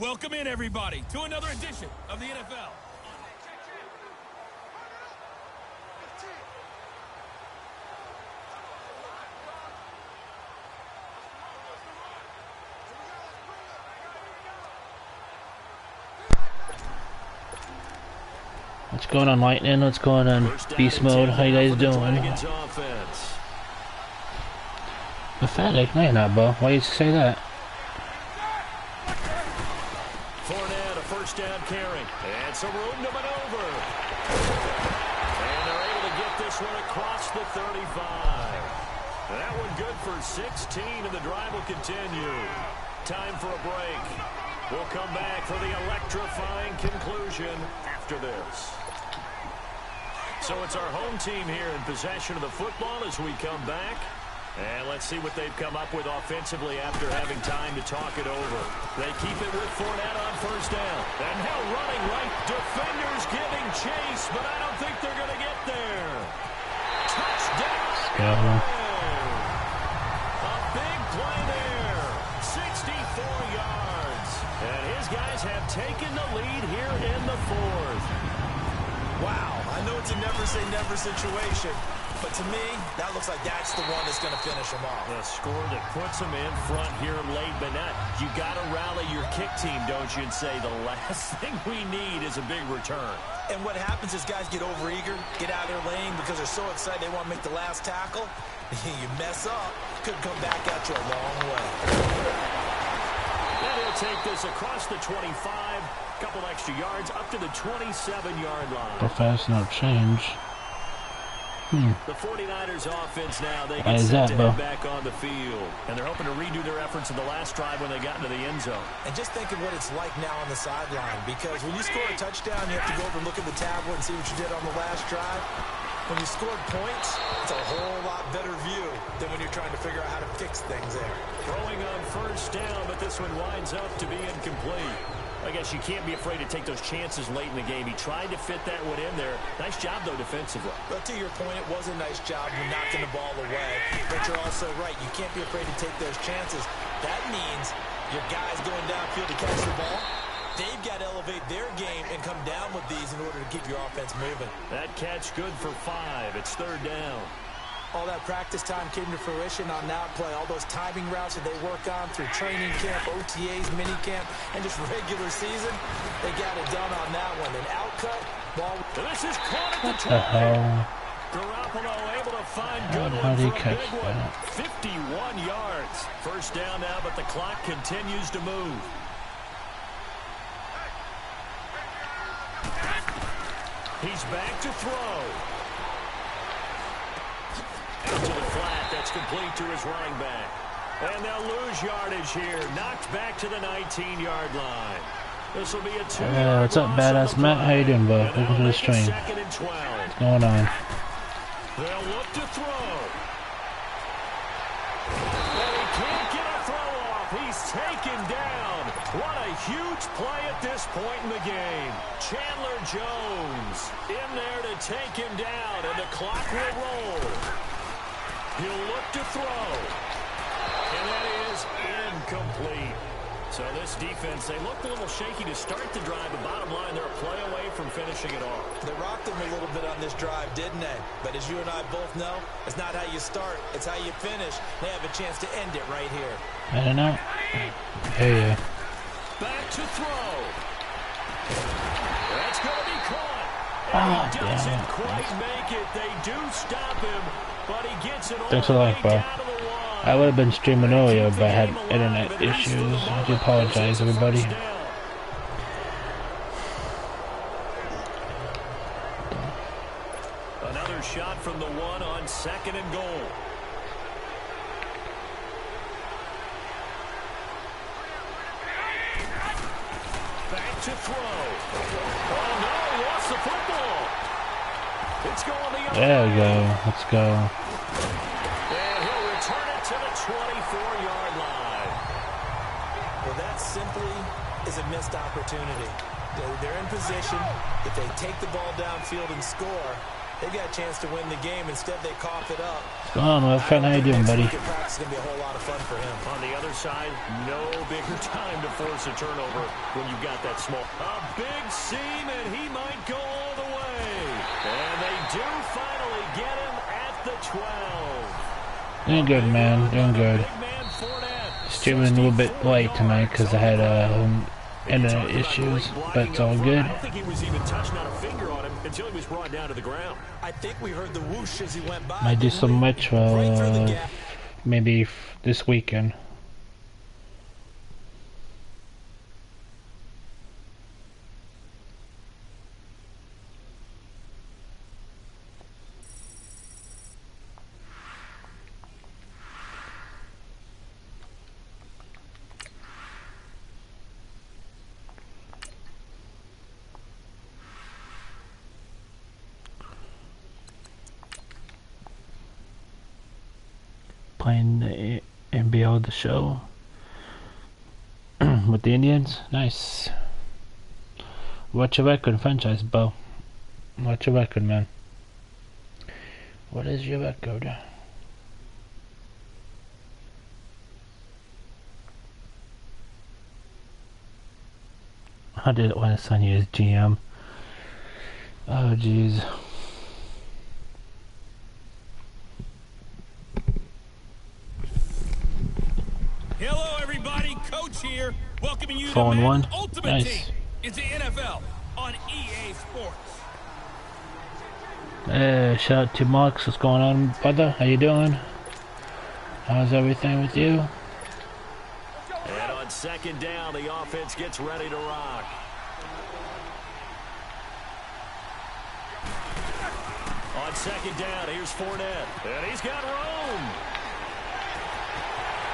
Welcome in, everybody, to another edition of the NFL. What's going on, Lightning? What's going on, Beast Mode? How you guys doing? Pathetic? No, you're not, Bo. Why you say that? Fournette, a first down carry, and some room to maneuver. And they're able to get this one across the 35. That one good for 16, and the drive will continue. Time for a break. We'll come back for the electrifying conclusion after this. So it's our home team here in possession of the football as we come back. And let's see what they've come up with offensively after having time to talk it over. They keep it with Fournette on first down. And now running right. Defenders giving chase, but I don't think they're going to get there. Touchdown. A big play there. 64 yards. And his guys have taken the lead here in the fourth. Wow, I know it's a never-say-never situation, but to me, that looks like that's the one that's going to finish them off. A score that puts them in front here late, but not. You got to rally your kick team, don't you, and say the last thing we need is a big return. And what happens is guys get overeager, get out of their lane because they're so excited they want to make the last tackle. You mess up, could come back at you a long way. And he'll take this across the 25. Couple extra yards up to the 27-yard line. How fast no change. The 49ers offense now, they get set to head back on the field. And they're hoping to redo their efforts in the last drive when they got into the end zone. And just think of what it's like now on the sideline, because when you score a touchdown, you have to go over and look at the tablet and see what you did on the last drive. When you scored points, it's a whole lot better view than when you're trying to figure out how to fix things there. Throwing on first down, but this one winds up to be incomplete. I guess you can't be afraid to take those chances late in the game. He tried to fit that one in there. Nice job, though, defensively. But to your point, it was a nice job. You're knocking the ball away. But you're also right. You can't be afraid to take those chances. That means your guys going downfield to catch the ball, they've got to elevate their game and come down with these in order to keep your offense moving. That catch good for 5. It's third down. All that practice time came to fruition on that play. All those timing routes that they work on through training camp, OTAs, mini camp, and just regular season, they got it done on that one. An outcut ball. This is caught at the 20. Garoppolo able to find good one for a big one. 51 yards. First down now, but the clock continues to move. He's back to throw. Out to the flat. That's complete to his running back. And they'll lose yardage here. Knocked back to the 19-yard line. This will be a 2-yard what's up, badass Matt? How you doing, bro? Welcome to the stream. What's going on? They'll look to throw. And he can't get a throw off. He's taken down. What a huge play at this point in the game. Chandler Jones in there to take him down, and the clock will roll. He'll look to throw. And that is incomplete. So this defense, they looked a little shaky to start the drive, but bottom line, they're a play away from finishing it off. They rocked them a little bit on this drive, didn't they? But as you and I both know, it's not how you start, it's how you finish. They have a chance to end it right here. I don't know. Yeah. Back to throw. That's going to be caught. And he doesn't quite make it. They do stop him, but he gets it all Thanks a lot, bro. I would have been streaming earlier, but I had internet issues. I do apologize, everybody. Another shot from the one on 2nd and goal. Back to throw. Oh, no, he lost the football. It's going the other way. There we go. Let's go. And he'll return it to the 24-yard line. Well, that simply is a missed opportunity. They're in position. If they take the ball downfield and score, They got a chance to win the game. Instead, they cough it up. What's going on, Wilfred? How you doing, buddy? Practice is going to be a whole lot of fun for him. On the other side, no bigger time to force a turnover when you've got that small. A big seam, and he might go all the way. And they do finally get him at the 12. Doing good, man. Doing good. Streaming a little bit late tonight because I had internet issues, but it's all good. I don't think he was even touching on a finger on him until he was brought down to the ground. I think we heard the whoosh as he went by. Might do so much, maybe this weekend. Playing the NBL the show with the Indians. Nice. What's your record, franchise, Bo? What's your record, man? What is your record? I did it when Sonny is GM. Oh, jeez. Hello, everybody. Coach here, welcoming you to 4-1. Madden Ultimate Nice. Team. It's the NFL on EA Sports. Shout out to Marks. What's going on, brother? How you doing? How's everything with you? And on second down, the offense gets ready to rock. On second down, here's Fournette. And he's got Rome.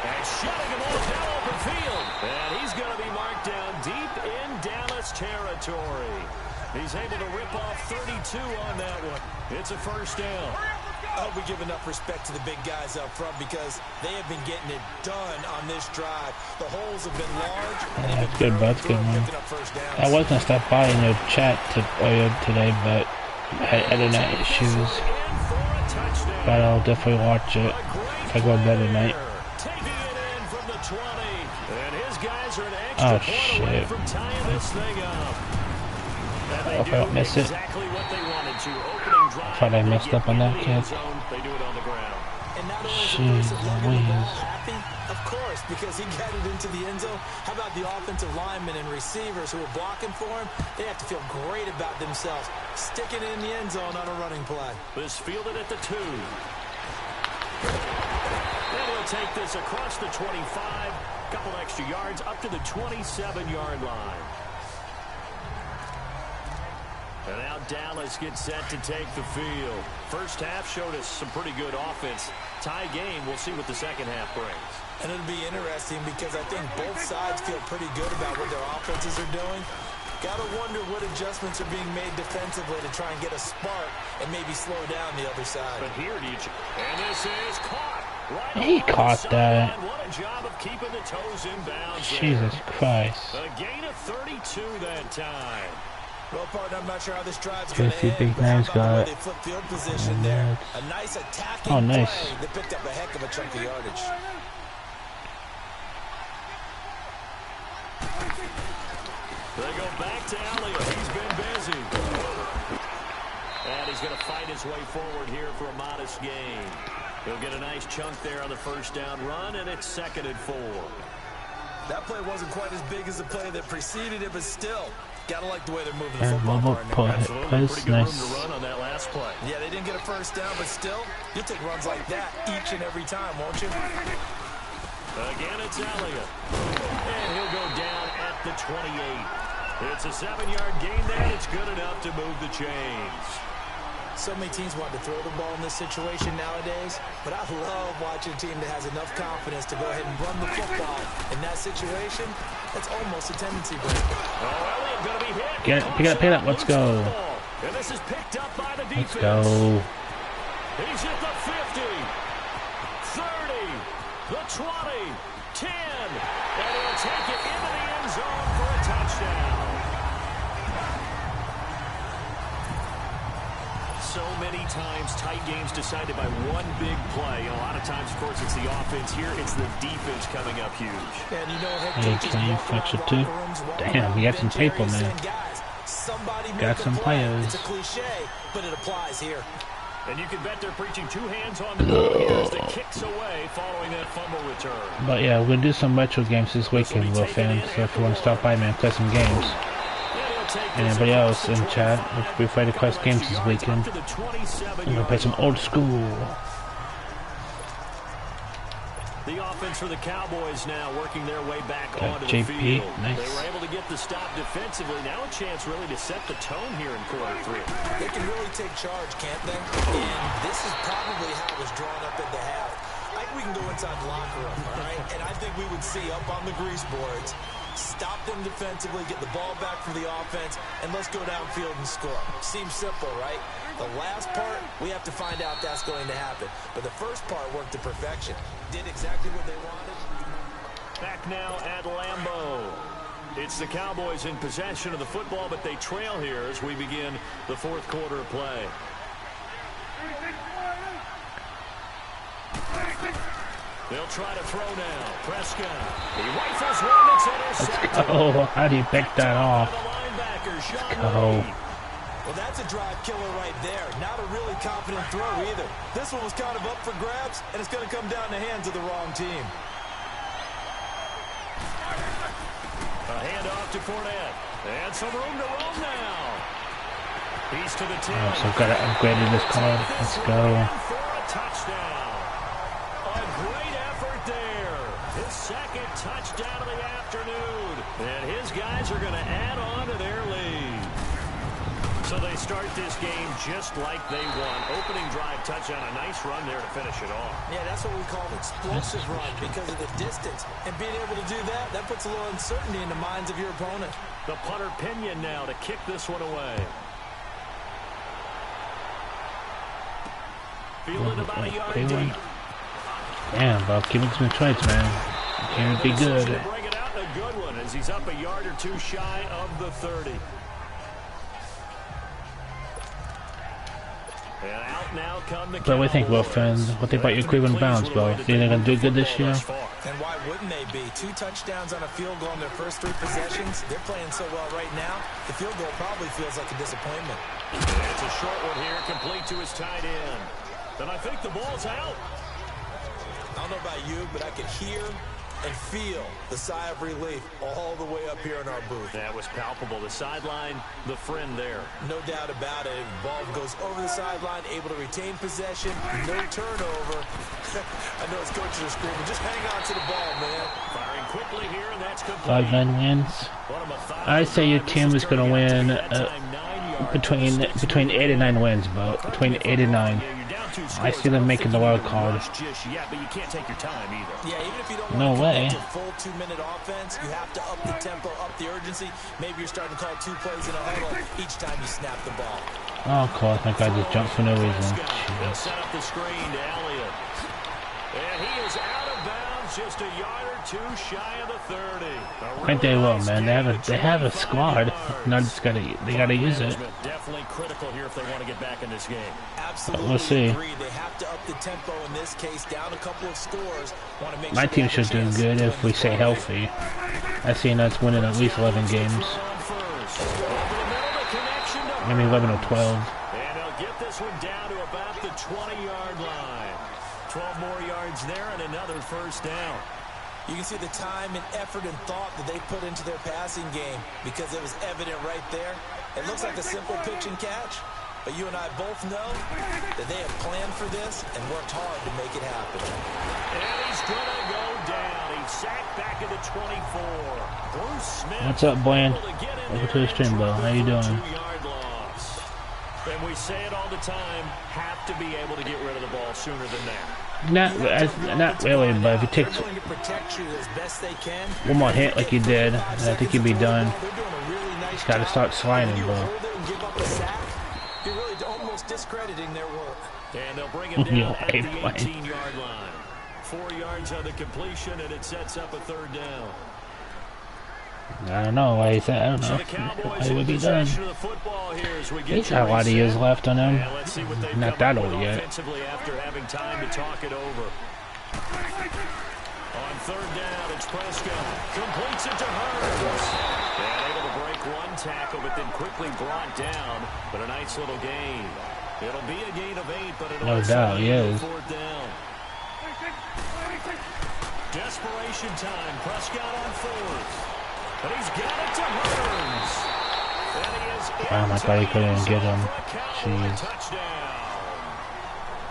And shutting him off down open field. And he's going to be marked down deep in Dallas territory. He's able to rip off 32 on that one. It's a first down. I hope we give enough respect to the big guys up front because they have been getting it done on this drive. The holes have been large. And Yeah, that's good, bro. That's good, man. I was going to stop by in your chat earlier today, but I had internet issues. But I'll definitely watch it if I go to bed tonight. Oh, shit. I hope I don't miss it. I thought I messed up on that kid. Jeez Louise. Of course, because he got it into the end zone. How about the offensive linemen and receivers who were blocking for him? They have to feel great about themselves. Sticking it in the end zone on a running play. This fielded at the 2. And he'll take this across the 25. Couple extra yards up to the 27-yard line. And now Dallas gets set to take the field. First half showed us some pretty good offense. Tie game, we'll see what the second half brings. And it'll be interesting because I think both sides feel pretty good about what their offenses are doing. Got to wonder what adjustments are being made defensively to try and get a spark and maybe slow down the other side. But here, and this is caught. Right He caught that. what a job of keeping the toes in bounds. Jesus Christ. A gain of 32 that time. Well, partner, I'm not sure how this drive's going to Jesse end. Big But how Man's about the way got they flip field position there? A nice attacking play that picked up a heck of a chunk of yardage. They go back to Elliott. He's been busy. And he's going to fight his way forward here for a modest gain. He'll get a nice chunk there on the first down run, and it's 2nd and 4. That play wasn't quite as big as the play that preceded it, but still, gotta like the way they're moving the And football. Pretty good nice. room to run on that last play. Yeah, they didn't get a first down, but still, you'll take runs like that each and every time, won't you? Again, it's Elliott. And he'll go down at the 28. It's a 7-yard gain there. It's good enough to move the chains. So many teams want to throw the ball in this situation nowadays, but I love watching a team that has enough confidence to go ahead and run the football. In that situation, that's almost a tendency break. Oh, Elliott going to be hit. Pick it up. Let's go. And this is picked up by the defense. Let's go. He's at the 50, 30, the 20, 10, and he'll take it into the end zone for a touchdown. So many times tight games decided by one big play. A lot of times, of course, it's the offense. Here, it's the defense coming up huge. And you know, Hey, can you fetch it too? Damn, we got some people, man. Got some players. It's a cliche, but it applies here. And you can bet they're preaching two hands on the ball here as the kicks away following that fumble return. But yeah, we're gonna do some retro games this weekend, Will fans. So if you want to stop by, man, play some games. And anybody else in chat, we're ready to play games this weekend. We're gonna play some old school. The offense for the Cowboys now working their way back onto JP, the field. nice. They were able to get the stop defensively. Now a chance really to set the tone here in quarter three. They can really take charge, can't they? And this is probably how it was drawn up at the half. I think we can go inside the locker room, all right? And I think we would see up on the grease boards, stop them defensively, get the ball back from the offense, and let's go downfield and score. Seems simple, right? The last part, we have to find out that's going to happen. But the first part worked to perfection. Did exactly what they wanted. Back now at Lambeau. It's the Cowboys in possession of the football, but they trail here as we begin the fourth quarter of play. They'll try to throw now. Prescott. He rifles one that's intercepted. Oh, how do you pick that off? Let's go. Well, that's a drive killer right there. Not a really confident throw either. This one was kind of up for grabs, and it's going to come down the hands of the wrong team. A handoff to Fournette. And some room to roam now. He's to the 10. Oh, so I've got to upgrade this card. Let's go. For a touchdown. A great effort there. His second touchdown of the afternoon. And his guys are going to add on to their lead. So they start this game just like they won. Opening drive touchdown, a nice run there to finish it off. Yeah, that's what we call an explosive run because of the distance. And being able to do that, that puts a little uncertainty in the minds of your opponent. The punter Pinion now to kick this one away. Fielded about a yard deep. Damn, bro, keep it some trades, man. Can't be good. Bring it out in a good one as he's up a yard or two shy of the 30. But what do you think, Will fans? What do you think about your Cleveland Browns, bro? Do you think they're going to do good this year? And why wouldn't they be? 2 touchdowns on a field goal in their first 3 possessions. They're playing so well right now, the field goal probably feels like a disappointment. It's a short one here, complete to his tight end. And I think the ball's out. I don't know about you, but I could hear and feel the sigh of relief all the way up here in our booth. That was palpable. The sideline, the friend there. No doubt about it. Ball goes over the sideline, able to retain possession, no turnover. I know his coaches are screaming, just hang on to the ball, man. Firing quickly here, and that's complete. 5-9 wins. I say your team is going to win between 8 and 9 wins, bro. Between 8 and 9. I see them making the wild card. Yeah, but you can't take your time either. Yeah, even if you don't no way. A full 2-minute offense, you have to up the tempo, up the urgency. Maybe you're starting to call 2 plays in a huddle each time you snap the ball. Oh, of course, my guy just jumped for no reason. They'll set up the screen to Elliott. And he is out of bounds, just a yard or 2 shy of the 30. I think they will, man. They have a squad. Not just they gotta use it. Definitely critical here if they want to get back in this game. Absolutely. We'll see. Agree. They have to up the tempo in this case, down a couple of scores. Want to make My team should do good if we stay healthy. I see us winning at least 11 games. Maybe 11 or 12. And they'll get this one down to about the 20-yard line. 12 more yards there and another first down. You can see the time and effort and thought that they put into their passing game because it was evident right there. It looks like a simple pitch and catch, but you and I both know that they have planned for this and worked hard to make it happen. And he's going to go down. He's sacked back at the 24. Bruce Smith. What's up, Blaine? Welcome to the stream, bro. How you doing? And we say it all the time, have to be able to get rid of the ball sooner than that. Not really, but if he takes one more hit like he did, I think he'd be done. He's got to start sliding, bro. You're really almost discrediting their work. And they'll bring him down at the 18-yard line. 4 yards on the completion, and it sets up a 3rd down. I don't know why he said, I don't know. It would be done. He's got a lot of years left on him. Not that old yet. After having time to talk it over. On third down, it's Prescott. Completes it to Hurts. And able to break one tackle, but then quickly brought down. But a nice little gain. It'll be a gain of 8, but it'll no doubt, he is. Fourth down. Desperation time. Prescott on fourth. But he's got it to Hurts. And he is Damn, I thought he couldn't get him. Jeez. Touchdown.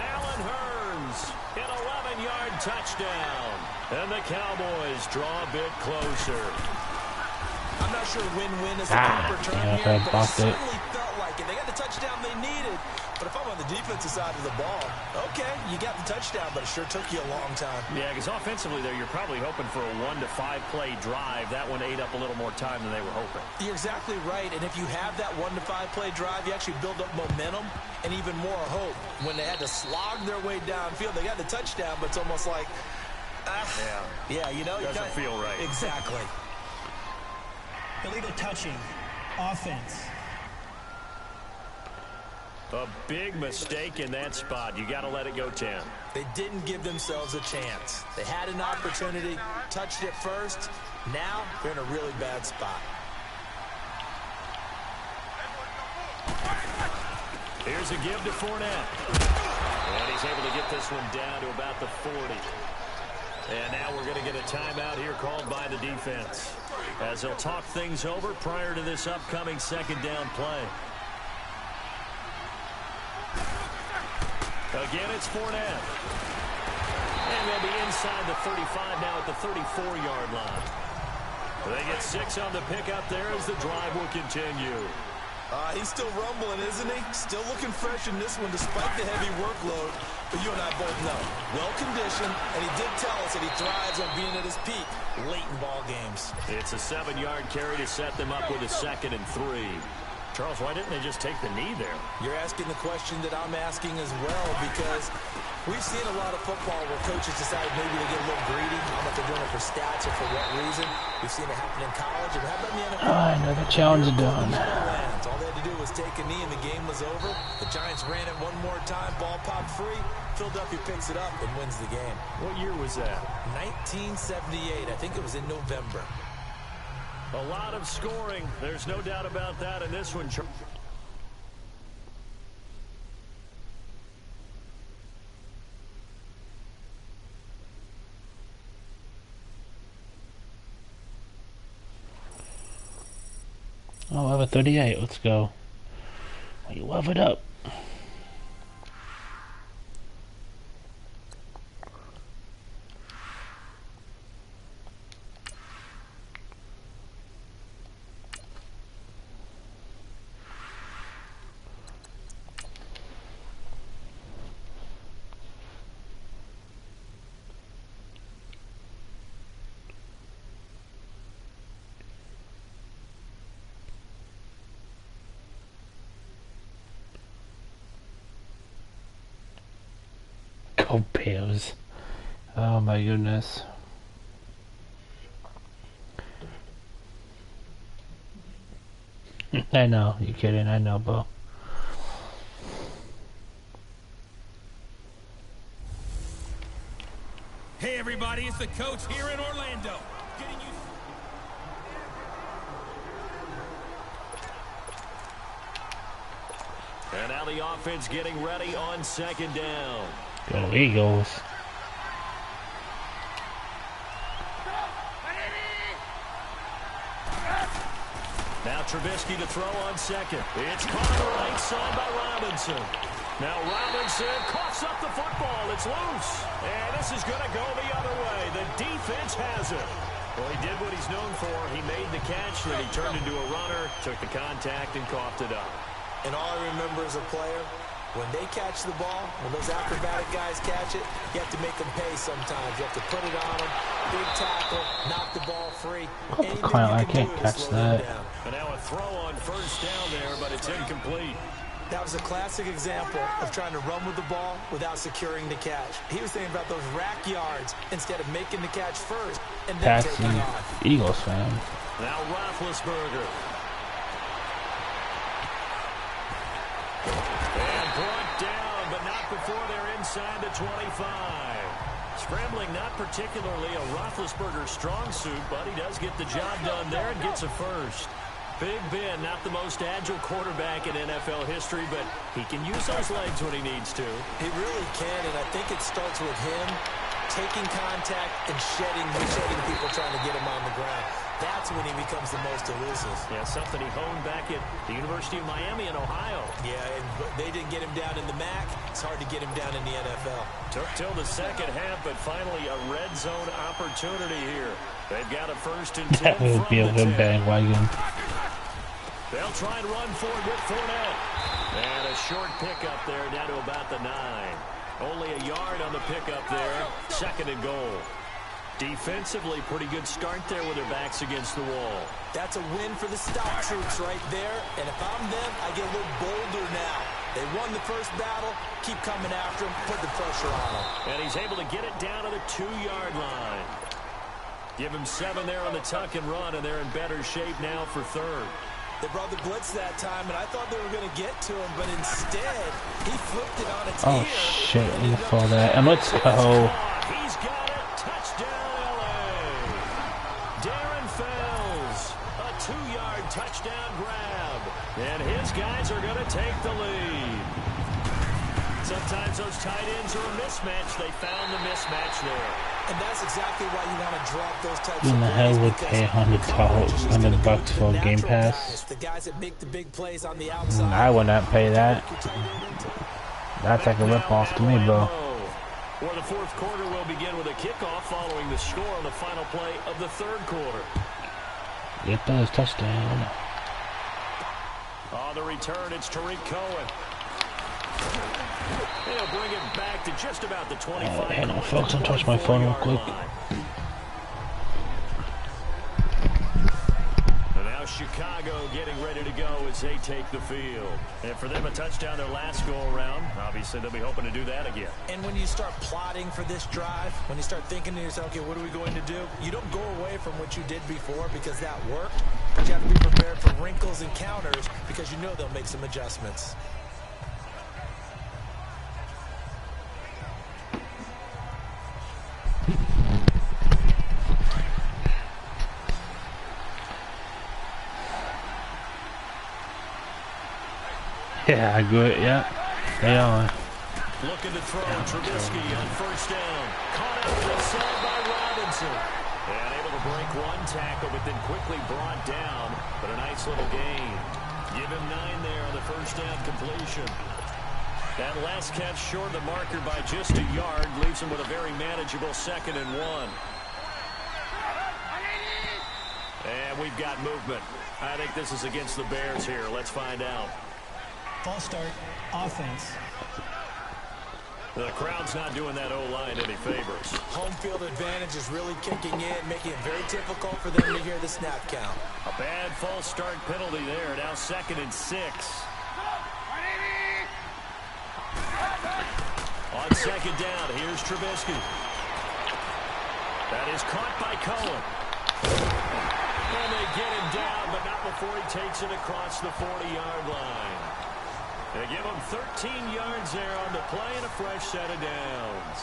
Allen Hurts, an 11-yard touchdown. And the Cowboys draw a bit closer. I'm not sure win-win is the proper term here, but it certainly felt like it. They got the touchdown they needed. But if I'm on the defensive side of the ball, okay, you got the touchdown, but it sure took you a long time. Yeah, because offensively there, you're probably hoping for a 1 to 5 play drive. That one ate up a little more time than they were hoping. You're exactly right, and if you have that 1 to 5 play drive, you actually build up momentum and even more hope. When they had to slog their way downfield, they got the touchdown, but it's almost like, yeah, you know, doesn't feel right. Exactly. Illegal touching, offense. A big mistake in that spot. You got to let it go 10. They didn't give themselves a chance. They had an opportunity, touched it first. Now they're in a really bad spot. Here's a give to Fournette. And he's able to get this one down to about the 40. And now we're going to get a timeout here called by the defense, as they'll talk things over prior to this upcoming second down play. Again, it's Fournette. And they'll be inside the 35 now at the 34-yard line. They get 6 on the pickup there as the drive will continue. He's still rumbling, isn't he? Still looking fresh in this one despite the heavy workload. But you and I both know, well-conditioned, and he did tell us that he thrives on being at his peak late in ball games. It's a 7-yard carry to set them up with a 2nd and 3. Charles, why didn't they just take the knee there? You're asking the question that I'm asking as well, because we've seen a lot of football where coaches decide maybe to get a little greedy. I don't know if they're doing it for stats or for what reason. We've seen it happen in college. And how about in the NFL? I know the challenge is done. All they had to do was take a knee and the game was over. The Giants ran it one more time. Ball popped free. Philadelphia picks it up and wins the game. What year was that? 1978. I think it was in November. A lot of scoring. There's no doubt about that in this one. Oh, I have a 38. Let's go. We love it up. Go Bears. Oh my goodness. I know, you're kidding, I know, Bo. Hey everybody, it's the coach here in Orlando. Getting you. And now the offense getting ready on 2nd down. Go Eagles. Now Trubisky to throw on 2nd. It's caught on the right side by Robinson. Now Robinson coughs up the football. It's loose. And this is going to go the other way. The defense has it. Well, he did what he's known for. He made the catch, then he turned into a runner, took the contact, and coughed it up. And all I remember as a player, when they catch the ball, when those acrobatic guys catch it, you have to make them pay sometimes. You have to put it on them, big tackle, knock the ball free. I can't catch that. And now a throw on 1st down there, but it's incomplete. That was a classic example of trying to run with the ball without securing the catch. He was thinking about those rack yards instead of making the catch first and then taking off. Eagles fan. Now Roethlisberger. And brought down, but not before they're inside the 25. Scrambling not particularly a Roethlisberger strong suit, but he does get the job done there and gets a first. Big Ben, not the most agile quarterback in NFL history, but he can use those legs when he needs to. He really can, and I think it starts with him taking contact and shedding people trying to get him on the ground. That's when he becomes the most elusive. Yeah, something he honed back at the University of Miami in Ohio. Yeah, and they didn't get him down in the MAC. It's hard to get him down in the NFL. Took till the second half, but finally a red zone opportunity here. They've got a 1st and 10 That would be a good bandwagon. They'll try and run forward with Fournette. And a short pickup there down to about the 9. Only a yard on the pickup there. 2nd and goal. Defensively, pretty good start there with their backs against the wall. That's a win for the stock troops right there. And if I'm them, I get a little bolder now. They won the first battle. Keep coming after him. Put the pressure on him. And he's able to get it down to the 2-yard line. Give him 7 there on the tuck and run, and they're in better shape now for 3rd. They brought the blitz that time, and I thought they were going to get to him, but instead, he flipped it on its ear. Oh, shit, look for that. And let's go. He's got it. Touchdown, L.A. Darren Fells. A 2-yard touchdown grab. And his guys are going to take the lead. Sometimes those tight ends are a mismatch. They found the mismatch there. And that's exactly why you want to drop those types Who in the hell would pay $100 for Game Pass? The guys that make the big plays on the outside. I would not pay that. That's like a rip-off to me, bro. Or the 4th quarter will begin with a kickoff following the score on the final play of the 3rd quarter. Get those touchdown. On the return, it's Tariq Cohen. He'll bring it back to just about the 25. Hang on, folks, I'll touch my phone real quick. And now Chicago getting ready to go as they take the field. And for them, a touchdown their last go-around. Obviously, they'll be hoping to do that again. And when you start plotting for this drive, when you start thinking to yourself, okay, what are we going to do? You don't go away from what you did before because that worked. But you have to be prepared for wrinkles and counters because you know they'll make some adjustments. Yeah, good, yeah. They are. Looking to throw Trubisky on 1st down. Caught out to the side by Robinson. And able to break 1 tackle, but then quickly brought down. But a nice little gain. Give him 9 there on the 1st down completion. That last catch short of the marker by just a yard leaves him with a very manageable 2nd and 1. And we've got movement. I think this is against the Bears here. Let's find out. False start, offense. The crowd's not doing that O-line any favors. Home field advantage is really kicking in, making it very difficult for them to hear the snap count. A bad false start penalty there. Now 2nd and 6. On 2nd down, here's Trubisky. That is caught by Cohen. And they get him down, but not before he takes it across the 40-yard line. They give him 13 yards there on the play and a fresh set of downs.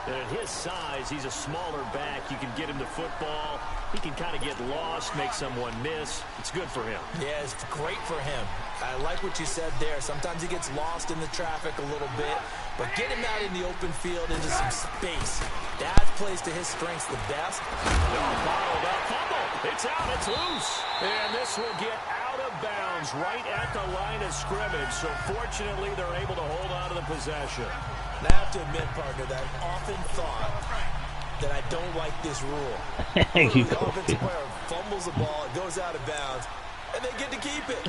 And at his size, he's a smaller back. You can get him the football. He can kind of get lost, make someone miss. It's good for him. Yeah, it's great for him. I like what you said there. Sometimes he gets lost in the traffic a little bit, but get him out in the open field into some space. That plays to his strengths the best. Bottled up, fumble. It's out, it's loose. And this will get out of bounds right at the line of scrimmage. So fortunately, they're able to hold on to the possession. And I have to admit, partner, that I've often thought that I don't like this rule. The offensive player fumbles the ball, it goes out of bounds, and they get to keep it.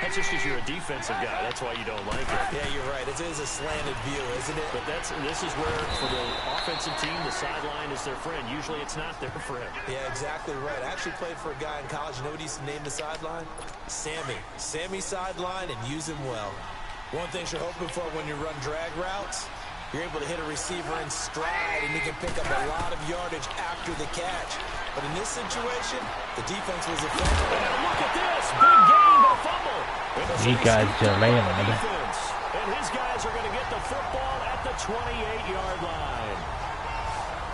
That's just because you're a defensive guy. That's why you don't like it. Yeah, you're right. It is a slanted view, isn't it? But this is where, for the offensive team, the sideline is their friend. Usually it's not their friend. Yeah, exactly right. I actually played for a guy in college. You know what he used to name the sideline? Sammy. Sammy sideline, and use him well. One thing you're hoping for when you run drag routes, you're able to hit a receiver in stride, and you can pick up a lot of yardage after the catch. But in this situation, the defense was effective. And look at this. Big gain, but a fumble. You guys just laying on it. And his guys are going to get the football at the 28-yard line.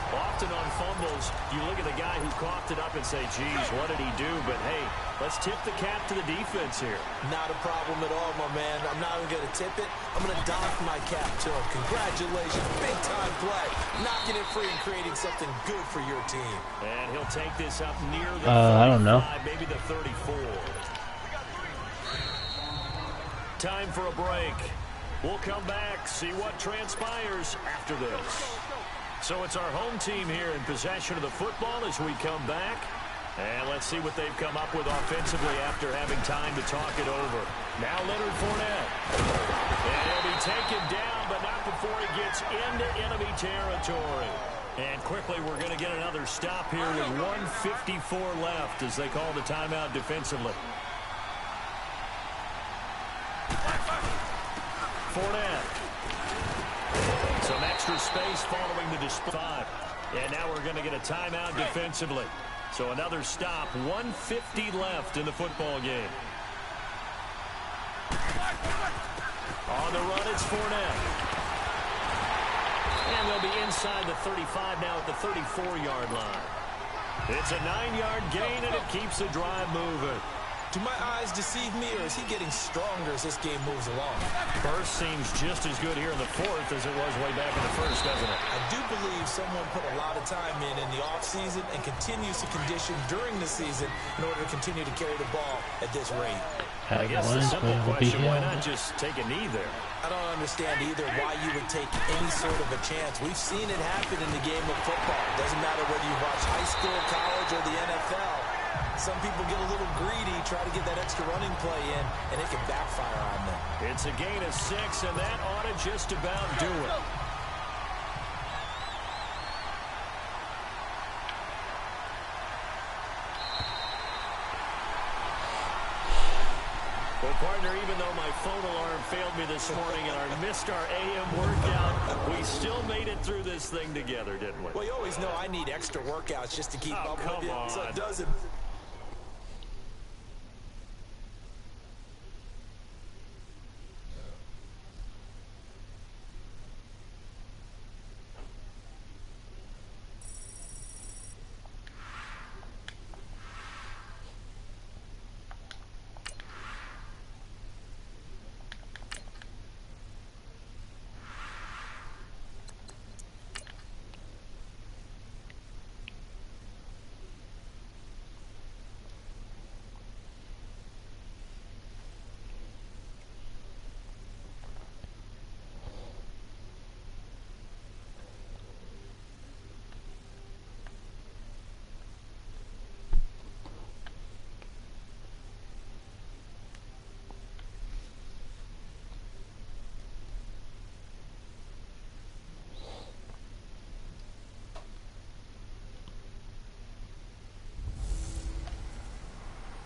Often on fumbles, you look at the guy who coughed it up and say, geez, what did he do? But, hey, let's tip the cap to the defense here. Not a problem at all, my man. I'm not even going to tip it. I'm going to dock my cap to him. Congratulations. Big-time play. Knocking it free and creating something good for your team. And he'll take this up near the 35, I don't know. maybe the 34. Time for a break. We'll come back, see what transpires after this. So it's our home team here in possession of the football as we come back. And let's see what they've come up with offensively after having time to talk it over. Now Leonard Fournette. And he'll be taken down, but not before he gets into enemy territory. And quickly, we're going to get another stop here with 1:54 left as they call the timeout defensively. Fournette. Some extra space following the display. And now we're going to get a timeout defensively. So another stop, 1:50 left in the football game. On the run, it's Fournette. And they'll be inside the 35 now at the 34-yard line. It's a 9-yard gain, and it keeps the drive moving. Do my eyes deceive me, or is he getting stronger as this game moves along? First seems just as good here in the fourth as it was way back in the first, doesn't it? I do believe someone put a lot of time in the offseason and continues to condition during the season in order to continue to carry the ball at this rate. I guess the simple question, why not just take a knee there? I don't understand either why you would take any sort of a chance. We've seen it happen in the game of football. It doesn't matter whether you watch high school, college, or the NFL. Some people get a little greedy, try to get that extra running play in, and it can backfire on them. It's a gain of 6, and that ought to just about do it. Well, partner, even though my phone alarm failed me this morning and I missed our AM workout, we still made it through this thing together, didn't we? Well, you always know I need extra workouts just to keep up with you, so it doesn't.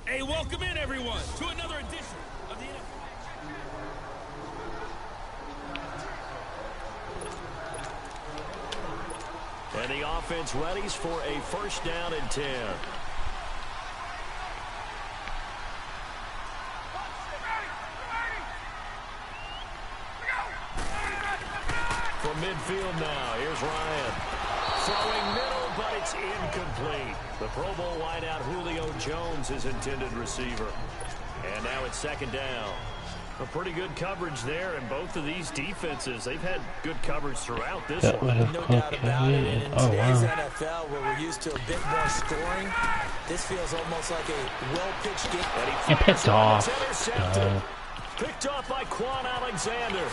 Hey, welcome in, everyone, to another edition of the NFL. And the offense readies for a first down and 10. From midfield now, here's Ryan. Throwing middle, but it's incomplete. The Pro Bowl wideout Julio Jones is intended receiver. And now it's second down. A pretty good coverage there, and both of these defenses, they've had good coverage throughout this one. No doubt about it. And in today's NFL, where we're used to a bit more scoring, this feels almost like a well-pitched game. He picked off. Picked off by Quan Alexander.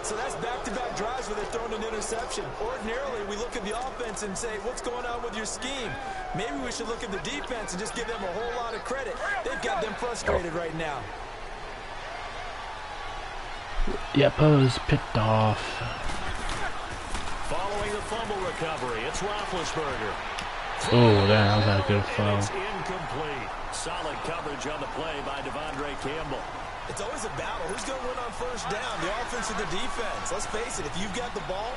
So that's back-to-back drives where they're throwing an interception. Ordinarily, we look at the offense and say, what's going on with your scheme? Maybe we should look at the defense and just give them a whole lot of credit. They've got them frustrated right now. Yep, I was picked off. Following the fumble recovery, it's Roethlisberger. Oh, that was a good foul. It's incomplete. Solid coverage on the play by Devondre Campbell. It's always a battle. Who's going to win on first down, the offense or the defense? Let's face it, if you've got the ball,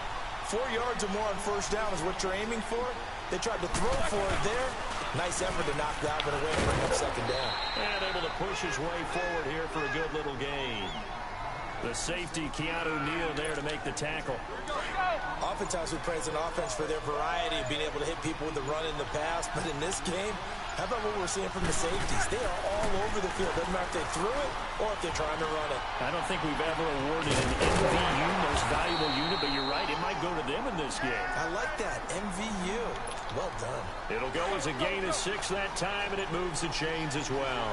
4 yards or more on first down is what you're aiming for. They tried to throw for it there. Nice effort to knock that one away for him second down. And able to push his way forward here for a good little gain. The safety, Keanu Neal, there to make the tackle. Oftentimes we praise an offense for their variety of being able to hit people with the run in the pass. But in this game, how about what we're seeing from the safeties? They are all over the field. Doesn't matter if they threw it or if they're trying to run it. I don't think we've ever awarded an MVU, most valuable unit, but you're right, it might go to them in this game. I like that, MVU. Well done. It'll go as a gain of 6 that time, and it moves the chains as well.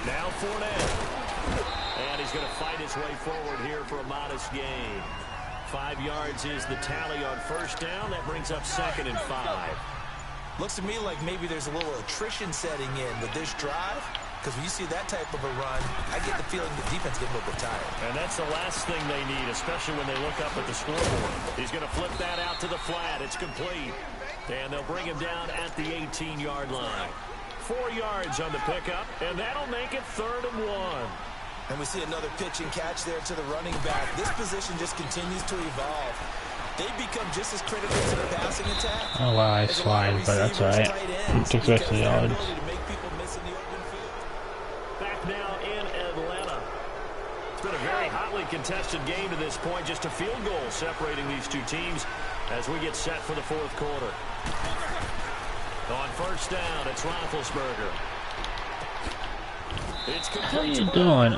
Now Fournette. And he's going to fight his way forward here for a modest gain. 5 yards is the tally on first down. That brings up 2nd and 5. Looks to me like maybe there's a little attrition setting in with this drive. Because when you see that type of a run, I get the feeling the defense gets a little bit tired. And that's the last thing they need, especially when they look up at the scoreboard. He's going to flip that out to the flat. It's complete. And they'll bring him down at the 18-yard line. 4 yards on the pickup, and that'll make it 3rd and 1. And we see another pitch and catch there to the running back. This position just continues to evolve. They become just as critical to the passing attack. Oh, wow, I slide, but that's all right. Took the rest of the yards. Back now in Atlanta. It's been a very hotly contested game to this point. Just a field goal separating these two teams as we get set for the 4th quarter. On first down, it's Roethlisberger. It's How you doing?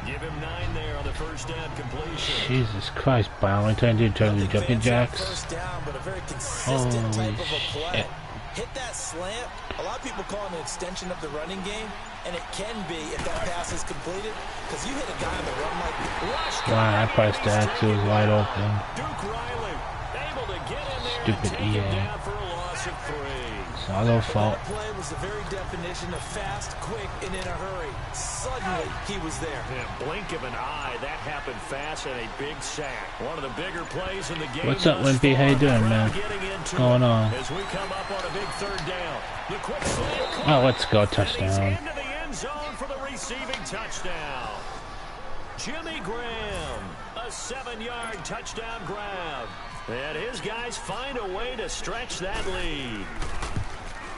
Give him 9 there on the first down completion. Jesus Christ, Brown. I'm trying to do totally jumping jacks. First down, but a very consistent type of a play. Shit. Hit that slant. A lot of people call it an extension of the running game, and it can be if that pass is completed. Because you hit a guy on the run like wow, I pressed that, so it was wide open. Duke Riley able to get in there Stupid and take him EA. down for a loss of 3. It's not their fault. That play was the very definition of fast, quick, and in a hurry. Suddenly, he was there. In a blink of an eye, that happened fast and a big sack. One of the bigger plays in the game. What's up, Wimpy? How you doing, man? What's going on? As we come up on a big 3rd down. The quick slant. Oh, let's go. And he's Touchdown. into the end zone for the receiving touchdown. Jimmy Graham, a 7-yard touchdown grab. And his guys find a way to stretch that lead.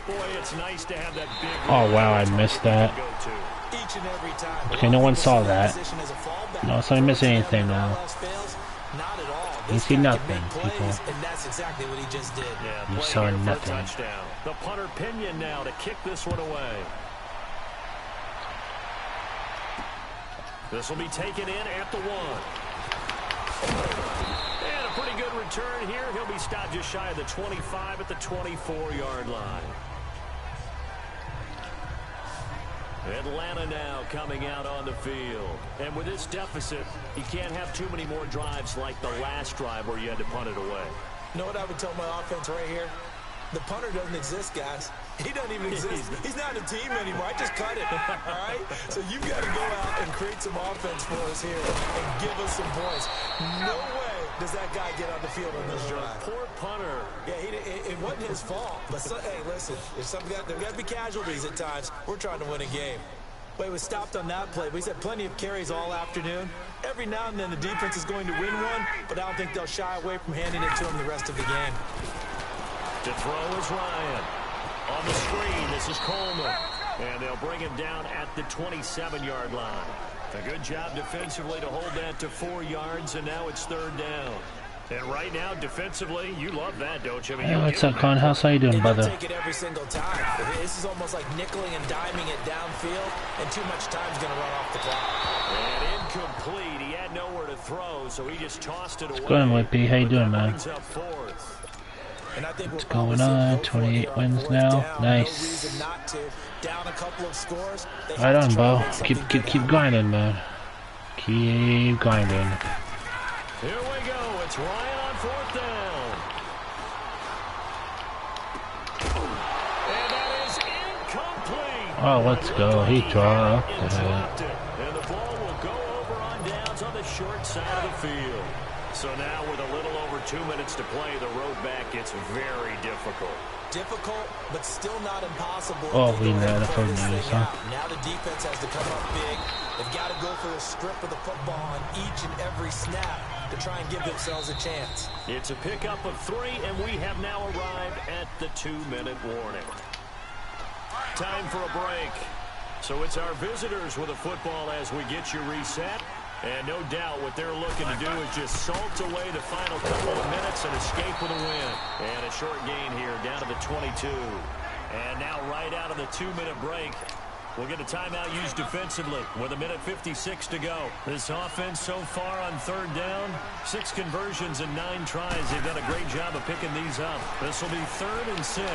Boy, it's nice to have that big. Oh, wow, I missed that. Each and every time. Okay, no one saw that. No, so I didn't miss anything now. Not at all. You see nothing, people. And that's exactly what he just did. Yeah, You play saw here for a nothing. touchdown. The punter Pinion now to kick this one away. This will be taken in at the 1. And a pretty good return here. He'll be stopped just shy of the 25 at the 24-yard line. Atlanta now coming out on the field. And with this deficit, you can't have too many more drives like the last drive where you had to punt it away. You know what I would tell my offense right here? The punter doesn't exist, guys. He doesn't even exist. He's not a team anymore. I just cut it, all right? So you've got to go out and create some offense for us here and give us some points. No way does that guy get on the field on this drive. Poor punter. Yeah, it wasn't his fault. But, hey, listen, there's got to be casualties at times. We're trying to win a game. Well, he was stopped on that play, but he's had plenty of carries all afternoon. Every now and then the defense is going to win one, but I don't think they'll shy away from handing it to him the rest of the game. To throw is Ryan. On the screen, this is Coleman. And they'll bring him down at the 27-yard line. A good job defensively to hold that to 4 yards, and now it's 3rd down. And right now, defensively, you love that, don't you? I mean, Hey, what's up, Conhouse? How you doing, brother? Take it every single time. This is almost like nickeling and diming it downfield, and too much time's going to run off the clock. And incomplete. He had nowhere to throw, so he just tossed it away. What's going on, Wimpy? How you doing, man? Brings up 4th. And I think What's going on? 28 wins now. Nice. Down a couple of scores. Right on, Bo. Keep grinding, man. Keep grinding. Here we go. It's Ryan on 4th down. And that is incomplete. Oh, let's go. He dropped it. And the ball will go over on downs on the short side of the field. So now with a little over 2 minutes to play, the road back gets very difficult. difficult, but still not impossible. Oh, we know the phone news, huh? Now the defense has to come up big. They've got to go for the strip of the football on each and every snap to try and give themselves a chance. It's a pickup of 3, and we have now arrived at the 2-minute warning. Time for a break. So it's our visitors with a football as we get you reset. And no doubt what they're looking to do is just salt away the final couple of minutes and escape with a win. And a short gain here down to the 22. And now right out of the 2-minute break, we'll get a timeout used defensively with 1:56 to go. This offense so far on 3rd down, 6 conversions and 9 tries. They've done a great job of picking these up. This will be 3rd and 6.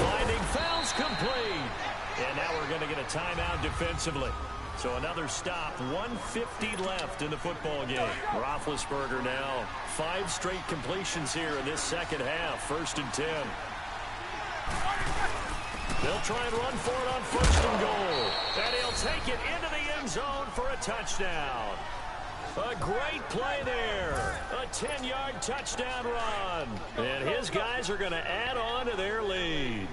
Finding fouls complete. And now we're going to get a timeout defensively. So another stop, 1:50 left in the football game. Roethlisberger now, 5 straight completions here in this second half, 1st and 10. They'll try and run for it on 1st and goal. And he'll take it into the end zone for a touchdown. A great play there. A 10-yard touchdown run. And his guys are going to add on to their lead.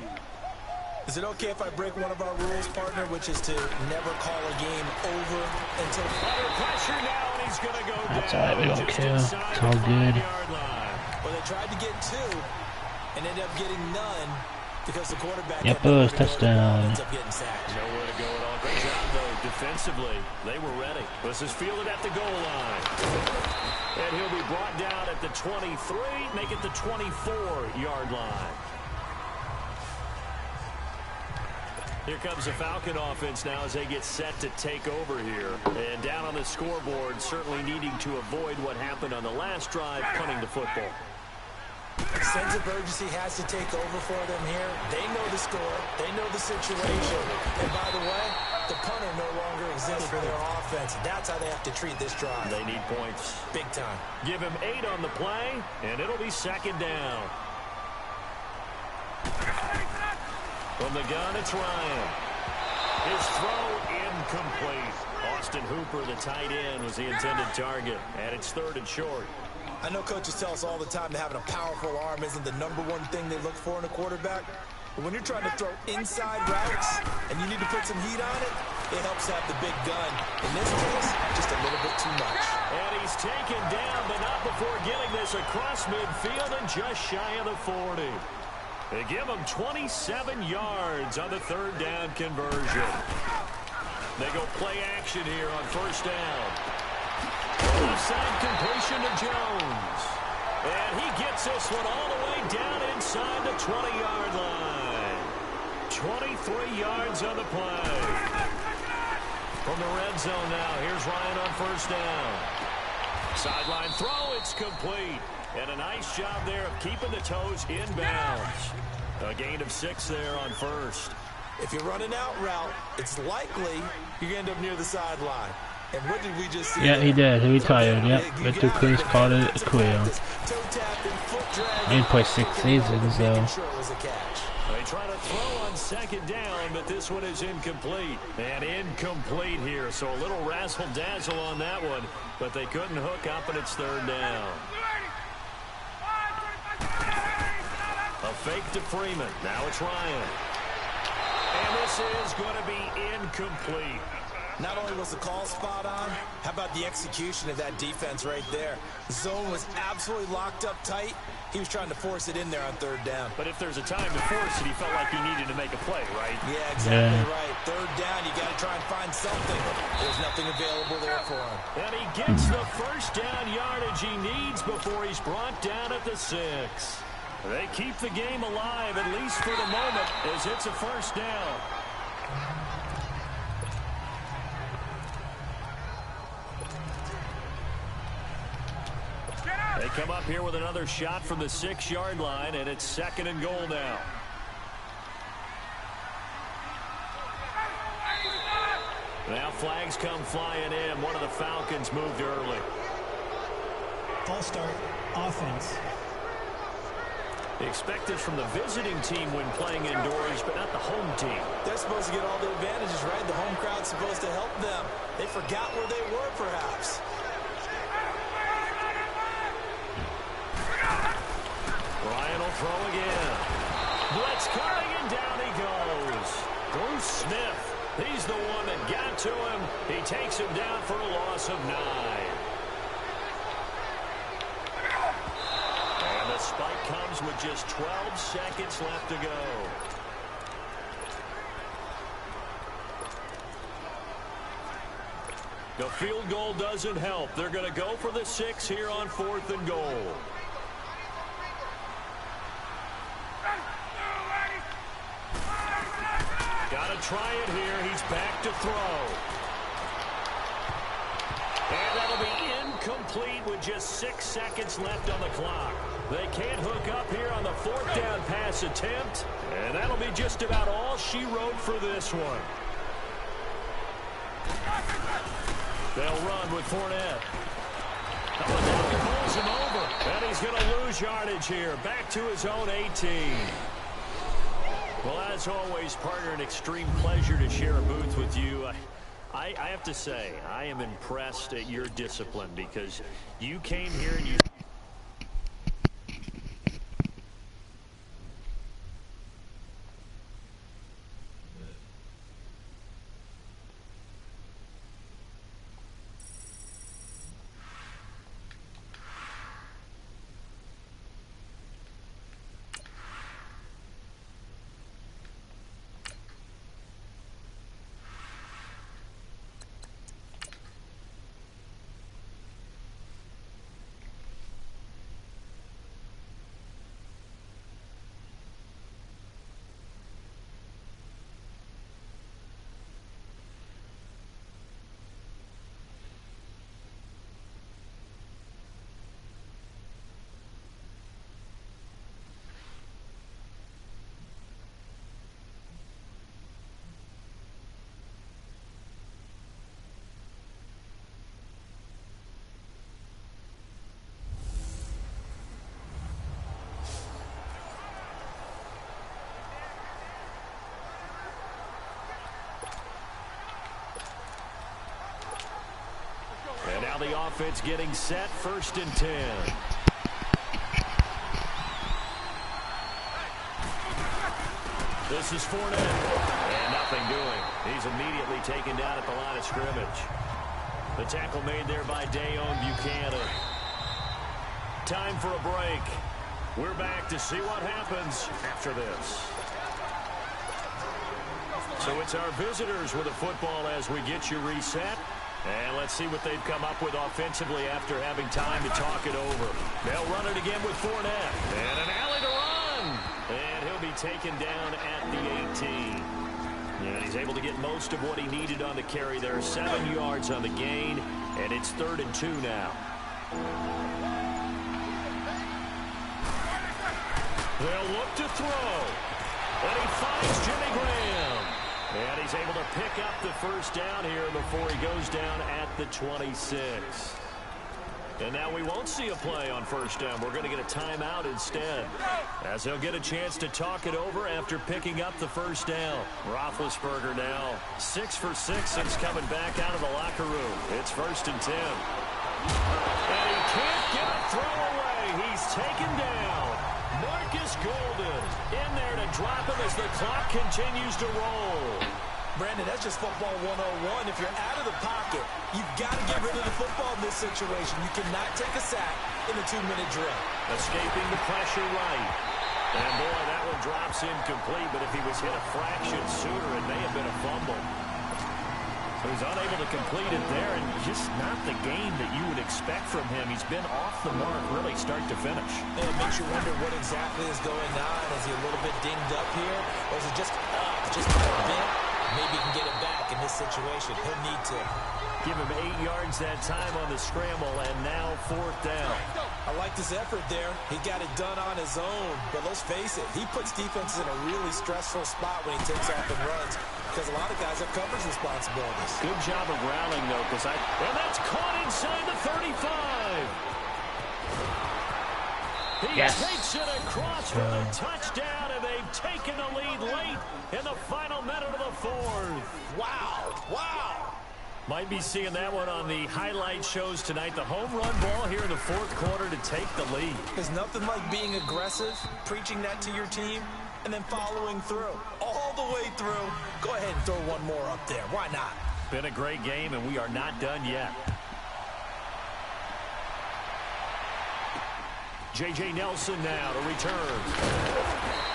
Is it okay if I break one of our rules, partner, which is to never call a game over until under pressure now, and he's going to go That's down. all right, we don't care. It's all good. Well, they tried to get 2 and ended up getting none because the quarterback touchdown. ends up getting sacked. Nowhere to go at all. Great job, though, defensively. They were ready. This is fielded at the goal line. And he'll be brought down at the 23, make it the 24-yard line. Here comes the Falcon offense now as they get set to take over here. And down on the scoreboard, certainly needing to avoid what happened on the last drive, punting the football. Sense of urgency has to take over for them here. They know the score. They know the situation. And by the way, the punter no longer exists for their offense. That's how they have to treat this drive. They need points. Big time. Give him 8 on the play, and it'll be 2nd down. From the gun, it's Ryan. His throw incomplete. Austin Hooper, the tight end, was the intended target. And it's 3rd and short. I know coaches tell us all the time that having a powerful arm isn't the #1 thing they look for in a quarterback. But when you're trying to throw inside routes and you need to put some heat on it, it helps have the big gun. In this case, just a little bit too much. And he's taken down, but not before getting this across midfield and just shy of the 40. They give him 27 yards on the 3rd down conversion. They go play action here on 1st down. Left side completion to Jones. And he gets this one all the way down inside the 20-yard line. 23 yards on the play. From the red zone now, here's Ryan on 1st down. Sideline throw, it's complete. And a nice job there of keeping the toes inbounds. A gain of 6 there on 1st. If you run an out route, it's likely you're going to end up near the sideline. And what did we just see? Yeah, he did. He retired. Yep. But the Queens called it a career. He didn't play 6 seasons, though. They try to throw on 2nd down, but this one is incomplete. And incomplete here, so a little razzle-dazzle on that one. But they couldn't hook up, and it's 3rd down. A fake to Freeman. Now it's Ryan. And this is going to be incomplete. Not only was the call spot on, how about the execution of that defense right there? The zone was absolutely locked up tight. He was trying to force it in there on 3rd down. But if there's a time to force it, he felt like he needed to make a play, right? Yeah, exactly right. 3rd down, you got to try and find something. There's nothing available there for him. And he gets the 1st down yardage he needs before he's brought down at the 6. They keep the game alive, at least for the moment, as it's a 1st down. They come up here with another shot from the 6-yard line, and it's 2nd and goal now. Now flags come flying in. One of the Falcons moved early. False start, offense. They expect this from the visiting team when playing indoors, but not the home team. They're supposed to get all the advantages, right? The home crowd's supposed to help them. They forgot where they were, perhaps. Ryan will throw again. Blitz coming, and down he goes. Bruce Smith. He's the one that got to him. He takes him down for a loss of 9. And the spike comes with just 12 seconds left to go. The field goal doesn't help. They're going to go for the 6 here on 4th and goal. Got to try it here. He's back to throw. And that'll be incomplete with just 6 seconds left on the clock. They can't hook up here on the 4th down pass attempt. And that'll be just about all she wrote for this one. They'll run with Fournette. He pulls him over. And he's going to lose yardage here. Back to his own 18. Well, as always, partner, an extreme pleasure to share a booth with you. I have to say, I am impressed at your discipline because you came here and you... And now the offense getting set, 1st and 10. This is Fournette. And nothing doing. He's immediately taken down at the line of scrimmage. The tackle made there by Dayon Buchanan. Time for a break. We're back to see what happens after this. So it's our visitors with the football as we get you reset. And let's see what they've come up with offensively after having time to talk it over. They'll run it again with Fournette. And an alley to run. And he'll be taken down at the 18. And he's able to get most of what he needed on the carry there. 7 yards on the gain. And it's 3rd and 2 now. They'll look to throw. And he finds Jimmy Graham. And he's able to pick up the 1st down here before he goes down at the 26. And now we won't see a play on 1st down. We're going to get a timeout instead, as he'll get a chance to talk it over after picking up the 1st down. Roethlisberger now 6 for 6 since coming back out of the locker room. It's 1st and 10. And he can't get a throw away. He's taken down. Marcus Golden in there to drop him as the clock continues to roll. Brandon, that's just football 101. If you're out of the pocket, you've got to get rid of the football in this situation. You cannot take a sack in a 2-minute drill. Escaping the pressure right. And boy, that one drops incomplete, but if he was hit a fraction sooner, it may have been a fumble. So he's unable to complete it there, and just not the game that you would expect from him. He's been off the mark really start to finish. And it makes you wonder what exactly is going on. Is he a little bit dinged up here, or is it just a bit? Maybe he can get it back in this situation. He'll need to. Give him 8 yards that time on the scramble, and now 4th down. I liked his effort there. He got it done on his own. But let's face it, he puts defenses in a really stressful spot when he takes off and runs, because a lot of guys have coverage responsibilities. Good job of rallying, though, and that's caught inside the 35. He takes it across for the touchdown, and they've taken the lead late in the final minute of the 4th. Wow. Might be seeing that one on the highlight shows tonight. The home run ball here in the 4th quarter to take the lead. There's nothing like being aggressive, preaching that to your team, and then following through. All the way through. Go ahead and throw one more up there. Why not? Been a great game, and we are not done yet. J.J. Nelson now to return.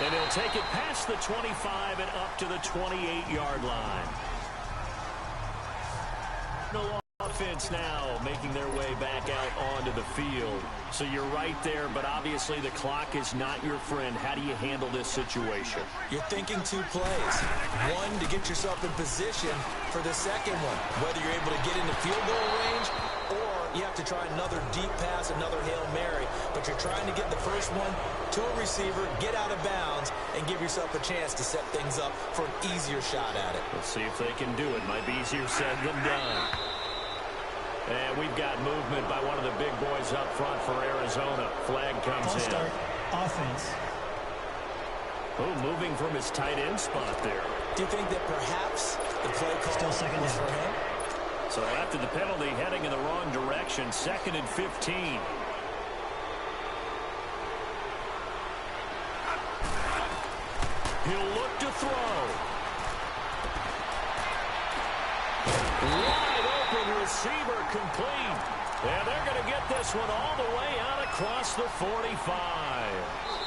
And he'll take it past the 25 and up to the 28-yard line. No offense now making their way back out onto the field. So you're right there, but obviously the clock is not your friend. How do you handle this situation? You're thinking two plays. One, to get yourself in position for the second one. Whether you're able to get into field goal range or you have to try another deep pass, another Hail Mary. But you're trying to get the first one to a receiver, get out of bounds, and give yourself a chance to set things up for an easier shot at it. Let's see if they can do it. Might be easier said than done. And we've got movement by one of the big boys up front for Arizona. Flag comes in. Start offense. Oh, moving from his tight end spot there. Do you think that perhaps the play call Still second was down for him? So after the penalty, heading in the wrong direction, 2nd and 15. He'll look to throw. Wide open receiver complete. And they're going to get this one all the way out across the 45.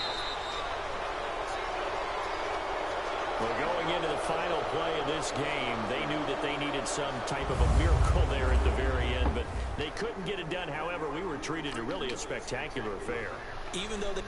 Well, going into the final play of this game, they knew that they needed some type of a miracle there at the very end, but they couldn't get it done. However, we were treated to really a spectacular affair. Even though they...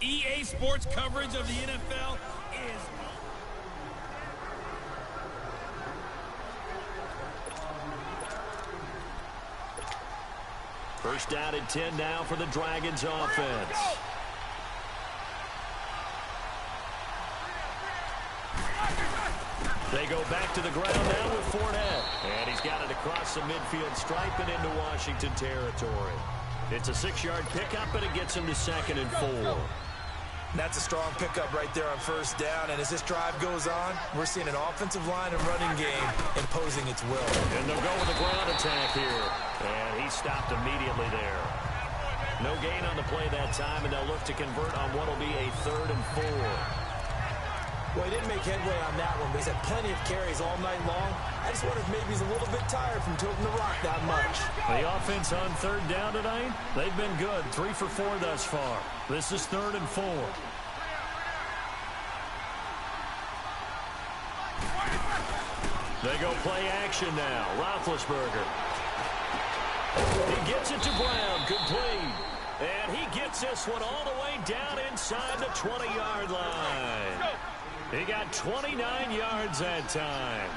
EA Sports coverage of the NFL is... First down and 10 now for the Dragons offense. They go back to the ground now with Fournette. And he's got it across the midfield stripe and into Washington territory. It's a 6-yard pickup, and it gets him to 2nd and 4. That's a strong pickup right there on first down. And as this drive goes on, we're seeing an offensive line and running game imposing its will. And they'll go with a ground attack here. And he stopped immediately there. No gain on the play that time, and they'll look to convert on what will be a 3rd and 4. Well, he didn't make headway on that one, but he's had plenty of carries all night long. I just wonder if maybe he's a little bit tired from tilting the rock that much. The offense on 3rd down tonight, they've been good. 3 for 4 thus far. This is 3rd and 4. They go play action now. Roethlisberger. He gets it to Brown, complete. And he gets this one all the way down inside the 20-yard line. He got 29 yards that time.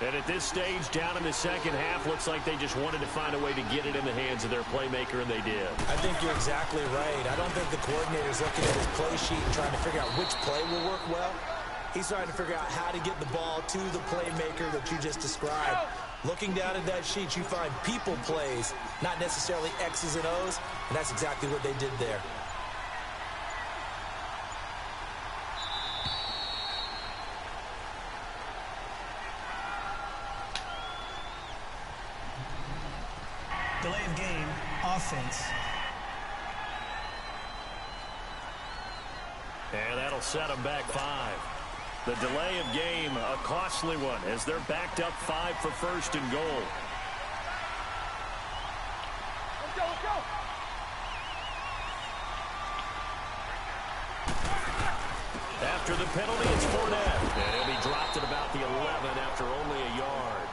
And at this stage, down in the second half, looks like they just wanted to find a way to get it in the hands of their playmaker, and they did. I think you're exactly right. I don't think the coordinator's looking at his play sheet and trying to figure out which play will work well. He's trying to figure out how to get the ball to the playmaker that you just described. Looking down at that sheet, you find people plays, not necessarily X's and O's, and that's exactly what they did there. Delay of game, offense. And that'll set them back 5. The delay of game, a costly one, as they're backed up 5 for first and goal. Let's go. After the penalty, it's Fournette. And he'll be dropped at about the 11 after only a yard.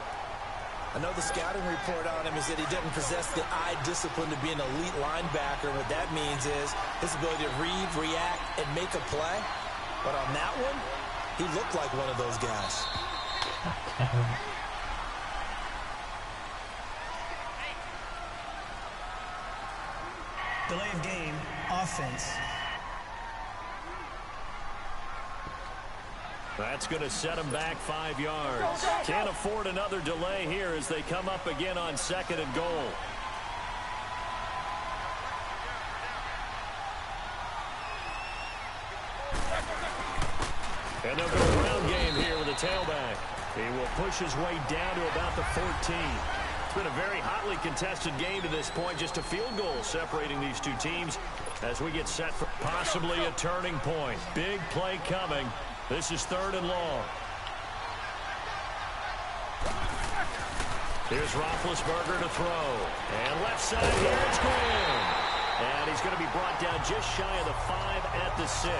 I know the scouting report on him is that he doesn't possess the eye discipline to be an elite linebacker. What that means is his ability to read, react, and make a play. But on that one, he looked like one of those guys. Delay of game, offense. That's going to set them back 5 yards. Can't afford another delay here as they come up again on 2nd and goal. And they'll go ground game here with a tailback. He will push his way down to about the 14. It's been a very hotly contested game to this point. Just a field goal separating these two teams as we get set for possibly a turning point. Big play coming. This is 3rd and long. Here's Roethlisberger to throw. And left side here, it's Graham. And he's going to be brought down just shy of the 5 at the 6.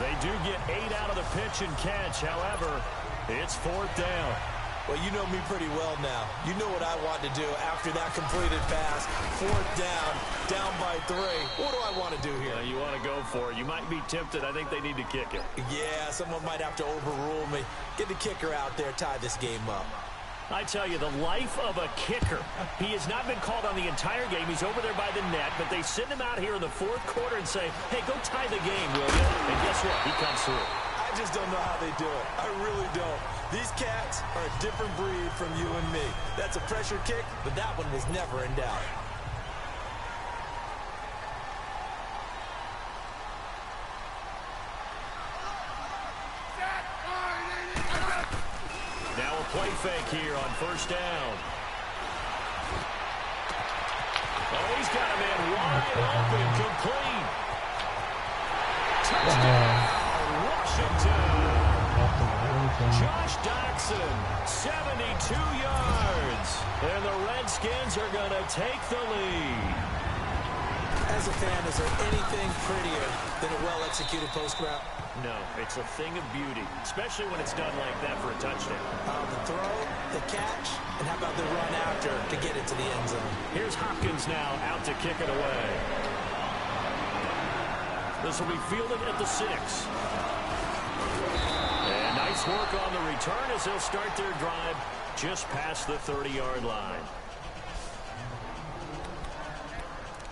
They do get 8 out of the pitch and catch. However, it's 4th down. Well, you know me pretty well now. You know what I want to do after that completed pass. 4th down, down by 3. What do I want to do here? You want to go for it. You might be tempted. I think they need to kick it. Yeah, someone might have to overrule me. Get the kicker out there, tie this game up. I tell you, the life of a kicker. He has not been called on the entire game. He's over there by the net, but they send him out here in the 4th quarter and say, hey, go tie the game, will you? And guess what? He comes through. I just don't know how they do it. I really don't. These cats are a different breed from you and me. That's a pressure kick, but that one was never in doubt. Now a play fake here on 1st down. Oh, he's got a man wide open, complete. Touchdown, Washington. Josh Doxson, 72 yards. And the Redskins are going to take the lead. As a fan, is there anything prettier than a well-executed post route? No, it's a thing of beauty, especially when it's done like that for a touchdown. The throw, the catch, and how about the run after to get it to the end zone? Here's Hopkins now out to kick it away. This will be fielded at the 6. And nice work on the return as they'll start their drive just past the 30-yard line.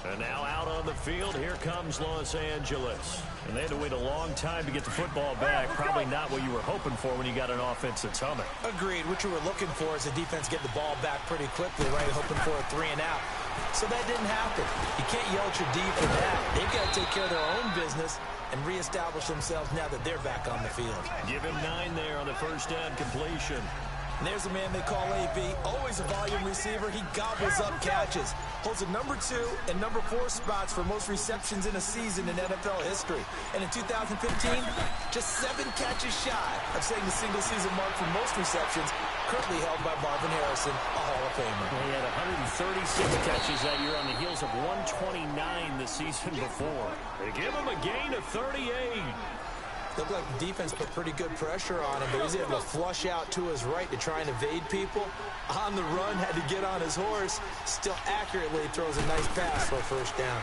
And now out on the field, here comes Los Angeles. And they had to wait a long time to get the football back. Probably not what you were hoping for when you got an offense that's humming. Agreed. What you were looking for is the defense get the ball back pretty quickly, right? Hoping for a 3 and out. So that didn't happen. You can't yell at your D for that. They've got to take care of their own business and reestablish themselves now that they're back on the field. Give him 9 there on the 1st down completion. And there's a man they call AB, always a volume receiver. He gobbles up catches. Holds the number 2 and number 4 spots for most receptions in a season in NFL history. And in 2015, just 7 catches shy of setting the single-season mark for most receptions, currently held by Marvin Harrison, a Hall of Famer. Well, he had 136 catches that year on the heels of 129 the season before. They give him a gain of 38. Looked like the defense put pretty good pressure on him, but he was able to flush out to his right to try and evade people. On the run, had to get on his horse. Still accurately throws a nice pass for a 1st down.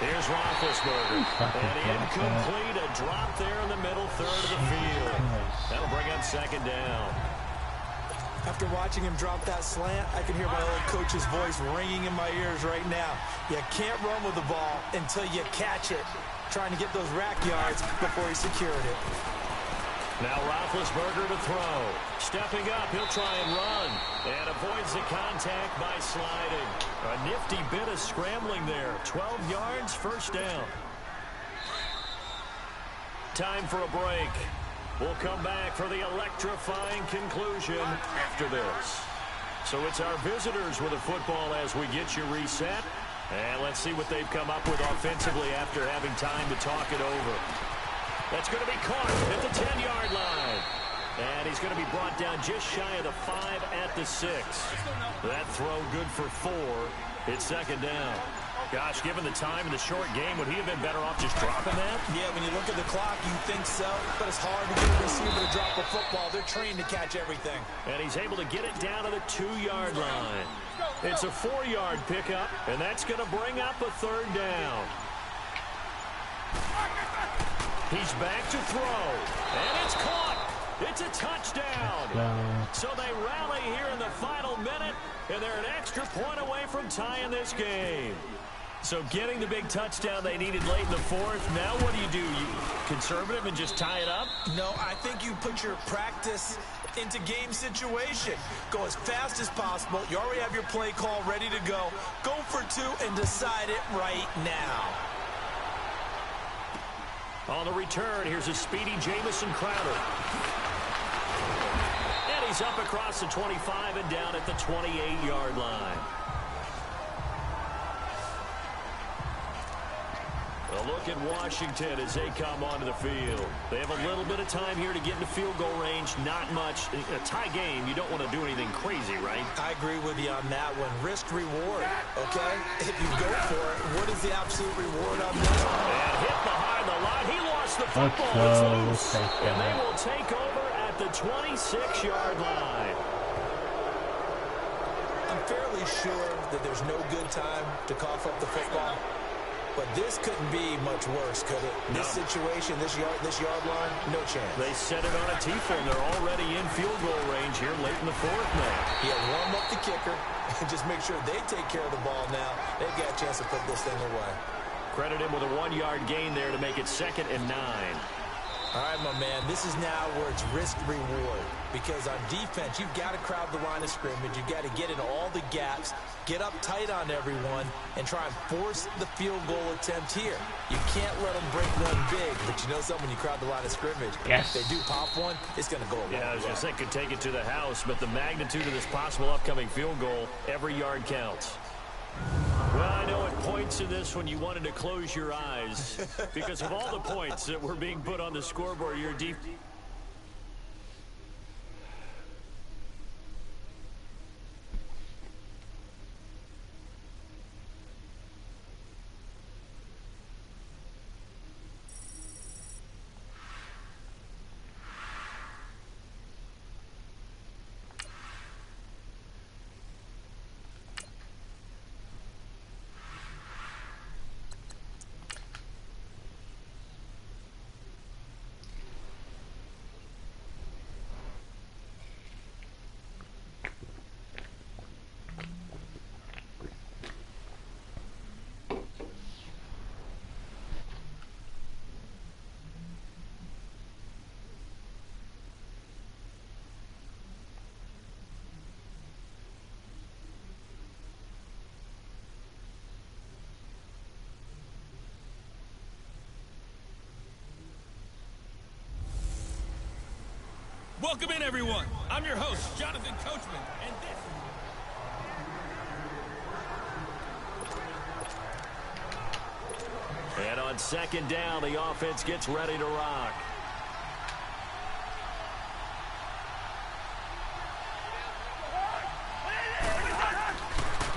Here's Roethlisberger. And incomplete, a drop there in the middle 3rd of the field. That'll bring up 2nd down. After watching him drop that slant, I can hear my old coach's voice ringing in my ears right now. You can't run with the ball until you catch it. Trying to get those rack yards before he secured it. Now Roethlisberger to throw. Stepping up, he'll try and run. And avoids the contact by sliding. A nifty bit of scrambling there. 12 yards, 1st down. Time for a break. We'll come back for the electrifying conclusion after this. So it's our visitors with the football as we get you reset. And let's see what they've come up with offensively after having time to talk it over. That's going to be caught at the 10-yard line. And he's going to be brought down just shy of the 5 at the 6. That throw good for 4. It's second down. Gosh, given the time in the short game, would he have been better off just dropping that? Yeah, when you look at the clock, you think so. But it's hard to get a receiver to drop a football. They're trained to catch everything. And he's able to get it down to the 2-yard line. It's a 4-yard pickup, and that's going to bring up a third down. He's back to throw, and it's caught. It's a touchdown. So they rally here in the final minute, and they're an extra point away from tying this game. So getting the big touchdown they needed late in the fourth. Now what do? You conservative and just tie it up? No, I think you put your practice into game situation. Go as fast as possible. You already have your play call ready to go. Go for 2 and decide it right now. On the return, here's a speedy Jamison Crowder. And he's up across the 25 and down at the 28-yard line. A look at Washington as they come onto the field. They have a little bit of time here to get into field goal range. Not much. A tie game, you don't want to do anything crazy, right? I agree with you on that one. Risk reward, okay? If you go for it, what is the absolute reward on this? And hit behind the line. He lost the football. It's loose. And they will take over at the 26-yard line. I'm fairly sure that there's no good time to cough up the football. But this couldn't be much worse, could it? No. This situation, this yard line, no chance. They set it on a T-form. They're already in field goal range here late in the fourth now. Yeah, warm up the kicker and just make sure they take care of the ball now. They've got a chance to put this thing away. Credit him with a 1-yard gain there to make it 2nd and 9. All right, my man, this is now where it's risk-reward. Because on defense, you've got to crowd the line of scrimmage. You've got to get in all the gaps, get up tight on everyone, and try and force the field goal attempt here. You can't let them break one big, but you know something, when you crowd the line of scrimmage, yes, if they do pop one, it's going to go away. Yeah, I was going to say, could take it to the house, but the magnitude of this possible upcoming field goal, every yard counts. Well, I know at points in this when you wanted to close your eyes because of all the points that were being put on the scoreboard. Your deep. Welcome in, everyone. I'm your host, Jonathan Coachman, and this... And on 2nd down, the offense gets ready to rock.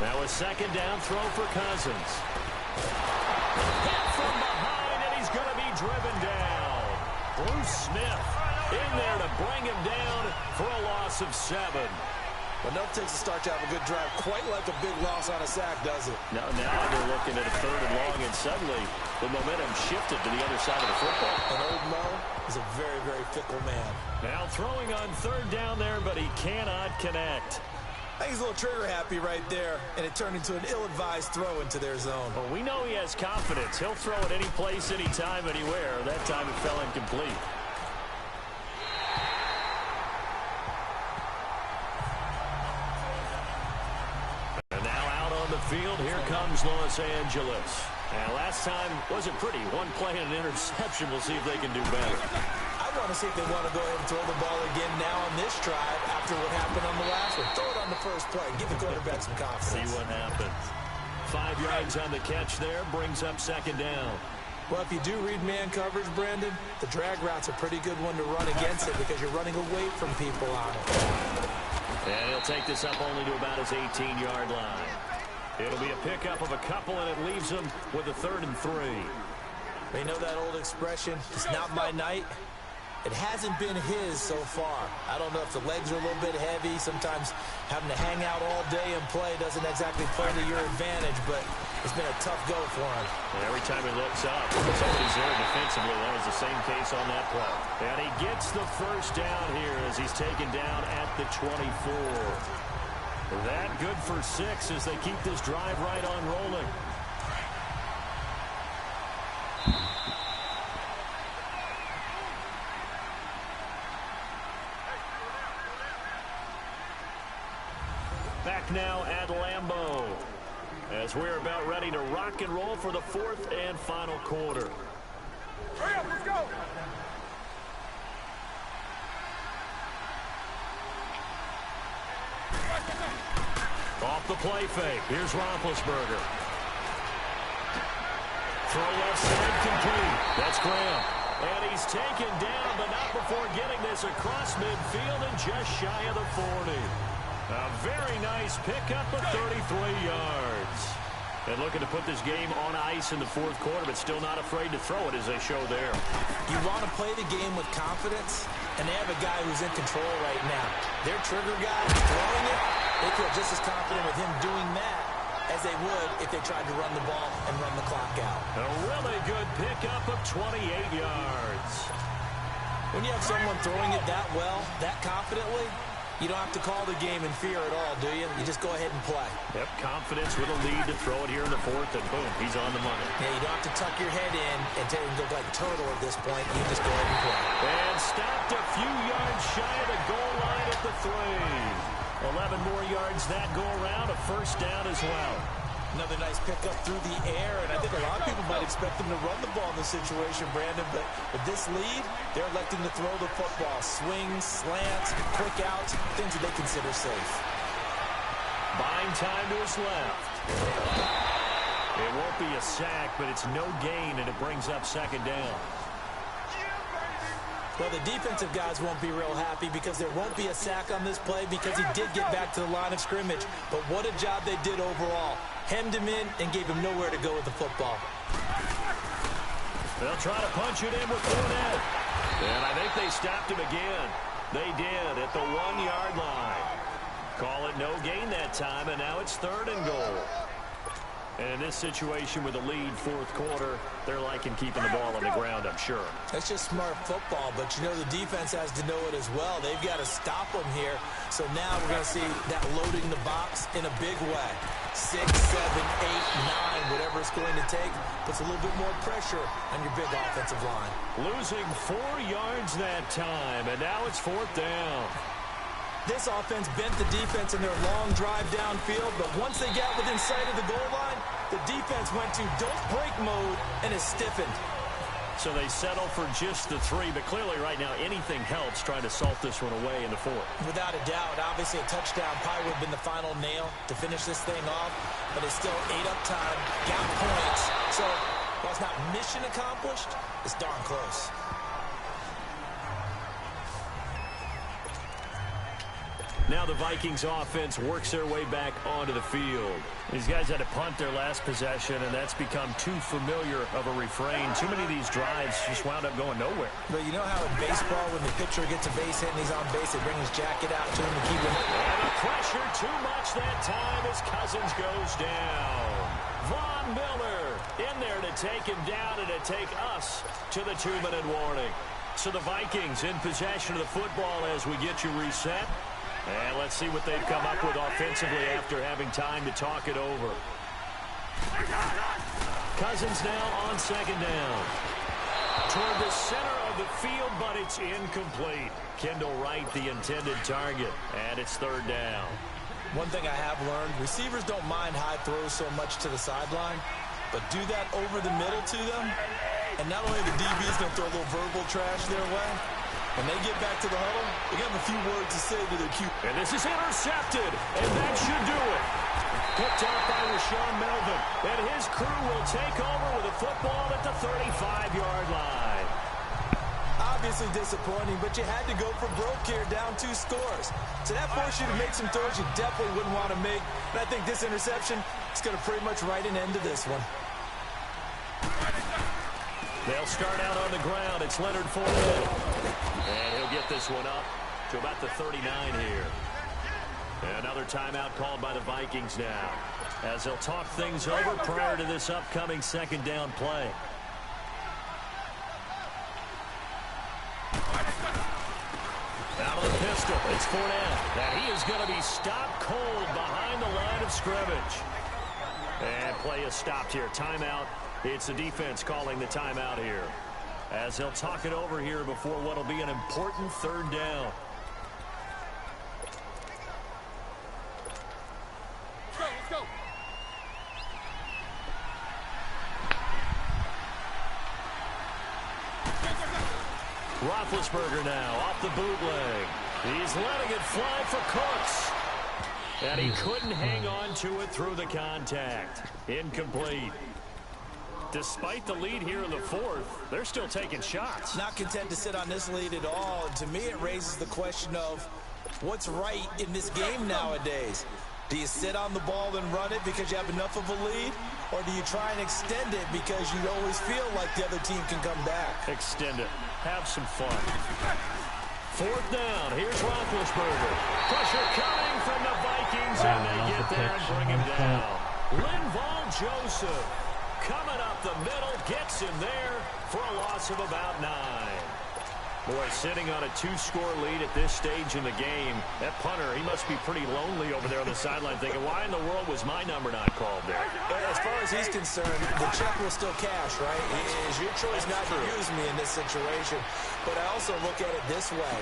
Now a 2nd down throw for Cousins. Hit from behind, and he's going to be driven down. Bruce Smith in there to bring him down for a loss of 7. Well, no takes a start to have a good drive. Quite like a big loss on a sack, does it? Now they're looking at a 3rd and long, and suddenly the momentum shifted to the other side of the football. And old Mo is a very, very fickle man. Now throwing on 3rd down there, but he cannot connect. I think he's a little trigger happy right there, and it turned into an ill-advised throw into their zone. Well, we know he has confidence. He'll throw it any place, anytime, anywhere. That time it fell incomplete. Field, here comes Los Angeles. And last time wasn't pretty. One play and an interception. We'll see if they can do better. I want to see if they want to go ahead and throw the ball again now on this drive after what happened on the last one. Throw it on the first play. Give the quarterback some confidence. See what happens. 5 yards on the catch there. Brings up 2nd down. Well, if you do read man coverage, Brandon, the drag route's a pretty good one to run against it because you're running away from people on it. And he'll take this up only to about his 18-yard line. It'll be a pickup of a couple, and it leaves him with a 3rd and 3. They know that old expression, it's not my night. It hasn't been his so far. I don't know if the legs are a little bit heavy. Sometimes having to hang out all day and play doesn't exactly play to your advantage, but it's been a tough go for him. And every time he looks up, somebody's there defensively. That was the same case on that play. And he gets the first down here as he's taken down at the 24. That good for 6 as they keep this drive right on rolling. Back now at Lambeau as we're about ready to rock and roll for the 4th and final quarter. Hurry up, let's go! Off the play fake. Here's Roethlisberger. Throw left side complete. That's Graham. And he's taken down, but not before getting this across midfield and just shy of the 40. A very nice pickup of 33 yards. And looking to put this game on ice in the 4th quarter, but still not afraid to throw it as they show there. You want to play the game with confidence, and they have a guy who's in control right now. Their trigger guy is throwing it. They feel just as confident with him doing that as they would if they tried to run the ball and run the clock out. A really good pickup of 28 yards. When you have someone throwing it that well, that confidently, you don't have to call the game in fear at all, do you? You just go ahead and play. Yep, confidence with a lead to throw it here in the 4th, and boom, he's on the money. Yeah, you don't have to tuck your head in and look like a turtle at this point. You just go ahead and play. And stopped a few yards shy of the goal line at the 3. 11 more yards that go around, a first down as well. Another nice pickup through the air, and I think a lot of people might expect them to run the ball in this situation, Brandon, but with this lead, they're electing to throw the football. Swings, slants, quick outs, things that they consider safe. Buying time to his left. It won't be a sack, but it's no gain, and it brings up 2nd down. Well, the defensive guys won't be real happy because there won't be a sack on this play because he did get back to the line of scrimmage. But what a job they did overall. Hemmed him in and gave him nowhere to go with the football. They'll try to punch it in with Fournette. And I think they stopped him again. They did at the 1-yard line. Call it no gain that time, and now it's 3rd and goal. And in this situation with a lead 4th quarter, they're liking keeping the ball on the ground, I'm sure. That's just smart football, but you know the defense has to know it as well. They've got to stop them here. So now we're going to see that loading the box in a big way. 6, 7, 8, 9, whatever it's going to take, puts a little bit more pressure on your big offensive line. Losing 4 yards that time, and now it's 4th down. This offense bent the defense in their long drive downfield, but once they got within sight of the goal line, the defense went to don't break mode and is stiffened. So they settle for just the 3, but clearly right now anything helps trying to salt this one away in the 4th. Without a doubt, obviously a touchdown probably would have been the final nail to finish this thing off, but it's still 8 up time, got points. So while it's not mission accomplished, it's darn close. Now the Vikings offense works their way back onto the field. These guys had to punt their last possession, and that's become too familiar of a refrain. Too many of these drives just wound up going nowhere. But you know how in baseball, when the pitcher gets a base hit and he's on base, they bring his jacket out to him to keep him. And the pressure too much that time as Cousins goes down. Von Miller in there to take him down and to take us to the 2-minute warning. So the Vikings in possession of the football as we get you reset. And let's see what they've come up with offensively after having time to talk it over. Cousins now on 2nd down. Toward the center of the field, but it's incomplete. Kendall Wright, the intended target, and it's 3rd down. One thing I have learned, receivers don't mind high throws so much to the sideline, but do that over the middle to them, and not only the DB's going to throw a little verbal trash their way, when they get back to the huddle, they have a few words to say to their QB. And this is intercepted, and that should do it. Picked up by Rashawn Melvin. And his crew will take over with a football at the 35-yard line. Obviously disappointing, but you had to go for broke here, down 2 scores. So that forced you to make some throws you definitely wouldn't want to make. And I think this interception is going to pretty much write an end to this one. They'll start out on the ground. It's Leonard Fournette. And he'll get this one up to about the 39 here. And another timeout called by the Vikings now, as they'll talk things over prior to this upcoming second down play. Out of the pistol, it's Fournette. And he is going to be stopped cold behind the line of scrimmage. And play is stopped here. Timeout. It's the defense calling the timeout here, as they'll talk it over here before what will be an important third down. Let's go. Roethlisberger now off the bootleg. He's letting it fly for Cooks. And he couldn't hang on to it through the contact. Incomplete. Despite the lead here in the fourth, they're still taking shots. Not content to sit on this lead at all. And to me, it raises the question of what's right in this game nowadays. Do you sit on the ball and run it because you have enough of a lead? Or do you try and extend it because you always feel like the other team can come back? Extend it. Have some fun. Fourth down. Here's Roethlisberger. Pressure coming from the Vikings, and they get there and bring him down. Linval Joseph coming up the middle, gets him there for a loss of about 9. Boy, sitting on a 2-score lead at this stage in the game, that punter, he must be pretty lonely over there on the sideline thinking, why in the world was my number not called there? As far as he's concerned, the check will still cash, right? It is your choice not to use me in this situation. But I also look at it this way.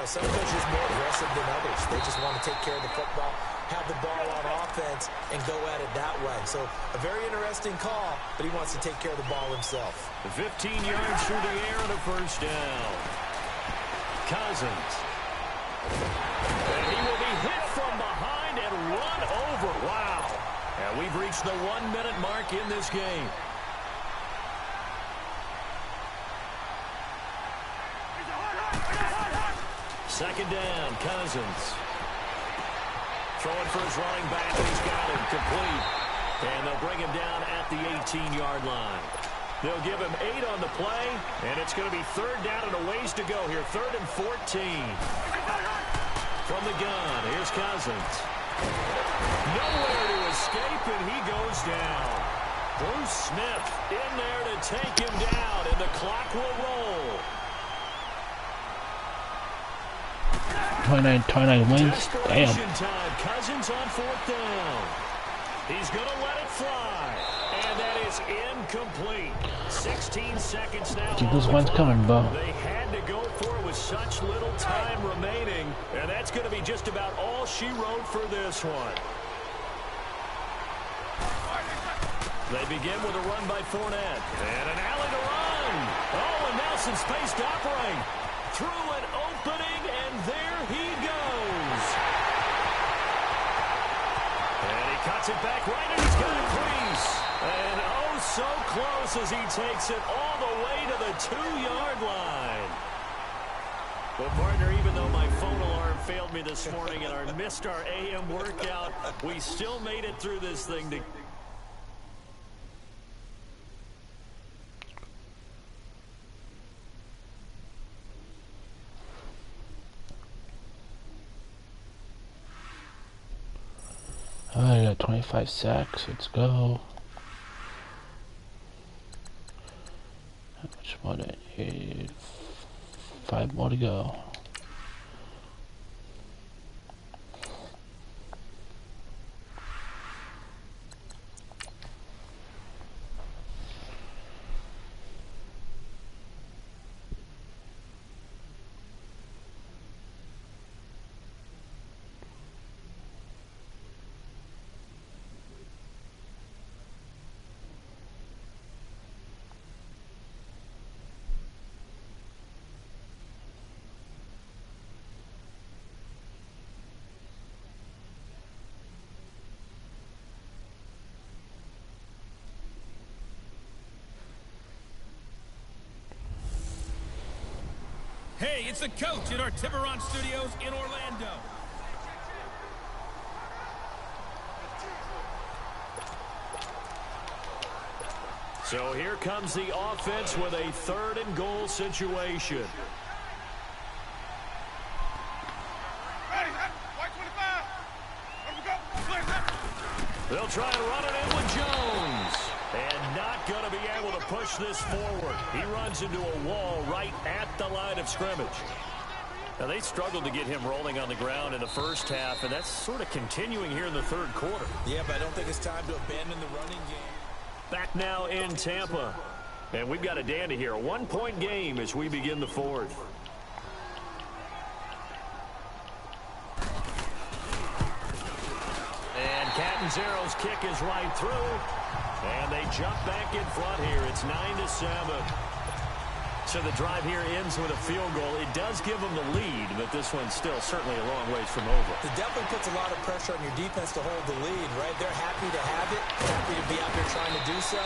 Some coaches are more aggressive than others. They just want to take care of the football, have the ball on offense, and go at it that way. So a very interesting call, but he wants to take care of the ball himself. 15 yards through the air and a first down. Cousins. And he will be hit from behind and run over. Wow. And we've reached the 1-minute mark in this game. Second down, Cousins. Throwing for his running back, and he's got him complete. And they'll bring him down at the 18-yard line. They'll give him 8 on the play, and it's going to be third down and a ways to go here. 3rd and 14. From the gun, here's Cousins. Nowhere to escape, and he goes down. Bruce Smith in there to take him down, and the clock will roll. 29 wins. Damn. Time. Cousins on 4th down. He's going to let it fly. And that is incomplete. 16 seconds now. Keep those ones coming, Bo. They had to go for it with such little time remaining. And that's going to be just about all she wrote for this one. They begin with a run by Fournette. And an alley to run. Oh, and Nelson spaced upright. Through an opening, and there he goes. And he cuts it back right, and he's got a crease. And oh, so close as he takes it all the way to the 2-yard line. Well, partner, even though my phone alarm failed me this morning and I missed our AM workout, we still made it through this thing to... I got 25 sacks. Let's go. How much more? 5 more to go. Hey, it's the coach at our Tiburon Studios in Orlando. So here comes the offense with a 3rd and goal situation. They'll try and run it in with Jones. And not going to be able to push this forward. He runs into a wall right at the line of scrimmage. Now, they struggled to get him rolling on the ground in the first half, and that's sort of continuing here in the 3rd quarter. Yeah, but I don't think it's time to abandon the running game. Back now in Tampa. And we've got a dandy here. A 1-point game as we begin the 4th. And Catanzaro's kick is right through. And they jump back in front here. It's 9-7. So the drive here ends with a field goal. It does give them the lead, but this one's still certainly a long ways from over. It definitely puts a lot of pressure on your defense to hold the lead, right? They're happy to have it, happy to be out there trying to do so.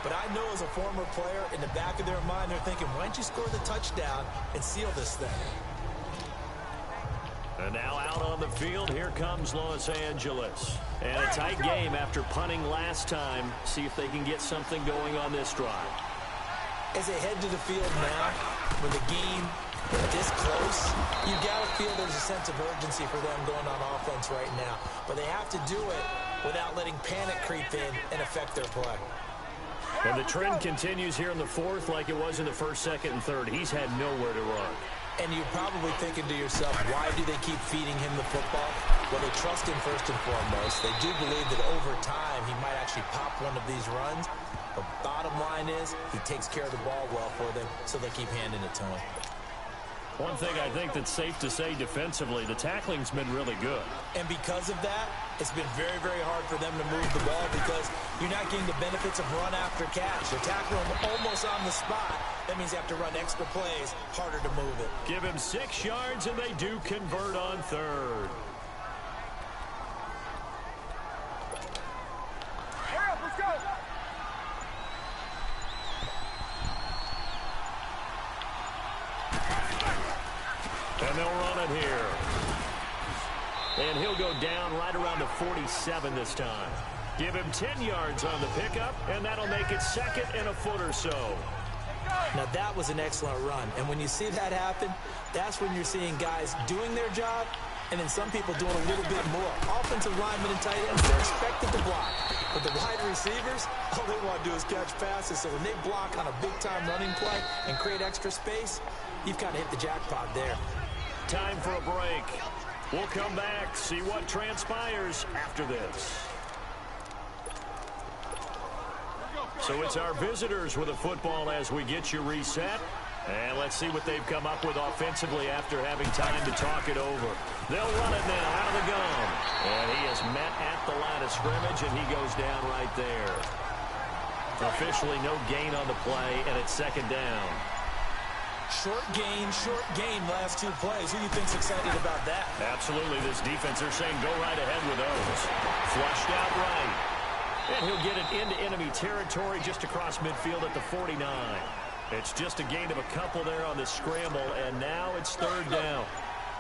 But I know as a former player, in the back of their mind, they're thinking, why don't you score the touchdown and seal this thing? And now out on the field, here comes Los Angeles. And a tight game after punting last time. See if they can get something going on this drive. As they head to the field now, with the game this close, you got to feel there's a sense of urgency for them going on offense right now. But they have to do it without letting panic creep in and affect their play. And the trend continues here in the 4th like it was in the 1st, 2nd, and 3rd. He's had nowhere to run. And you're probably thinking to yourself, why do they keep feeding him the football? Well, they trust him first and foremost. They do believe that over time he might actually pop one of these runs. The bottom line is he takes care of the ball well for them, so they keep handing it to him. One thing I think that's safe to say defensively, the tackling's been really good. And because of that, it's been very, very hard for them to move the ball because you're not getting the benefits of run after catch. They're tackling them almost on the spot. That means you have to run extra plays, harder to move it. Give him 6 yards, and they do convert on 3rd. Hurry up, let's go! And they'll run it here. And he'll go down right around the 47 this time. Give him 10 yards on the pickup, and that'll make it 2nd and a foot or so. Now, that was an excellent run. And when you see that happen, that's when you're seeing guys doing their job, and then some people doing a little bit more. Offensive linemen and tight ends, they're expected to block. But the wide receivers, all they want to do is catch passes. So when they block on a big-time running play and create extra space, you've kind of hit the jackpot there. Time for a break. We'll come back, see what transpires after this. So it's our visitors with a football as we get you reset. And let's see what they've come up with offensively after having time to talk it over. They'll run it now out of the gun. And he is met at the line of scrimmage, and he goes down right there. Officially no gain on the play, and it's 2nd down. Short gain, last 2 plays. Who do you think's excited about that? Absolutely, this defense, they're saying go right ahead with those. Flushed out right. And he'll get it into enemy territory just across midfield at the 49. It's just a gain of a couple there on the scramble, and now it's 3rd down.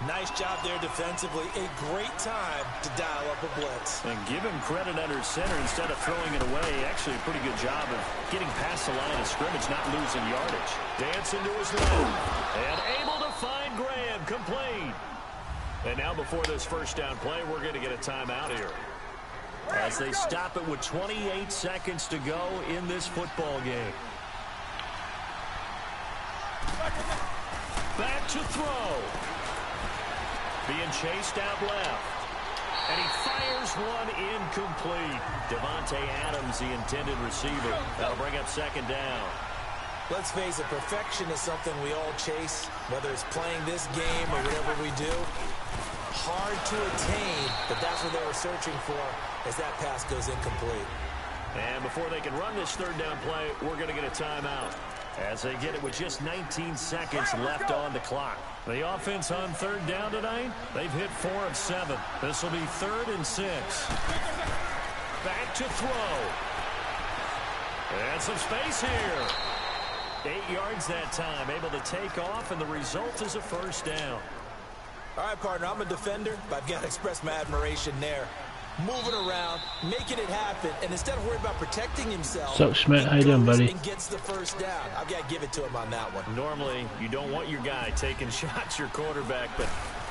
Nice job there defensively. A great time to dial up a blitz. And give him credit under center instead of throwing it away. Actually, a pretty good job of getting past the line of scrimmage, not losing yardage. Dancing to his left. And able to find Graham. Complete. And now before this 1st down play, we're going to get a timeout here. As they stop it with 28 seconds to go in this football game. Back to throw. Being chased out left. And he fires one incomplete. Devontae Adams, the intended receiver. That'll bring up 2nd down. Let's face it, perfection is something we all chase, whether it's playing this game or whatever we do. Hard to attain, but that's what they were searching for as that pass goes incomplete. And before they can run this 3rd down play, we're going to get a timeout. As they get it with just 19 seconds left on the clock. The offense on 3rd down tonight, they've hit 4 of 7. This will be 3rd and 6. Back to throw. And some space here. 8 yards that time, able to take off, and the result is a first down. All right, partner, I'm a defender, but I've got to express my admiration there. Moving around, making it happen, and instead of worrying about protecting himself, so Schmidt, how you doing, buddy? And gets the first down. I've got to give it to him on that one. Normally, you don't want your guy taking shots, your quarterback, but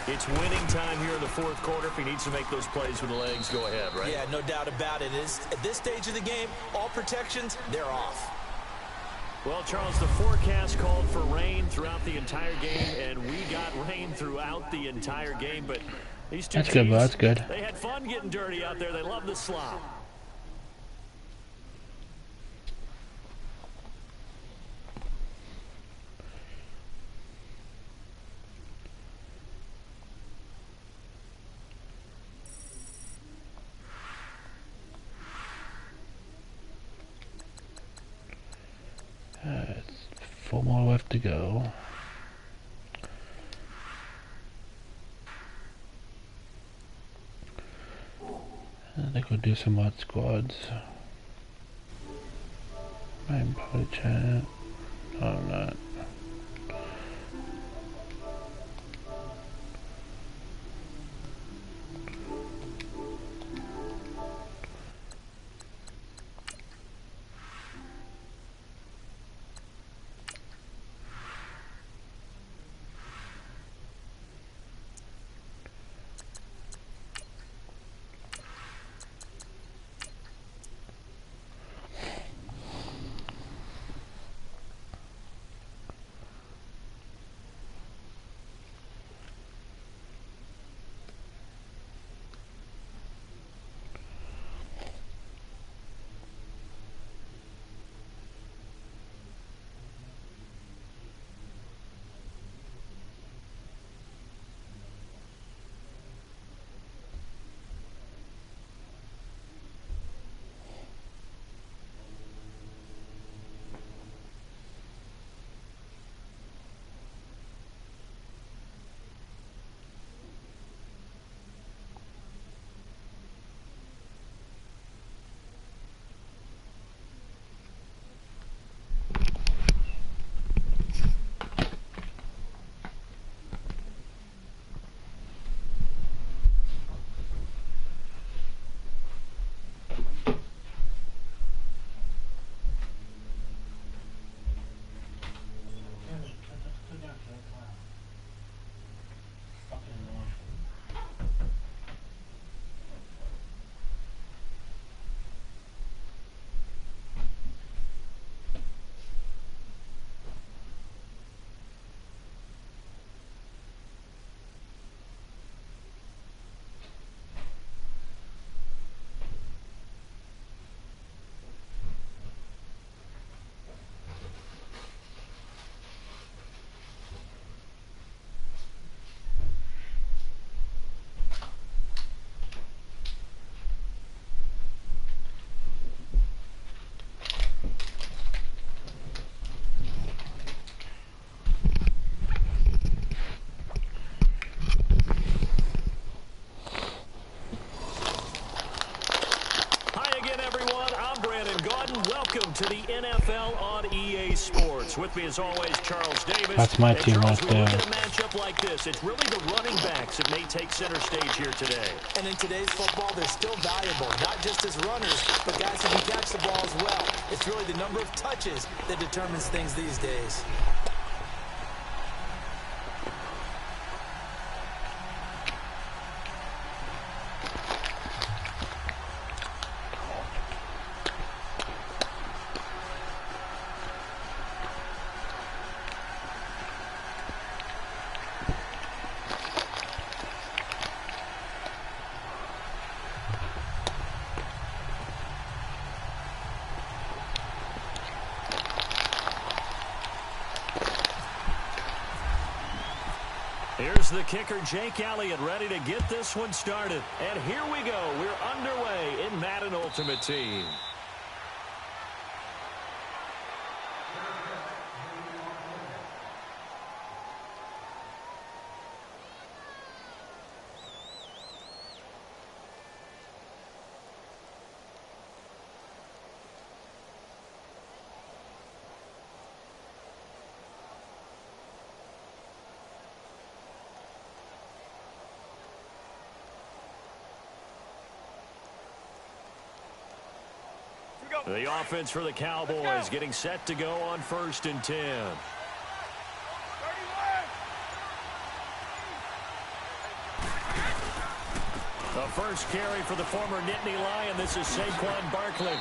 it's winning time here in the fourth quarter. If he needs to make those plays with the legs, go ahead, right? Yeah, no doubt about it. At this stage of the game, all protections, they're off. Well, Charles, the forecast called for rain throughout the entire game, and we got rain throughout the entire game, but these two that's good, bro. That's good. They had fun getting dirty out there. They love the slop. It's 4 more left to go. I think we'll do some mod squads. I'm probably chat. No, I'm not. Welcome to the NFL on EA Sports. With me, as always, Charles Davis. That's my team right there. When we look at a matchup like this, it's really the running backs that may take center stage here today. And in today's football, they're still valuable, not just as runners, but guys who can catch the ball as well. It's really the number of touches that determines things these days. Here's the kicker, Jake Elliott, ready to get this one started. And here we go. We're underway in Madden Ultimate Team. The offense for the Cowboys getting set to go on 1st and 10. The first carry for the former Nittany Lion. This is Saquon Barkley.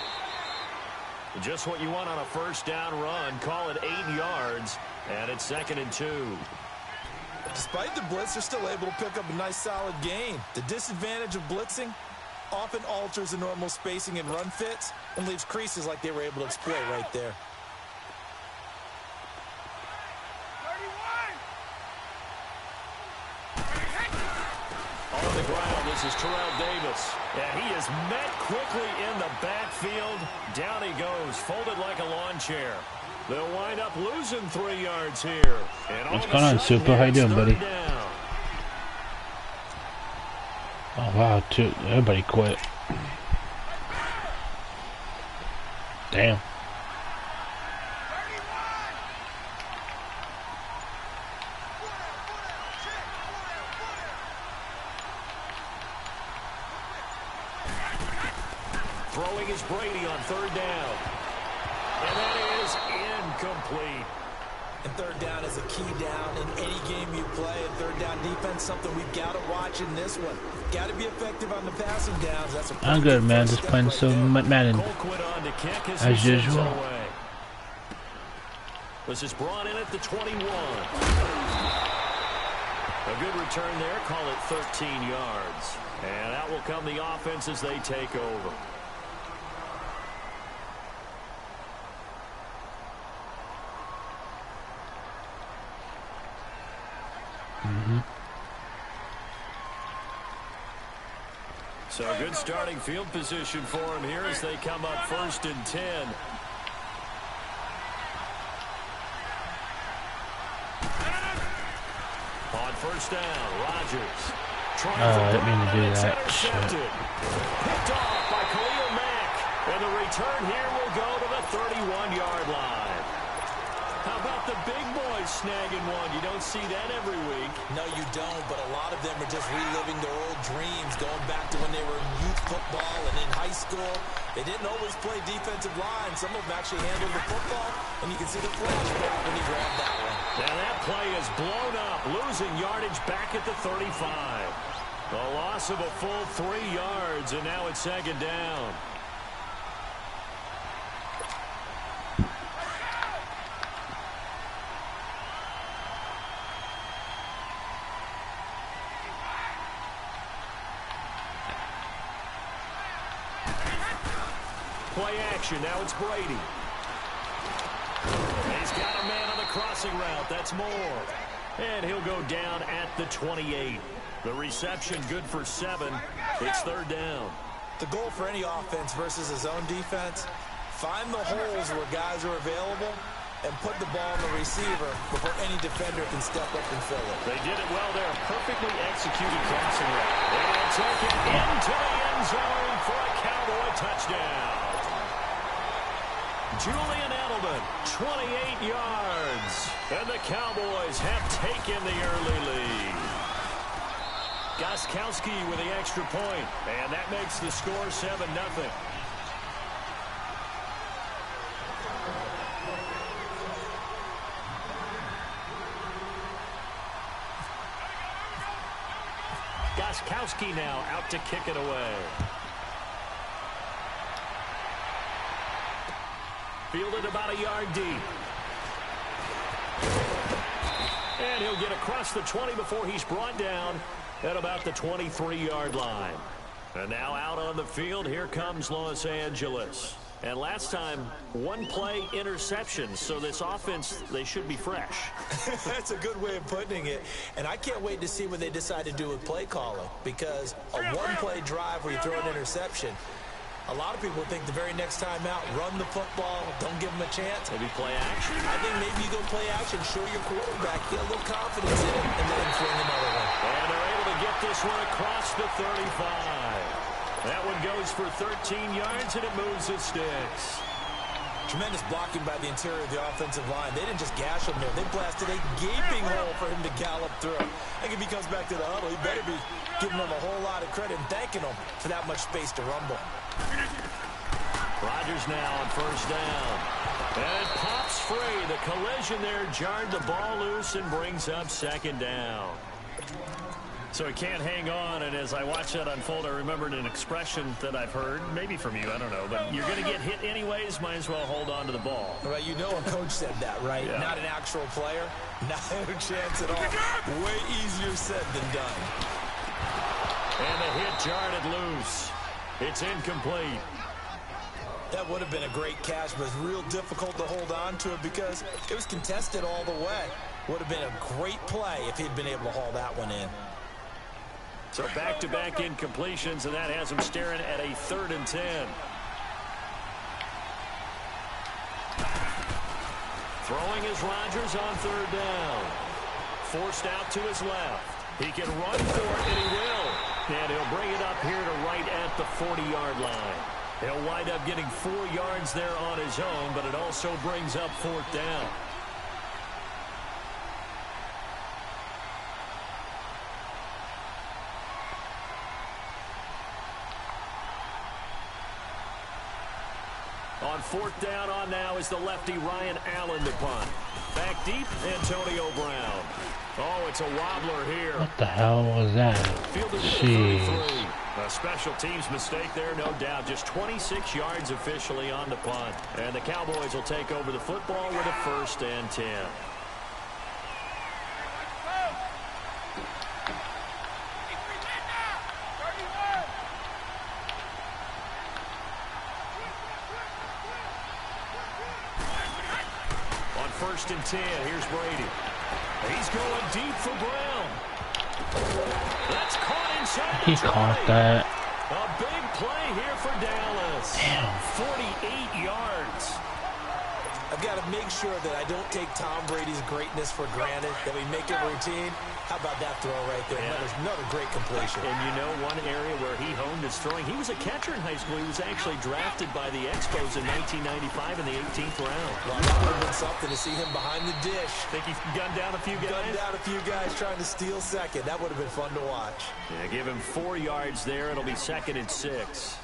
Just what you want on a first down run. Call it 8 yards, and it's 2nd and 2. Despite the blitz, they're still able to pick up a nice solid gain. The disadvantage of blitzing often alters the normal spacing and run fits and leaves creases like they were able to exploit right there. On the ground, this is Terrell Davis. And he is met quickly in the backfield. Down he goes, folded like a lawn chair. They'll wind up losing 3 yards here. What's going on, Super? How you doing, buddy? Down. Oh, wow. Everybody quit. Damn. Throwing is Brady on 3rd down. And that is incomplete. And 3rd down is a key down in any game you play. And 3rd down defense, something we've got to watch in this one. Got to be effective on the passing downs. That's a I'm good, man. Just playing some Madden as usual. This is brought in at the 21. A good return there. Call it 13 yards. And out will come the offense as they take over. So good starting field position for him here as they come up 1st and 10. On 1st down, Rodgers. I didn't mean to do that. Picked off by Khalil Mack. And the return here will go to the 31-yard line. How about the big boys snagging one? You don't see that every week. No, you don't, but a lot of them are just reliving their old dreams, going back to when they were in youth football and in high school. They didn't always play defensive line. Some of them actually handled the football, and you can see the flashback when he grabbed that one. Now that play is blown up, losing yardage back at the 35. A loss of a full 3 yards, and now it's 2nd down. Play action. Now it's Brady. He's got a man on the crossing route. That's Moore. And he'll go down at the 28. The reception good for 7. It's 3rd down. The goal for any offense versus his own defense, find the holes where guys are available and put the ball on the receiver before any defender can step up and fill it. They did it well there. Perfectly executed crossing route. They'll take it into the end zone for a Cowboy touchdown. Julian Edelman, 28 yards. And the Cowboys have taken the early lead. Gostkowski with the extra point. And that makes the score 7-0. Gostkowski now out to kick it away. Fielded about a yard deep. And he'll get across the 20 before he's brought down at about the 23-yard line. And now out on the field, here comes Los Angeles. And last time, 1 play interception. So this offense, they should be fresh. That's a good way of putting it. And I can't wait to see what they decide to do with play calling. Because a 1-play drive where you throw an interception, a lot of people think the very next time out, run the football, don't give them a chance. Maybe play action. I think maybe you go play action, show your quarterback, get a little confidence in it, and then fling another one. And they're able to get this one across the 35. That one goes for 13 yards, and it moves the sticks. Tremendous blocking by the interior of the offensive line. They didn't just gash him there. They blasted a gaping hole for him to gallop through. I think if he comes back to the huddle, he better be giving them a whole lot of credit and thanking them for that much space to rumble. Rodgers now on first down. And it pops free. The collision there jarred the ball loose and brings up second down. So he can't hang on, and as I watch that unfold, I remembered an expression that I've heard, maybe from you, I don't know, but you're going to get hit anyways, might as well hold on to the ball. Well, you know a coach said that, right? Yeah. Not an actual player. Not a chance at all. Way easier said than done. And the hit jarred it loose. It's incomplete. That would have been a great catch, but it's real difficult to hold on to it because it was contested all the way. Would have been a great play if he'd been able to haul that one in. So back-to-back incompletions, and that has him staring at a 3rd and 10. Throwing is Rodgers on 3rd down. Forced out to his left. He can run for it, and he will. And he'll bring it up here to right at the 40-yard line. He'll wind up getting 4 yards there on his own, but it also brings up 4th down. On 4th down on now is the lefty Ryan Allen to punt. Back deep, Antonio Brown. Oh, it's a wobbler here. What the hell was that? Jeez. A special teams mistake there, no doubt. Just 26 yards officially on the punt. And the Cowboys will take over the football with a 1st and 10. On 1st and 10, here's Brady. He's going deep for Brown. That's caught inside the 20. He caught that. A big play here for Dallas. Damn. 48 yards. I've got to make sure that I don't take Tom Brady's greatness for granted, that we make it routine. How about that throw right there? Yeah. Another great completion. And you know one area where he honed his throwing, he was a catcher in high school. He was actually drafted by the Expos in 1995 in the 18th round. Well, that would have been something to see him behind the dish. Think he gunned down a few guys? Gunned down a few guys trying to steal second. That would have been fun to watch. Yeah, give him 4 yards there. It'll be 2nd and 6.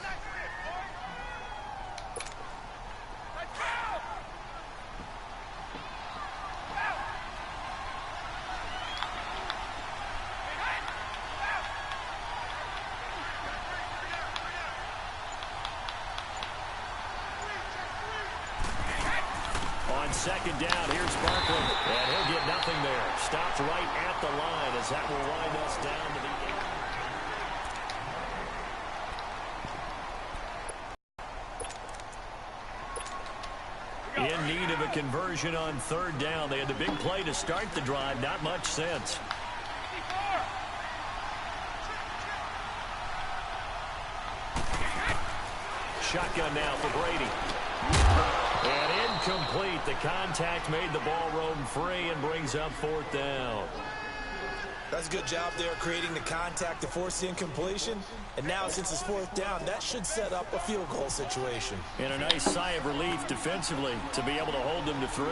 On 2nd down, here's Barkley. And he'll get nothing there. Stopped right at the line as that will wind us down to the 8. In need of a conversion on 3rd down. They had the big play to start the drive. Not much sense. Shotgun now for Brady. And incomplete. The contact made the ball roam free and brings up 4th down. That's a good job there creating the contact to force the incompletion. And now since it's 4th down, that should set up a field goal situation. And a nice sigh of relief defensively to be able to hold them to 3.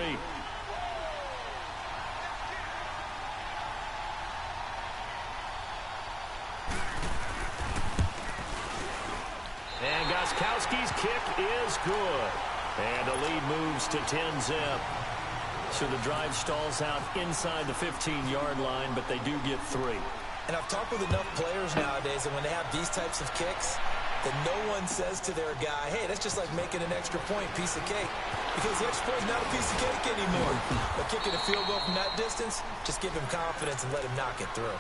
And Gostkowski's kick is good. And the lead moves to 10-zip. So the drive stalls out inside the 15-yard line, but they do get 3. And I've talked with enough players nowadays, and when they have these types of kicks, that no one says to their guy, hey, that's just like making an extra point, piece of cake. Because the extra point is not a piece of cake anymore. But kicking a field goal from that distance, just give him confidence and let him knock it through.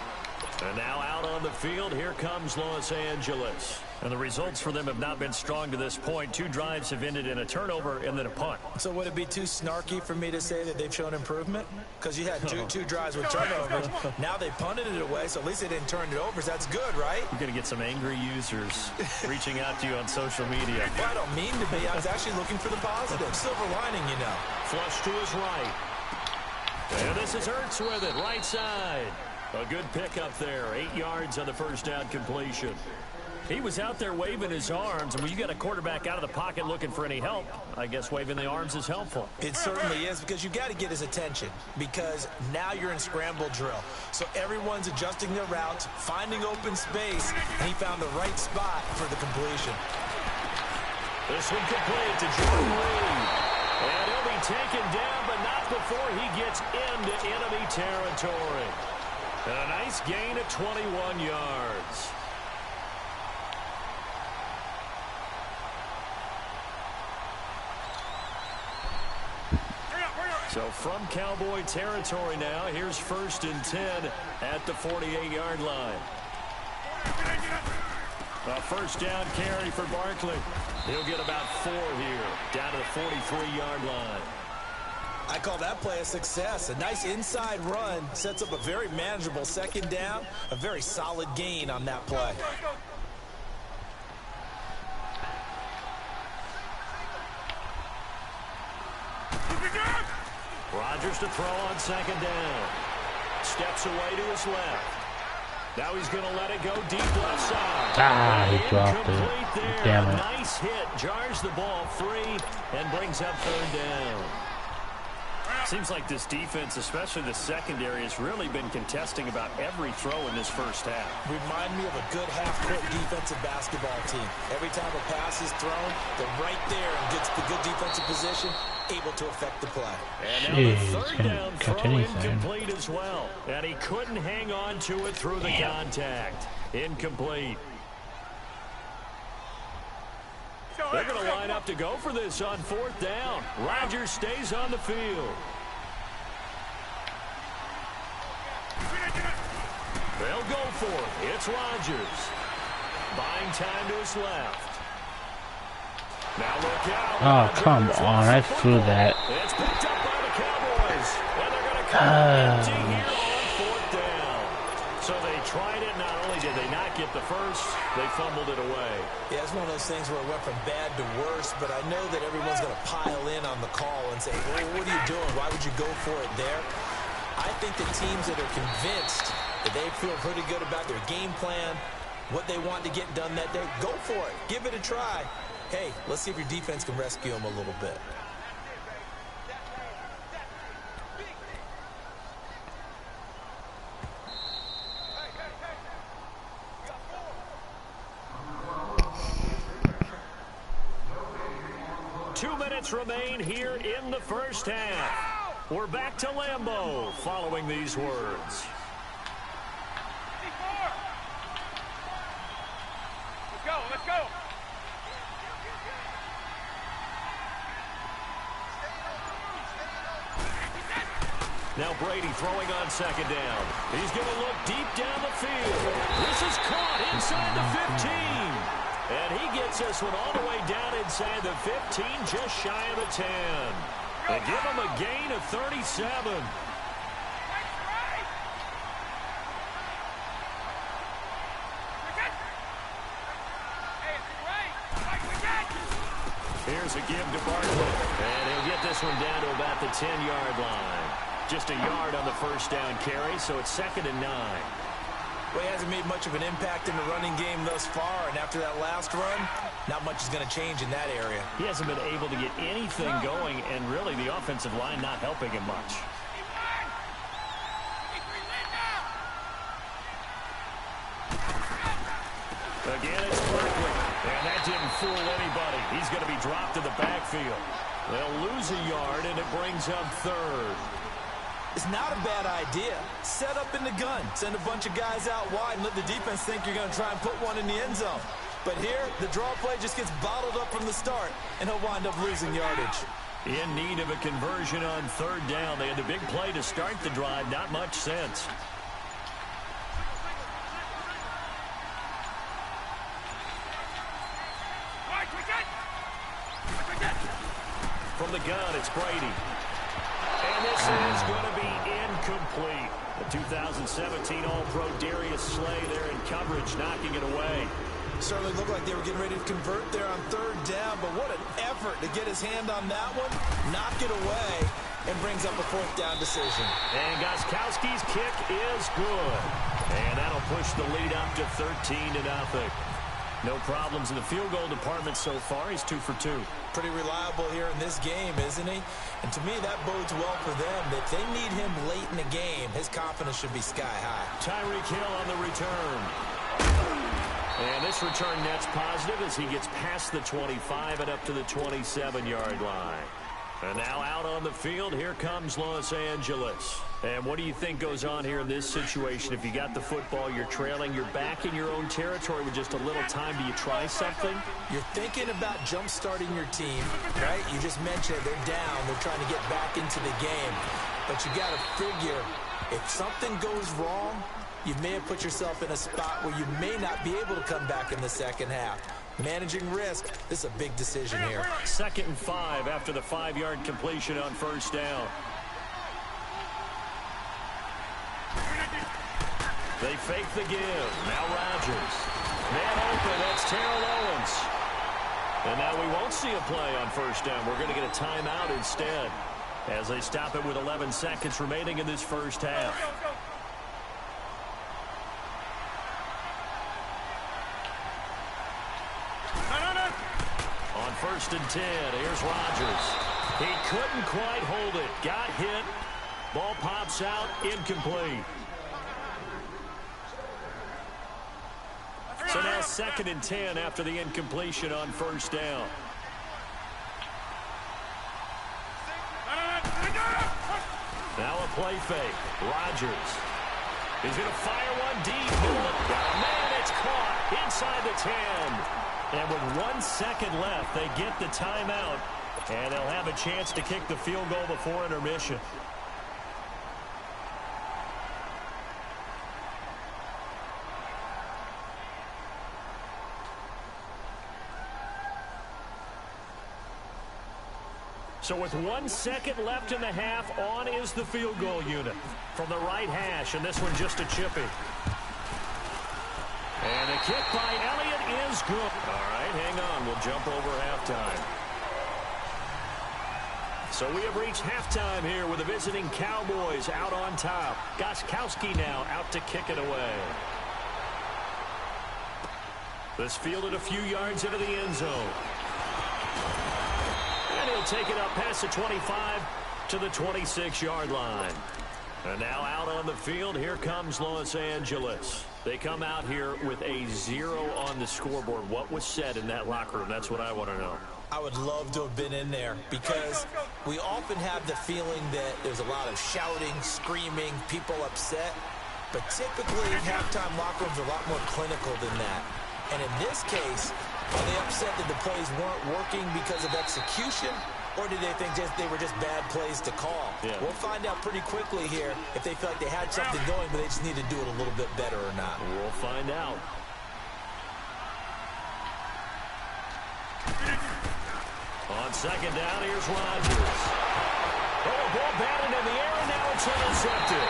And now out on the field, here comes Los Angeles. And the results for them have not been strong to this point. 2 drives have ended in a turnover and then a punt. So would it be too snarky for me to say that they've shown improvement? Because you had two drives with turnovers. Now they punted it away, so at least they didn't turn it over. So that's good, right? You're going to get some angry users reaching out to you on social media. Well, I don't mean to be. I was actually looking for the positive. Silver lining, you know. Flush to his right. And this is Hurts with it, right side. A good pickup there. 8 yards on the first down completion. He was out there waving his arms, and when you got a quarterback out of the pocket looking for any help, I guess waving the arms is helpful. It certainly is, because you got to get his attention, because now you're in scramble drill. So everyone's adjusting their routes, finding open space, and he found the right spot for the completion. This one complete to Jordan Reed. And he'll be taken down, but not before he gets into enemy territory. And a nice gain of 21 yards. So from Cowboy territory now, here's 1st and 10 at the 48-yard line. A first down carry for Barkley. He'll get about 4 here, down to the 43-yard line. I call that play a success. A nice inside run sets up a very manageable 2nd down. A very solid gain on that play. Rodgers to throw on 2nd down. Steps away to his left. Now he's going to let it go deep left side. Ah, he dropped it. Damn it. Nice hit. Jars the ball free and brings up 3rd down. Seems like this defense, especially the secondary, has really been contesting about every throw in this first half. Remind me of a good half-court defensive basketball team. Every time a pass is thrown, they're right there and gets the good defensive position, able to affect the play. And now the 3rd down throw incomplete as well. And he couldn't hang on to it through the contact. Incomplete. They're going to line up to go for this on 4th down. Rodgers stays on the field. They'll go for it. It's Rodgers. Buying time to his left. Now look out. Oh, come on. I threw that. It's picked up by the Cowboys. And they're going to come empty here on 4th down. So they tried it. Not only did they not get the first, they fumbled it away. Yeah, it's one of those things where it went from bad to worse, but I know that everyone's going to pile in on the call and say, well, what are you doing? Why would you go for it there? I think the teams that are convinced that they feel pretty good about their game plan, what they want to get done that day, go for it. Give it a try. Hey, let's see if your defense can rescue them a little bit. Remain here in the first half. We're back to Lambeau following these words. Let's go. Now Brady throwing on 2nd down. He's going to look deep down the field. This is caught inside the 15. And he gets this one all the way down inside the 15, just shy of the 10. They give him a gain of 37. Here's a give to Barkley. And he'll get this one down to about the 10-yard line. Just a yard on the first down carry, so it's 2nd and 9. Well, he hasn't made much of an impact in the running game thus far, and after that last run, not much is going to change in that area. He hasn't been able to get anything going, and really the offensive line not helping him much. Again, it's Barkley, and that didn't fool anybody. He's going to be dropped to the backfield. They'll lose a yard, and it brings up 3rd. It's not a bad idea. Set up in the gun. Send a bunch of guys out wide and let the defense think you're going to try and put one in the end zone. But here, the draw play just gets bottled up from the start, and he'll wind up losing yardage. In need of a conversion on 3rd down. They had the big play to start the drive. Not much sense. From the gun, it's Brady. And this is going to be incomplete. The 2017 All-Pro Darius Slay there in coverage, knocking it away. Certainly looked like they were getting ready to convert there on 3rd down, but what an effort to get his hand on that one, knock it away, and brings up a 4th down decision. And Gostkowski's kick is good. And that'll push the lead up to 13-0. No problems in the field goal department so far. He's 2 for 2. Pretty reliable here in this game, isn't he? And to me, that bodes well for them. If they need him late in the game, his confidence should be sky high. Tyreek Hill on the return. And this return net's positive as he gets past the 25 and up to the 27-yard line. And now out on the field, here comes Los Angeles. And what do you think goes on here in this situation? If you got the football, you're trailing, you're back in your own territory with just a little time. Do you try something? You're thinking about jump-starting your team, right? You just mentioned it. They're down. They're trying to get back into the game. But you got to figure, if something goes wrong, you may have put yourself in a spot where you may not be able to come back in the second half. Managing risk, this is a big decision here. 2nd and 5 after the 5-yard completion on first down. They fake the give. Now Rodgers. Man open, that's Terrell Owens. And now we won't see a play on first down. We're going to get a timeout instead as they stop it with 11 seconds remaining in this first half. On 1st and 10, here's Rodgers. He couldn't quite hold it. Got hit. Ball pops out, incomplete. So now 2nd and 10 after the incompletion on first down. Now a play fake. Rodgers. He's going to fire one deep. Man, it's caught inside the 10. And with 1 second left, they get the timeout. And they'll have a chance to kick the field goal before intermission. So with 1 second left in the half, on is the field goal unit from the right hash, and this one just a chippy. And the kick by Elliott is good. All right, hang on. We'll jump over halftime. So we have reached halftime here with the visiting Cowboys out on top. Gostkowski now out to kick it away. This fielded a few yards into the end zone. And he'll take it up past the 25 to the 26-yard line. And now out on the field, here comes Los Angeles. They come out here with a 0 on the scoreboard. What was said in that locker room? That's what I want to know. I would love to have been in there because we often have the feeling that there's a lot of shouting, screaming, people upset. But typically, halftime locker rooms are a lot more clinical than that. And in this case, are they upset that the plays weren't working because of execution? Or did they think they were just bad plays to call? Yeah. We'll find out pretty quickly here if they felt like they had something going, but they just need to do it a little bit better or not. We'll find out. On second down, here's Rodgers. Oh, ball batted in the air, and now it's intercepted.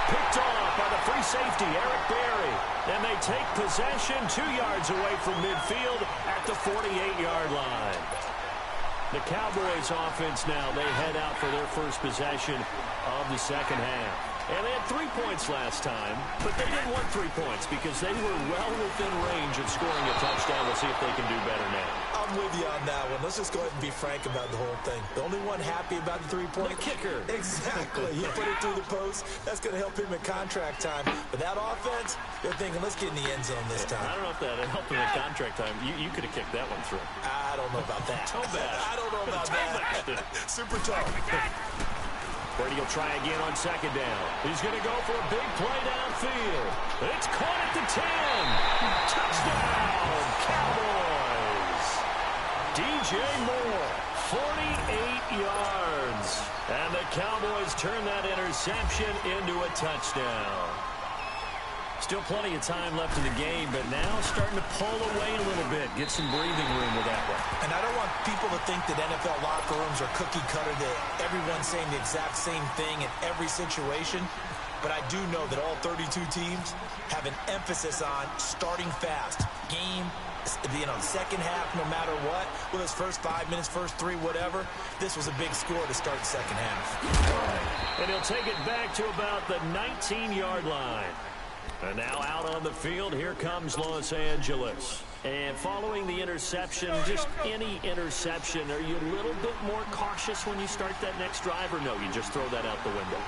Picked off by the free safety, Eric Berry. And they take possession 2 yards away from midfield at the 48-yard line. The Cowboys offense now, they head out for their first possession of the second half. And they had 3 points last time, but they didn't want 3 points because they were well within range of scoring a touchdown. We'll see if they can do better now. I'm with you on that one. Let's just go ahead and be frank about the whole thing. The only one happy about the 3-point? The kicker. Exactly. He put it through the post. That's going to help him in contract time. But that offense, they're thinking, let's get in the end zone this time. I don't know if that helped him in contract time. You could have kicked that one through. I don't know about that. Toe bad. I don't know about that. Super toe. Brady will try again on second down. He's going to go for a big play downfield. It's caught at the 10. Touchdown, Cowboys. DJ Moore, 48 yards. And the Cowboys turn that interception into a touchdown. Still plenty of time left in the game, but now starting to pull away a little bit. Get some breathing room with that one. And I don't want people to think that NFL locker rooms are cookie cutter, that everyone's saying the exact same thing in every situation. But I do know that all 32 teams have an emphasis on starting fast. Game, second half, no matter what. Whether it's first 5 minutes, first 3, whatever. This was a big score to start the second half. And he'll take it back to about the 19-yard line. And now out on the field, here comes Los Angeles. And following the interception, just any interception, are you a little bit more cautious when you start that next drive, or no, you just throw that out the window?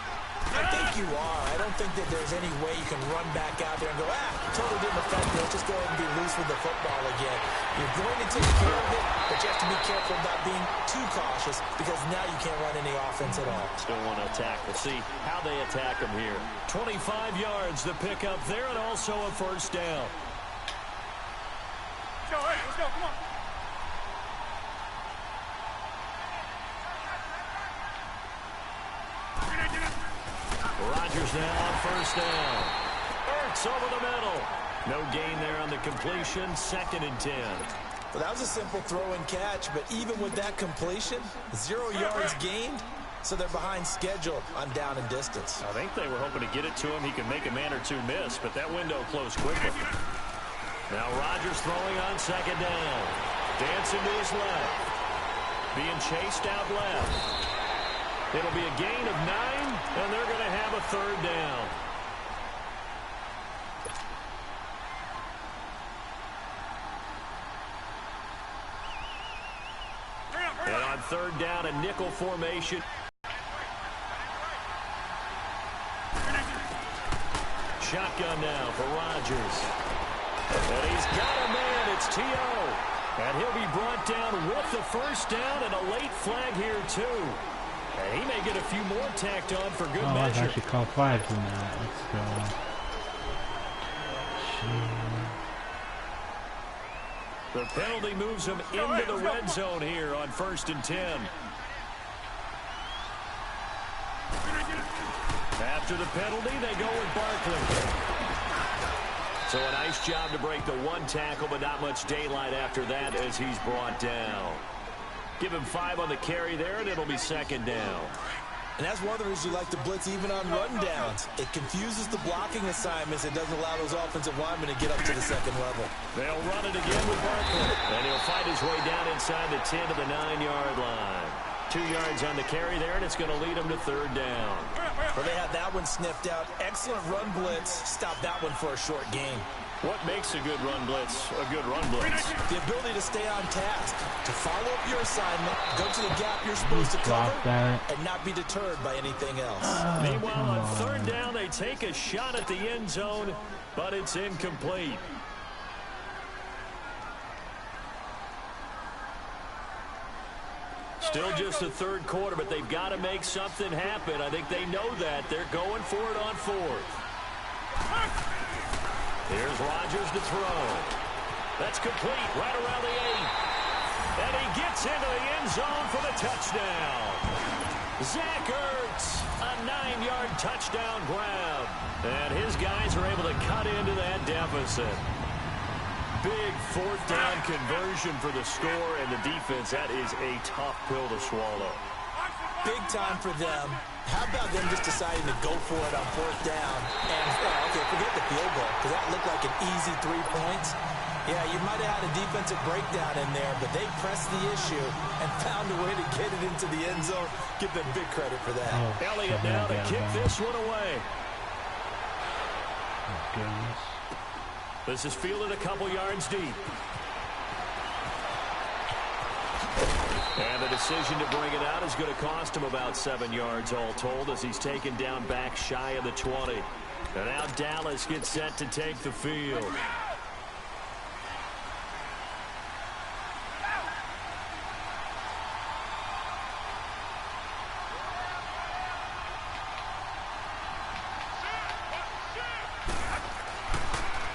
I think you are. I don't think that there's any way you can run back out there and go, totally didn't affect me. Let's just go ahead and be loose with the football again. You're going to take care of it, but you have to be careful about being too cautious because now you can't run any offense at all. Still want to attack. We'll see how they attack them here. 25 yards the pickup there and also a first down. Let's go, come on. Rodgers now on first down. Ertz over the middle. No gain there on the completion. 2nd and 10. Well, that was a simple throw and catch, but even with that completion, 0 yards gained, so they're behind schedule on down and distance. I think they were hoping to get it to him. He could make a man or two miss, but that window closed quickly. Now Rodgers throwing on 2nd down. Dancing to his left. Being chased out left. It'll be a gain of 9, and they're going to have a 3rd down. And on 3rd down, a nickel formation. Shotgun now for Rodgers. And he's got a man. It's T.O. And he'll be brought down with the first down and a late flag here, too. And he may get a few more tacked on for good measure. I've actually called flags in that. Let's go. The penalty moves him into the red zone here on 1st and 10. After the penalty, they go with Barkley. So a nice job to break the 1 tackle, but not much daylight after that as he's brought down. Give him 5 on the carry there, and it'll be 2nd down. And that's one of the reasons you like to blitz even on rundowns. It confuses the blocking assignments. It doesn't allow those offensive linemen to get up to the 2nd level. They'll run it again with Barkley. And he'll fight his way down inside the 10 to the 9-yard line. 2 yards on the carry there, and it's going to lead him to 3rd down. Well, they had that one sniffed out. Excellent run blitz. Stop that one for a short gain. What makes a good run blitz a good run blitz? The ability to stay on task, to follow up your assignment, go to the gap you're supposed to cover, and not be deterred by anything else. Meanwhile, on 3rd down, they take a shot at the end zone, but it's incomplete. Still just the 3rd quarter, but they've got to make something happen. I think they know that. They're going for it on 4th. Here's Rodgers to throw. That's complete right around the 8. And he gets into the end zone for the touchdown. Zach Ertz, a 9-yard touchdown grab. And his guys are able to cut into that deficit. Big 4th down conversion for the score and the defense. That is a tough pill to swallow. Big time for them. How about them just deciding to go for it on 4th down? And, okay, forget the field goal, because that looked like an easy 3 points. Yeah, you might have had a defensive breakdown in there, but they pressed the issue and found a way to get it into the end zone. Give them big credit for that. Elliott now to kick this one away. Oh, goodness. This is fielded a couple yards deep. And the decision to bring it out is going to cost him about 7 yards all told as he's taken down back shy of the 20. And now Dallas gets set to take the field.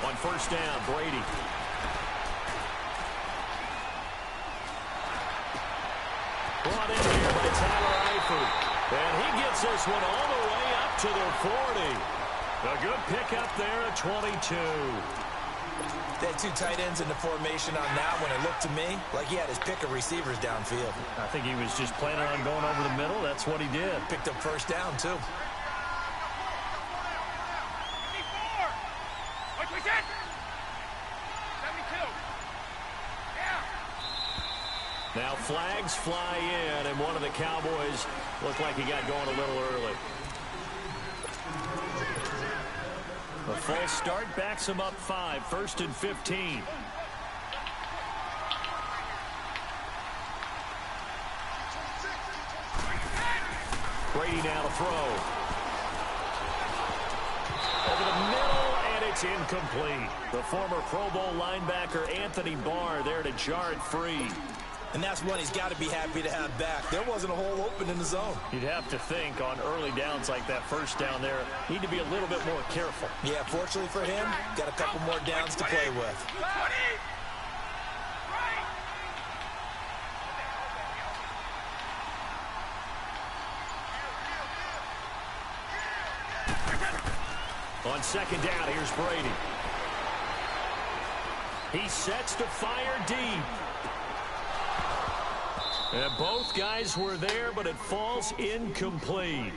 On 1st down, Brady. Brought in here by Tyler Eifert. And he gets this one all the way up to the 40. A good pickup there at 22. They had 2 tight ends in the formation on that one. It looked to me like he had his pick of receivers downfield. I think he was just planning on going over the middle. That's what he did. Picked up 1st down, too. Now flags fly in, and one of the Cowboys looked like he got going a little early. A false start backs him up 5, 1st and 15. Brady now to throw. It's incomplete. The former Pro Bowl linebacker Anthony Barr there to jar it free. And that's one he's got to be happy to have back. There wasn't a hole open in the zone. You'd have to think on early downs like that first down there, need to be a little bit more careful. Yeah, fortunately for him, got a couple more downs to play with. On second down, here's Brady. He sets to fire deep. And both guys were there, but it falls incomplete.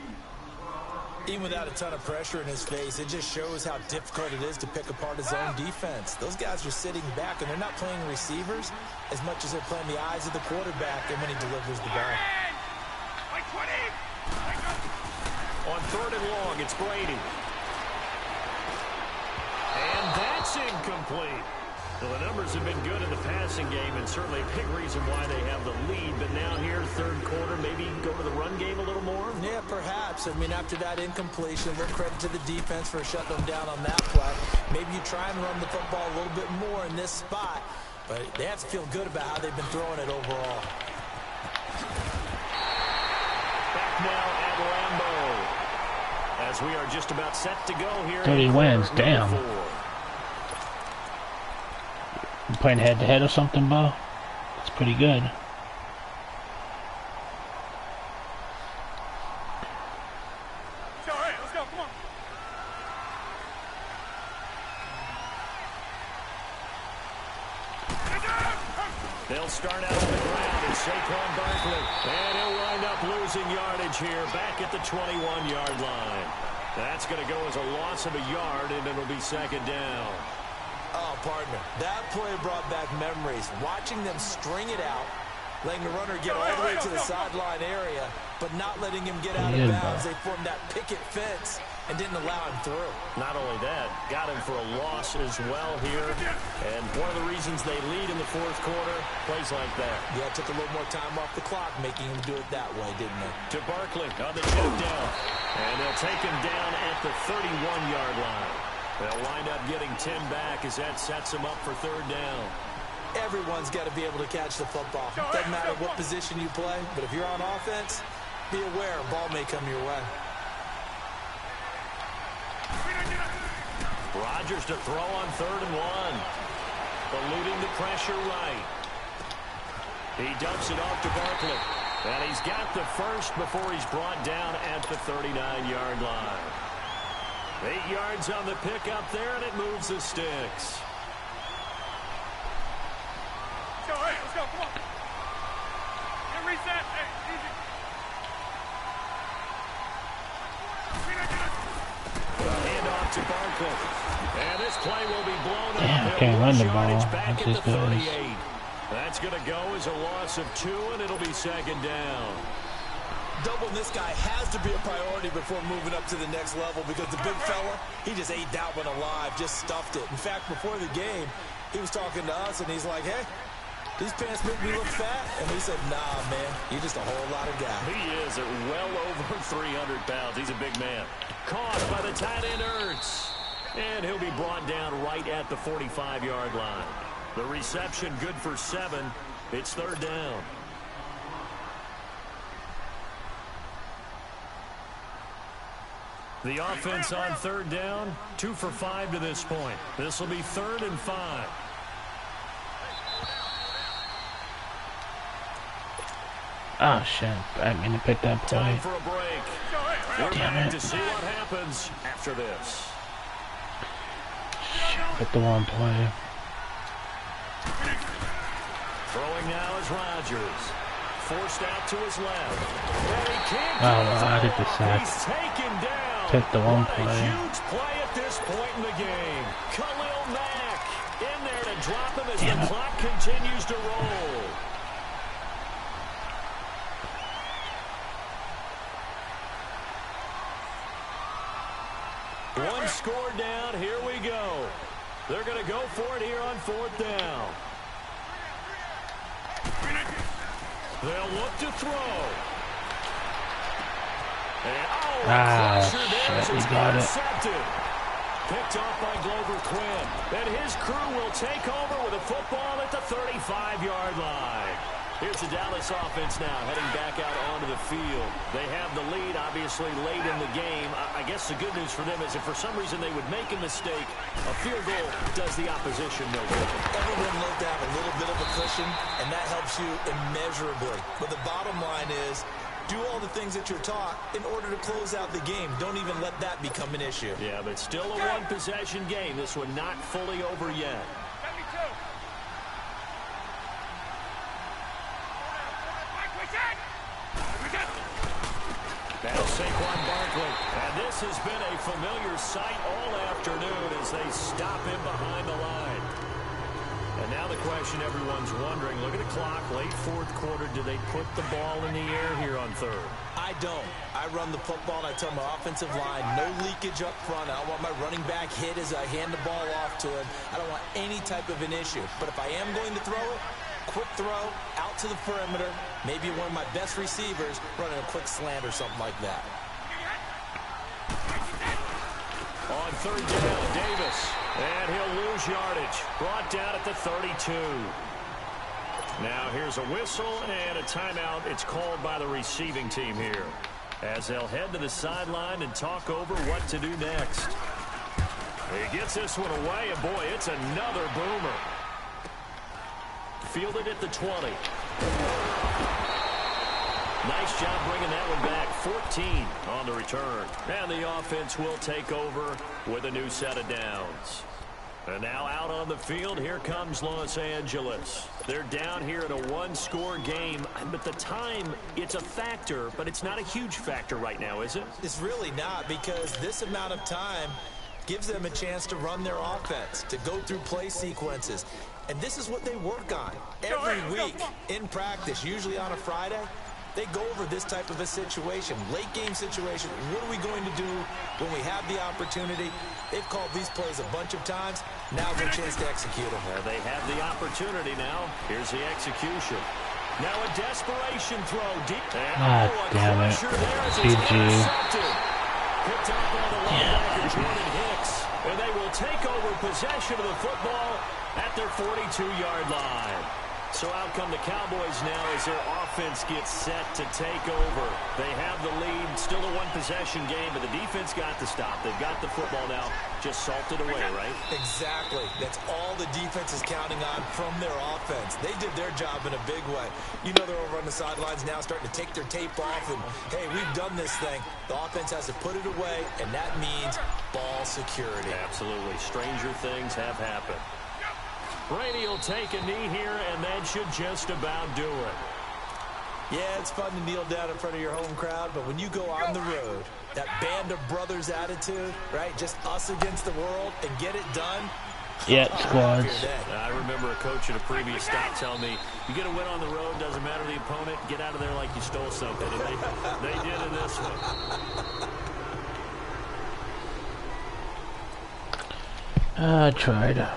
Even without a ton of pressure in his face, it just shows how difficult it is to pick apart his own defense. Those guys are sitting back, and they're not playing receivers as much as they're playing the eyes of the quarterback and when he delivers the ball. On third and long, it's Brady. And that's incomplete. Well, the numbers have been good in the passing game, and certainly a big reason why they have the lead. But now here, third quarter, maybe go to the run game a little more? Yeah, perhaps. I mean, after that incompletion, a little credit to the defense for shutting them down on that play. Maybe you try and run the football a little bit more in this spot, but they have to feel good about how they've been throwing it overall. Back now at Lambeau, as we are just about set to go here. 30 wins, damn. You playing head-to-head or something, Bo? That's pretty good. Let's go, come on. They'll start out on the ground and Saquon Barkley. And he'll wind up losing yardage here back at the 21-yard line. That's going to go as a loss of a yard, and it'll be second down. Oh, partner, that play brought back memories. Watching them string it out, letting the runner get all the way to the sideline area, but not letting him get out of bounds. They formed that picket fence and didn't allow him through. Not only that, got him for a loss as well here. And one of the reasons they lead in the fourth quarter, plays like that. Yeah, took a little more time off the clock, making him do it that way, didn't they? To Barkley on the check down. And they'll take him down at the 31-yard line. They'll wind up getting 10 back as that sets them up for third down. Everyone's got to be able to catch the football. Doesn't matter what position you play, but if you're on offense, be aware a ball may come your way. Rodgers to throw on third and one. Eluding the pressure right. He dumps it off to Barkley. And he's got the first before he's brought down at the 39-yard line. 8 yards on the pickup there, and it moves the sticks. Let's go, come on. Get reset. Hey, easy. Hand off to Barkley. And this play will be blown up. Damn, I can't run the ball. Back That's at the just 38. That's going to go as a loss of 2, and it'll be second down. Doubling this guy has to be a priority before moving up to the next level because the big fella, he just ate that one alive, just stuffed it. In fact, before the game, he was talking to us, and he's like, hey, these pants make me look fat. And we said, nah, man, you're just a whole lot of guy. He is at well over 300 pounds. He's a big man. Caught by the tight end, Ertz. And he'll be brought down right at the 45-yard line. The reception good for 7. It's third down. The offense on third down, 2 for 5 to this point. This will be 3rd and 5. Oh, shit. I didn't mean to pick that play. Time for a break. We're back to see what happens after this. Shit, picked the wrong play. Throwing now is Rodgers. Forced out to his left. And he can't I hit the sack. He's taken down. Picked the wrong What play. a huge play at this point in the game. Khalil Mack in there to drop him as the clock continues to roll. One score down. Here we go. They're going to go for it here on 4th down. They'll look to throw. And, shit, he got it. Picked off by Glover Quinn. And his crew will take over with a football at the 35-yard line. Here's the Dallas offense now heading back out onto the field. They have the lead, obviously, late in the game. I guess the good news for them is if for some reason they would make a mistake, a field goal does the opposition no good. Everyone loves to have a little bit of a cushion, and that helps you immeasurably. But the bottom line is, do all the things that you're taught in order to close out the game. Don't even let that become an issue. Yeah, but still a one-possession game. This one not fully over yet. That's Saquon Barkley. And this has been a familiar sight all afternoon as they stop him behind the line. And now the question everyone's wondering, look at the clock, late fourth quarter, do they put the ball in the air here on third? I don't. I run the football, and I tell my offensive line, no leakage up front. I don't want my running back hit as I hand the ball off to him. I don't want any type of an issue. But if I am going to throw it, quick throw, out to the perimeter, maybe one of my best receivers running a quick slant or something like that. On third down, Davis. And he'll lose yardage. Brought down at the 32. Now here's a whistle and a timeout. It's called by the receiving team here, as they'll head to the sideline and talk over what to do next. He gets this one away, and boy, it's another boomer. Fielded at the 20. Nice job bringing that one back. 14 on the return. And the offense will take over with a new set of downs. And now out on the field, here comes Los Angeles. They're down here in a one-score game. But the time, it's a factor, but it's not a huge factor right now, is it? It's really not, because this amount of time gives them a chance to run their offense, to go through play sequences. And this is what they work on every week in practice, usually on a Friday. They go over this type of a situation, late game situation. What are we going to do when we have the opportunity? They've called these plays a bunch of times. Now's their chance to execute them. They have the opportunity now. Here's the execution. Now a desperation throw deep. Ah, damn it. GG. Picked up by the linebacker, Jordan Hicks. And they will take over possession of the football at their 42-yard line. So out come the Cowboys now as their offense gets set to take over. They have the lead, still a one-possession game, but the defense got the stop. They've got the football now, just salted away, right? Exactly. That's all the defense is counting on from their offense. They did their job in a big way. You know they're over on the sidelines now starting to take their tape off, and, hey, we've done this thing. The offense has to put it away, and that means ball security. Absolutely. Stranger things have happened. Brady will take a knee here, and that should just about do it. Yeah, it's fun to kneel down in front of your home crowd, but when you go on the road, that band of brothers attitude, right, just us against the world and get it done. Yeah, squads. I remember a coach at a previous stop telling me, you get a win on the road, doesn't matter the opponent, get out of there like you stole something. And they did in this one. I tried.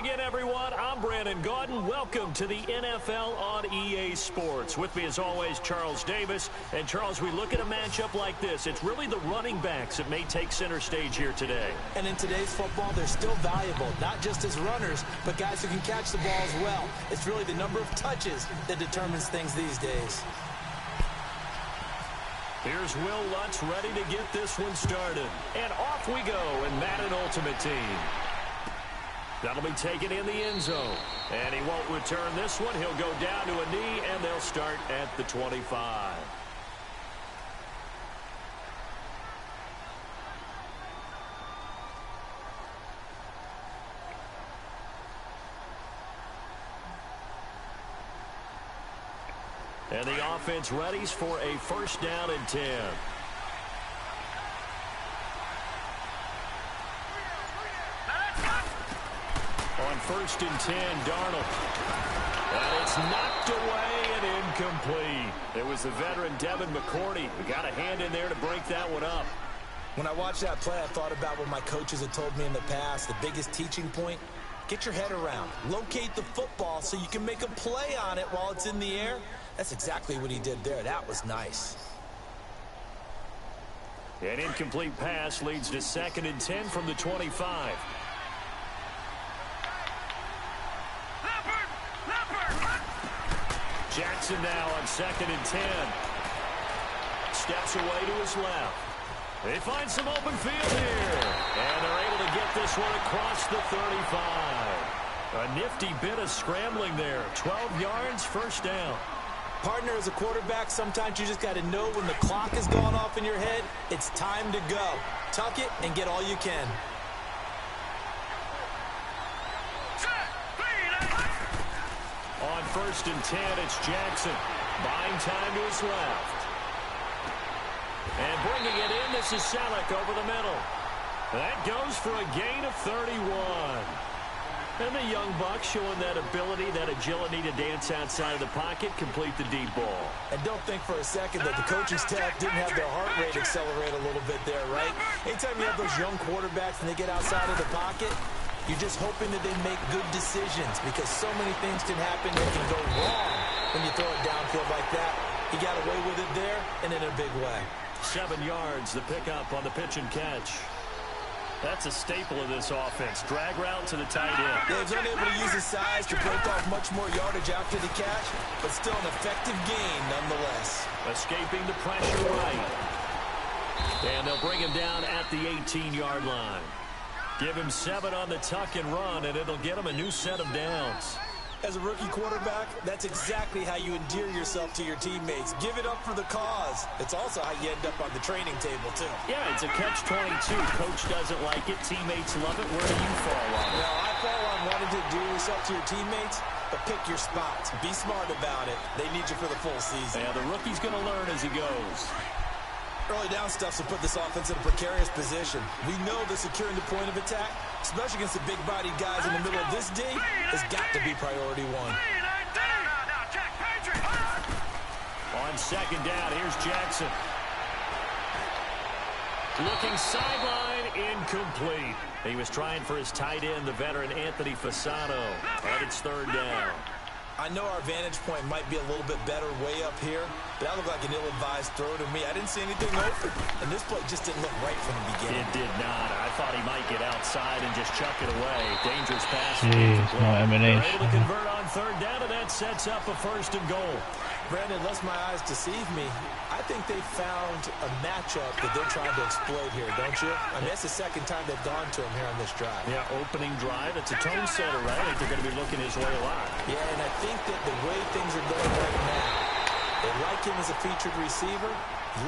again, everyone. I'm Brandon Gaudin. Welcome to the NFL on EA Sports. With me, as always, Charles Davis. And, Charles, we look at a matchup like this. It's really the running backs that may take center stage here today. And in today's football, they're still valuable, not just as runners, but guys who can catch the ball as well. It's really the number of touches that determines things these days. Here's Will Lutz ready to get this one started. And off we go in Madden Ultimate Team. That'll be taken in the end zone. And he won't return this one. He'll go down to a knee, and they'll start at the 25. And the offense readies for a first down and 10. On first and 10, Darnold. And it's knocked away and incomplete. It was the veteran Devin McCourty who got a hand in there to break that one up. When I watched that play, I thought about what my coaches had told me in the past. The biggest teaching point, get your head around. Locate the football so you can make a play on it while it's in the air. That's exactly what he did there. That was nice. An incomplete pass leads to second and 10 from the 25. Jackson now on second and 10. Steps away to his left. They find some open field here. And they're able to get this one across the 35. A nifty bit of scrambling there. 12 yards, first down. Partner, as a quarterback, sometimes you just got to know when the clock has gone off in your head, it's time to go. Tuck it and get all you can. On first and 10, it's Jackson. Buying time to his left. And bringing it in, this is Selleck over the middle. That goes for a gain of 31. And the young buck showing that ability, that agility to dance outside of the pocket, complete the deep ball. And don't think for a second that the coaching staff didn't have their heart rate accelerate a little bit there, right? Anytime you have those young quarterbacks and they get outside of the pocket, you're just hoping that they make good decisions because so many things can happen that can go wrong when you throw it downfield like that. He got away with it there and in a big way. 7 yards, the pickup on the pitch and catch. That's a staple of this offense. Drag route to the tight end. Yeah, he's unable to use his size to break off much more yardage after the catch, but still an effective gain nonetheless. Escaping the pressure right. And they'll bring him down at the 18-yard line. Give him 7 on the tuck and run, and it'll get him a new set of downs. As a rookie quarterback, that's exactly how you endear yourself to your teammates. Give it up for the cause. It's also how you end up on the training table, too. Yeah, it's a catch-22. Coach doesn't like it. Teammates love it. Where do you fall on it? Well, I fall on wanting to endear yourself to your teammates, but pick your spots. Be smart about it. They need you for the full season. Yeah, the rookie's going to learn as he goes. Early down stuff will put this offense in a precarious position. We know that securing the point of attack, especially against the big-bodied guys in the middle of this D, has got to be priority one. On second down, here's Jackson. Looking sideline, incomplete. He was trying for his tight end, the veteran Anthony Fasano. And it's third down. I know our vantage point might be a little bit better way up here, but that looked like an ill-advised throw to me. I didn't see anything open, and this play just didn't look right from the beginning. It did not. I thought he might get outside and just chuck it away. Dangerous pass. Jeez, no emanation. They're able to convert on third down, and that sets up a first and goal. Brandon, lest my eyes deceive me, I think they found a matchup that they're trying to exploit here, don't you? I mean, that's the second time they've gone to him here on this drive. Yeah, opening drive. It's a tone setter, right? I think they're going to be looking his way a lot. Yeah, and I think that the way things are going right now, they like him as a featured receiver.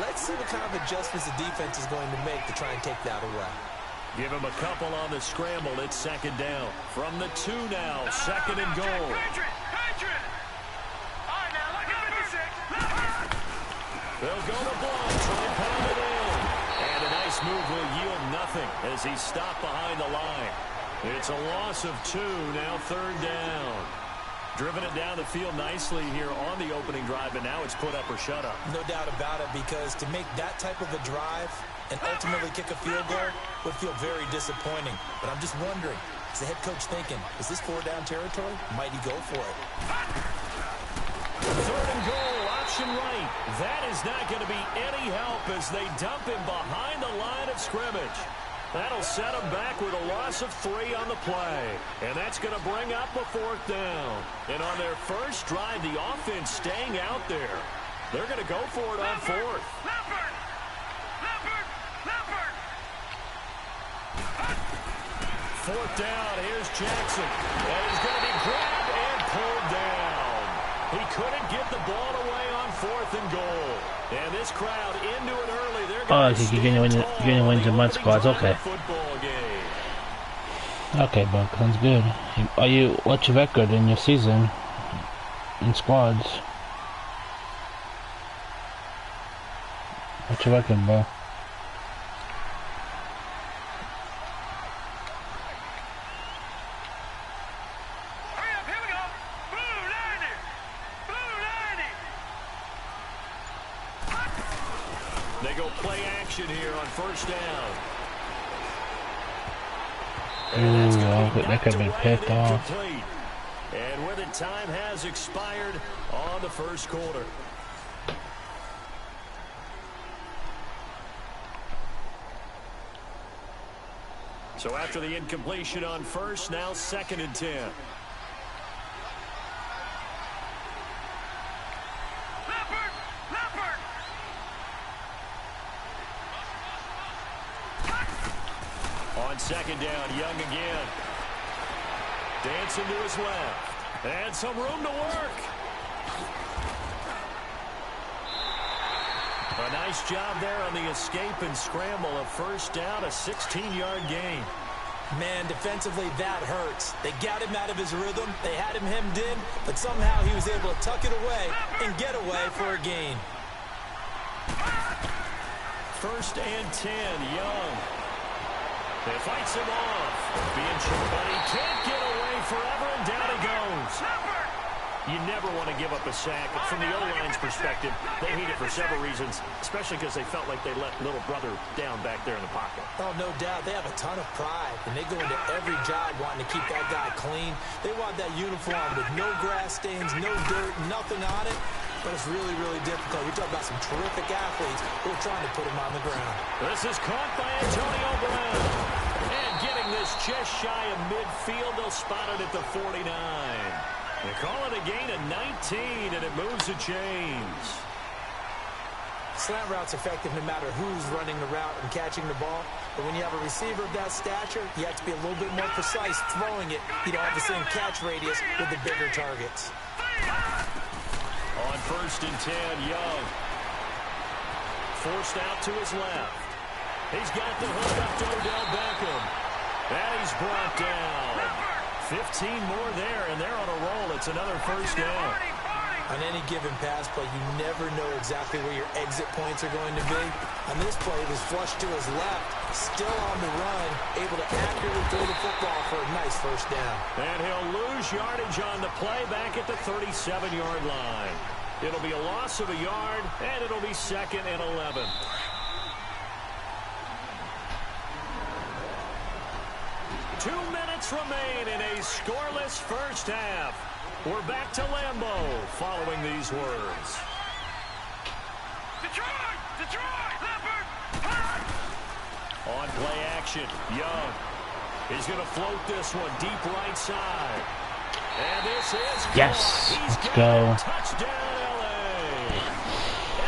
Let's see what kind of adjustments the defense is going to make to try and take that away. Give him a couple on the scramble. It's second down. From the 2 now, second and goal. They'll go to block, try and pound it in. And a nice move will yield nothing as he's stopped behind the line. It's a loss of 2, now third down. Driven it down the field nicely here on the opening drive, and now it's put up or shut up. No doubt about it, because to make that type of a drive and ultimately kick a field goal would feel very disappointing. But I'm just wondering, Is the head coach thinking, is this 4-down territory? Might he go for it? 3rd and goal, option right. That is not going to be any help as they dump him behind the line of scrimmage. That'll set them back with a loss of 3 on the play. And that's going to bring up a 4th down. And on their first drive, the offense staying out there. They're going to go for it on 4th. 4th down, here's Jackson. And he's going to be grabbed and pulled down. He couldn't get the ball away on 4th and goal. And this crowd into it early. They're going to you're gonna win the mud squads. Okay. Okay, Buck, sounds good. What's your record in your season in squads? What's your record, bro? They go play action here on 1st down. Ooh, that could have been picked off. And with it, time has expired on the 1st quarter. So after the incompletion on 1st, now 2nd and 10. On 2nd down, Young again. Dancing to his left. And some room to work. A nice job there on the escape and scramble. A 1st down, a 16-yard gain. Man, defensively, that hurts. They got him out of his rhythm. They had him hemmed in, but somehow he was able to tuck it away and get away for a gain. 1st and 10, Young. They fights him off. Being choked, but he can't get away forever, and down he goes. You never want to give up a sack. From the O-line's perspective, they hate it for several reasons, especially because they felt like they let little brother down back there in the pocket. Oh, no doubt. They have a ton of pride, and they go into every job wanting to keep that guy clean. They want that uniform with no grass stains, no dirt, nothing on it. But it's really, really difficult. We talk about some terrific athletes who are trying to put him on the ground. This is caught by Antonio Brown. And getting this just shy of midfield, they'll spot it at the 49. They call it a gain of 19, and it moves the chains. Slant route's effective no matter who's running the route and catching the ball. But when you have a receiver of that stature, you have to be a little bit more precise throwing it. You don't have the same catch radius with the bigger targets. On 1st and 10, Young. Forced out to his left. He's got the hook up to Odell Beckham. And he's brought down. 15 more there, and they're on a roll. It's another 1st down. On any given pass play, you never know exactly where your exit points are going to be. On this play, it was flushed to his left, still on the run, able to accurately throw the football for a nice 1st down. And he'll lose yardage on the play back at the 37-yard line. It'll be a loss of a yard, and it'll be 2nd and 11. Two minutes remain in a scoreless 1st half. We're back to Lambeau following these words. Detroit! Detroit! Leopard! On play action, Young. He's going to float this one deep right side. And this is yes. Let's go. Touchdown, LA.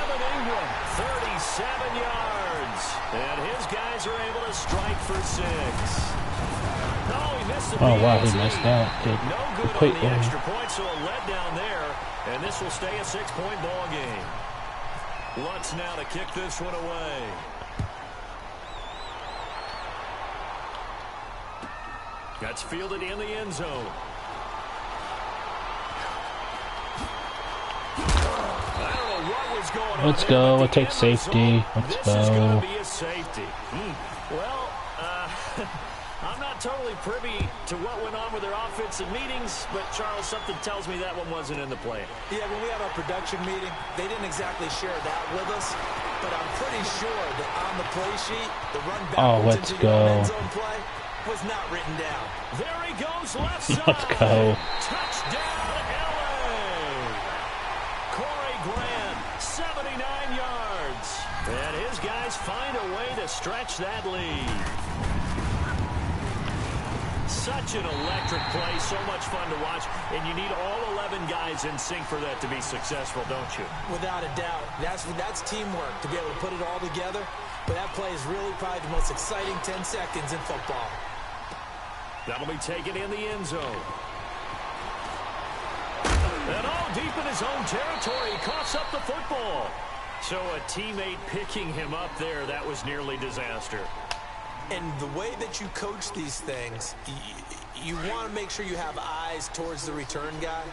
Evan Ingram, 37 yards. And his guys are able to strike for 6. Oh wow, he missed that. No good on the extra point, so a letdown there, and this will stay a 6-point ball game. Lutz now to kick this one away. That's fielded in the end zone. I don't know what was going on. Let's go. We'll take safety. Let's go. This is going to be a safety. Well, I'm not totally privy to what went on with their offensive meetings, but Charles, something tells me that one wasn't in the play. Yeah, when we had our production meeting, they didn't exactly share that with us, but I'm pretty sure that on the play sheet, the run backwards into your end zone play, was not written down. There he goes, left side. Let's go. Touchdown, LA. Corey Grant, 79 yards. And his guys find a way to stretch that lead. Such an electric play, so much fun to watch, and you need all 11 guys in sync for that to be successful, don't you? Without a doubt. That's teamwork to be able to put it all together. But that play is really probably the most exciting 10 seconds in football. That'll be taken in the end zone. And all deep in his own territory, he coughs up the football. So a teammate picking him up there, that was nearly disaster. And the way that you coach these things, you want to make sure you have eyes towards the return guy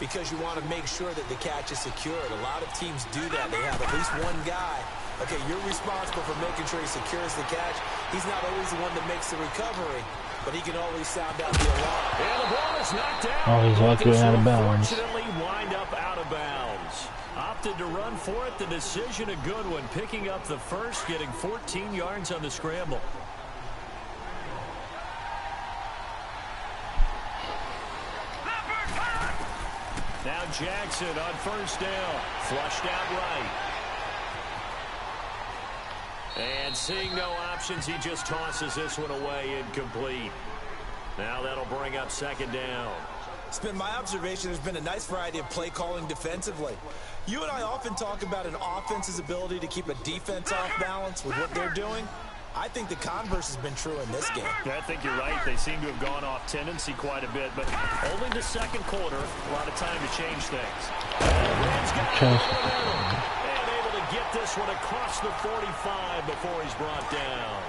because you want to make sure that the catch is secured. A lot of teams do that. They have at least one guy. Okay, you're responsible for making sure he secures the catch. He's not always the one that makes the recovery, but he can always sound out the alarm. And the ball is knocked down. Oh, he's lucky out of bounds. Unfortunately, wind up out of bounds. Opted to run for it. The decision a good one. Picking up the first, getting 14 yards on the scramble. Now Jackson on first down. Flushed out right. And seeing no options, he just tosses this one away incomplete. Now that'll bring up second down. It's been my observation there's been a nice variety of play calling defensively. You and I often talk about an offense's ability to keep a defense off balance with what they're doing. I think the converse has been true in this game. I think you're right. They seem to have gone off tendency quite a bit, but only the second quarter, a lot of time to change things. And able to get this one across the 45 before he's brought down.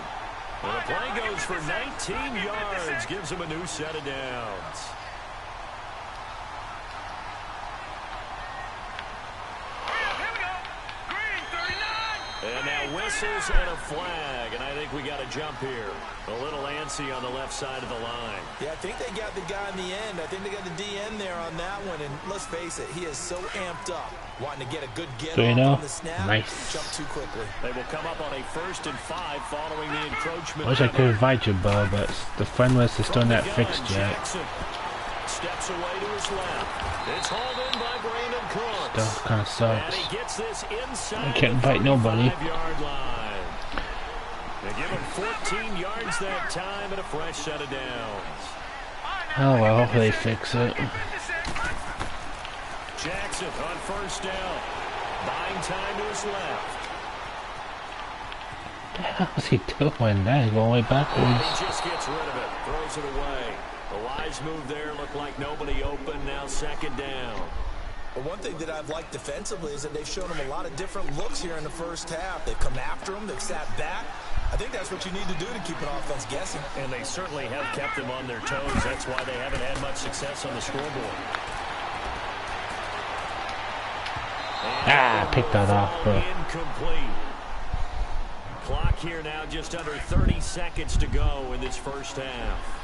And the play goes for 19 yards, gives him a new set of downs. And now whistles and a flag, and I think we got a jump here. A little antsy on the left side of the line. Yeah, I think they got the guy in the end. I think they got the DN there on that one, and let's face it, he is so amped up, wanting to get a good get on the snap. Nice. Jump too quickly. They will come up on a 1st and 5 following the encroachment. I wish I could invite you, Bo, but the friend list is still not fixed yet. Jackson steps away to his left. It's hauled in by Brandon Cooks. Stuff kind of sucks. And he gets this inside I can't invite nobody. 5-yard line. They give him 14 yards that time and a fresh set of downs. Oh well, hopefully they fix it. Jackson on first down. Buying time to his left. What the hell is he doing? That is going way backwards. He just gets rid of it. Throws it away. The wise move there. Looked like nobody open. Now second down. But one thing that I've liked defensively is that they've shown him a lot of different looks here in the first half. They've come after him. They've sat back. I think that's what you need to do to keep an offense guessing. And they certainly have kept them on their toes. That's why they haven't had much success on the scoreboard. Ah, pick that off, bro. Incomplete. Clock here now just under 30 seconds to go in this first half.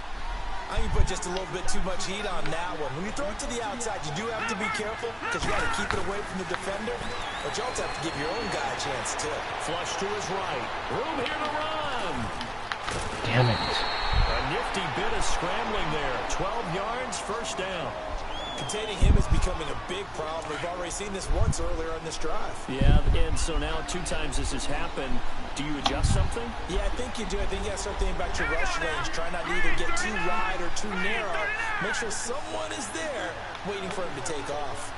I think you put just a little bit too much heat on that one. When you throw it to the outside, you do have to be careful because you got to keep it away from the defender. But you also have to give your own guy a chance, too. Flush to his right. Room here to run. Damn it. A nifty bit of scrambling there. 12 yards, first down. Containing him is becoming a big problem. We've already seen this once earlier on this drive. Yeah, and so now 2 times this has happened. Do you adjust something? Yeah, I think you do. I think you got to start thinking about your rush range. Try not to either get too wide or too narrow. Make sure someone is there waiting for him to take off.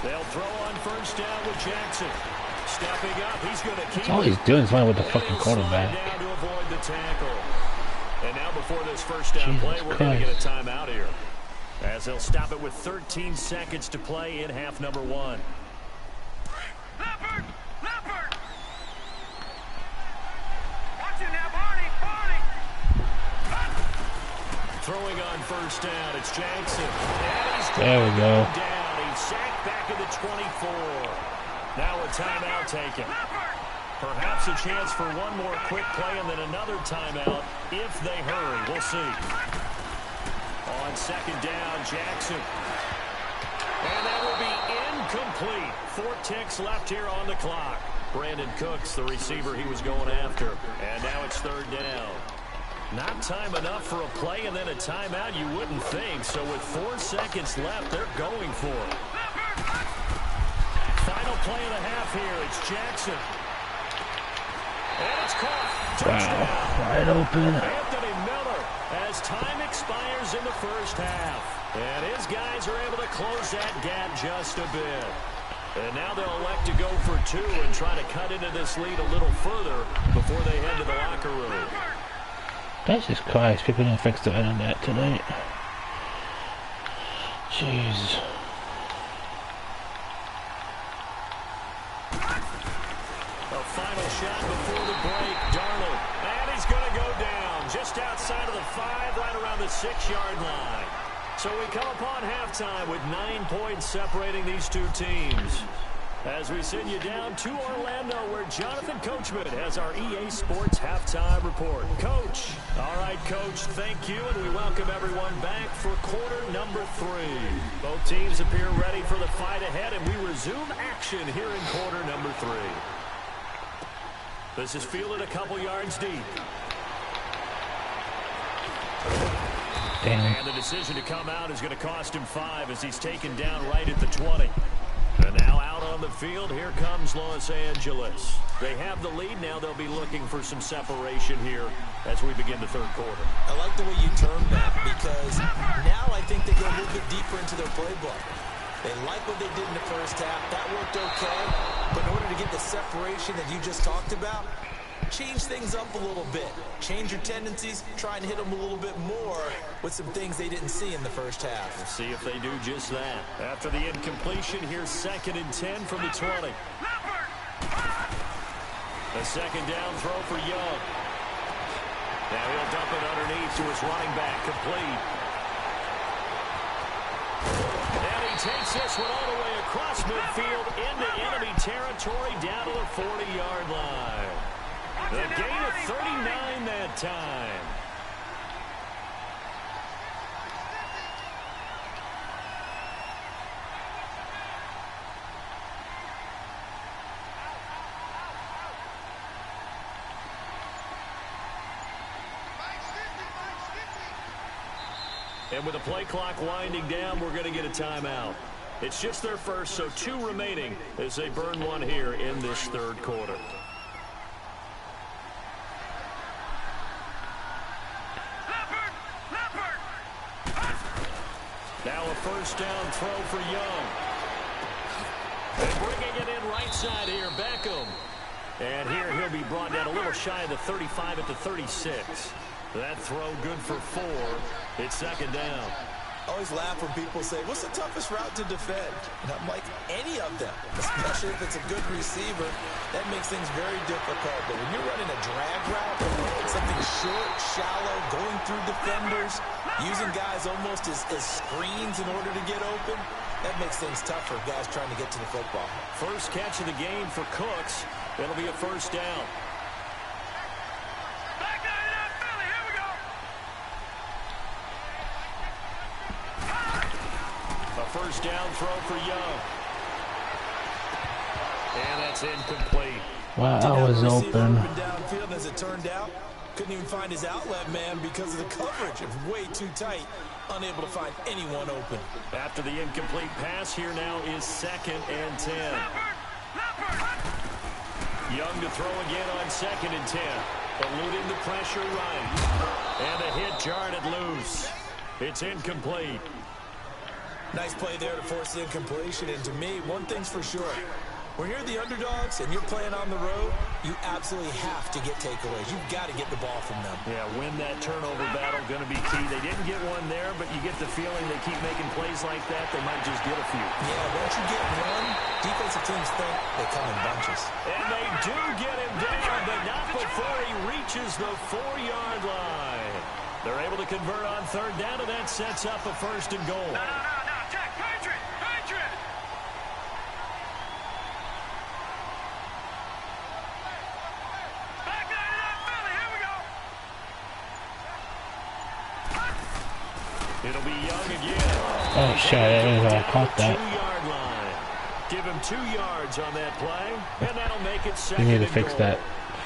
They'll throw on first down with Jackson. Stepping up, he's going to keep That's all he's doing is playing with the fucking quarterback. Down to avoid the tackle. And now before this first down play, we're going to get a timeout here. As they'll stop it with 13 seconds to play in half number 1. Leopard! Leopard! Watch it now, Barney! Throwing on first down, it's Jackson. There we go. Down. He's sacked back at the 24. Now a timeout taken. Perhaps a chance for one more quick play and then another timeout if they hurry. We'll see. On second down, Jackson. And that will be incomplete. 4 ticks left here on the clock. Brandon Cooks, the receiver he was going after. And now it's third down. Not time enough for a play and then a timeout, you wouldn't think. So with 4 seconds left, they're going for it. Final play of the half here. It's Jackson. And it's caught. Touchdown. Wow, wide open. Anthony Miller as time expires in the first half. And his guys are able to close that gap just a bit. And now they'll elect to go for 2 and try to cut into this lead a little further before they head to the locker room. Jesus Christ, people didn't fix the internet tonight. Jeez. A final shot before the break. Darnold. And he's going to go down just outside of the 5, right around the 6-yard line. So we come upon halftime with 9 points separating these two teams. As we send you down to Orlando, where Jonathan Coachman has our EA Sports halftime report. Coach. All right, Coach, thank you, and we welcome everyone back for quarter number 3. Both teams appear ready for the fight ahead, and we resume action here in quarter number 3. This is fielded a couple yards deep. Damn. And the decision to come out is going to cost him 5 as he's taken down right at the 20. And now out on the field, here comes Los Angeles. They have the lead. Now they'll be looking for some separation here as we begin the third quarter. I like the way you termed that, because now I think they go a little bit deeper into their playbook. They like what they did in the first half. That worked okay. But in order to get the separation that you just talked about, change things up a little bit. Change your tendencies. Try and hit them a little bit more with some things they didn't see in the first half. We'll see if they do just that. After the incompletion, here's 2nd and 10 from the 20. A second down throw for Young. Now he'll dump it underneath to his running back, complete. And he takes this one all the way across midfield into enemy territory down to the 40-yard line. The gain of 39 that time. And with the play clock winding down, we're going to get a timeout. It's just their first, so 2 remaining as they burn one here in this third quarter. Now a first down throw for Young. And bringing it in right side here, Beckham. And here he'll be brought down a little shy of the 35 at the 36. That throw good for 4. It's second down. I always laugh when people say, what's the toughest route to defend? And I'm like, any of them, especially if it's a good receiver. That makes things very difficult. But when you're running a drag route, something short, shallow, going through defenders, using guys almost as screens in order to get open, that makes things tough for guys trying to get to the football. First catch of the game for Cooks. It'll be a first down. First down throw for Young. And that's incomplete. Wow, that was open. Downfield, as it turned out, couldn't even find his outlet man because of the coverage. It was way too tight. Unable to find anyone open. After the incomplete pass, here now is 2nd and 10. Young to throw again on 2nd and 10. Eluding the pressure right. And a hit jarred loose. It's incomplete. Nice play there to force the incompletion. And to me, one thing's for sure. When you're the underdogs and you're playing on the road, you absolutely have to get takeaways. You've got to get the ball from them. Yeah, win that turnover battle, going to be key. They didn't get one there, but you get the feeling they keep making plays like that, they might just get a few. Yeah, once you get one, defensive teams think they come in bunches. And they do get him down, but not before he reaches the 4-yard line. They're able to convert on third down, and that sets up a first and goal. No. Jack, Patriot! Back line it up, Philly, here we go! It'll be Young again. Oh shit, I caught that. 2-yard line. Give him 2 yards on that play, and that'll make it They second need to and fix goal. that.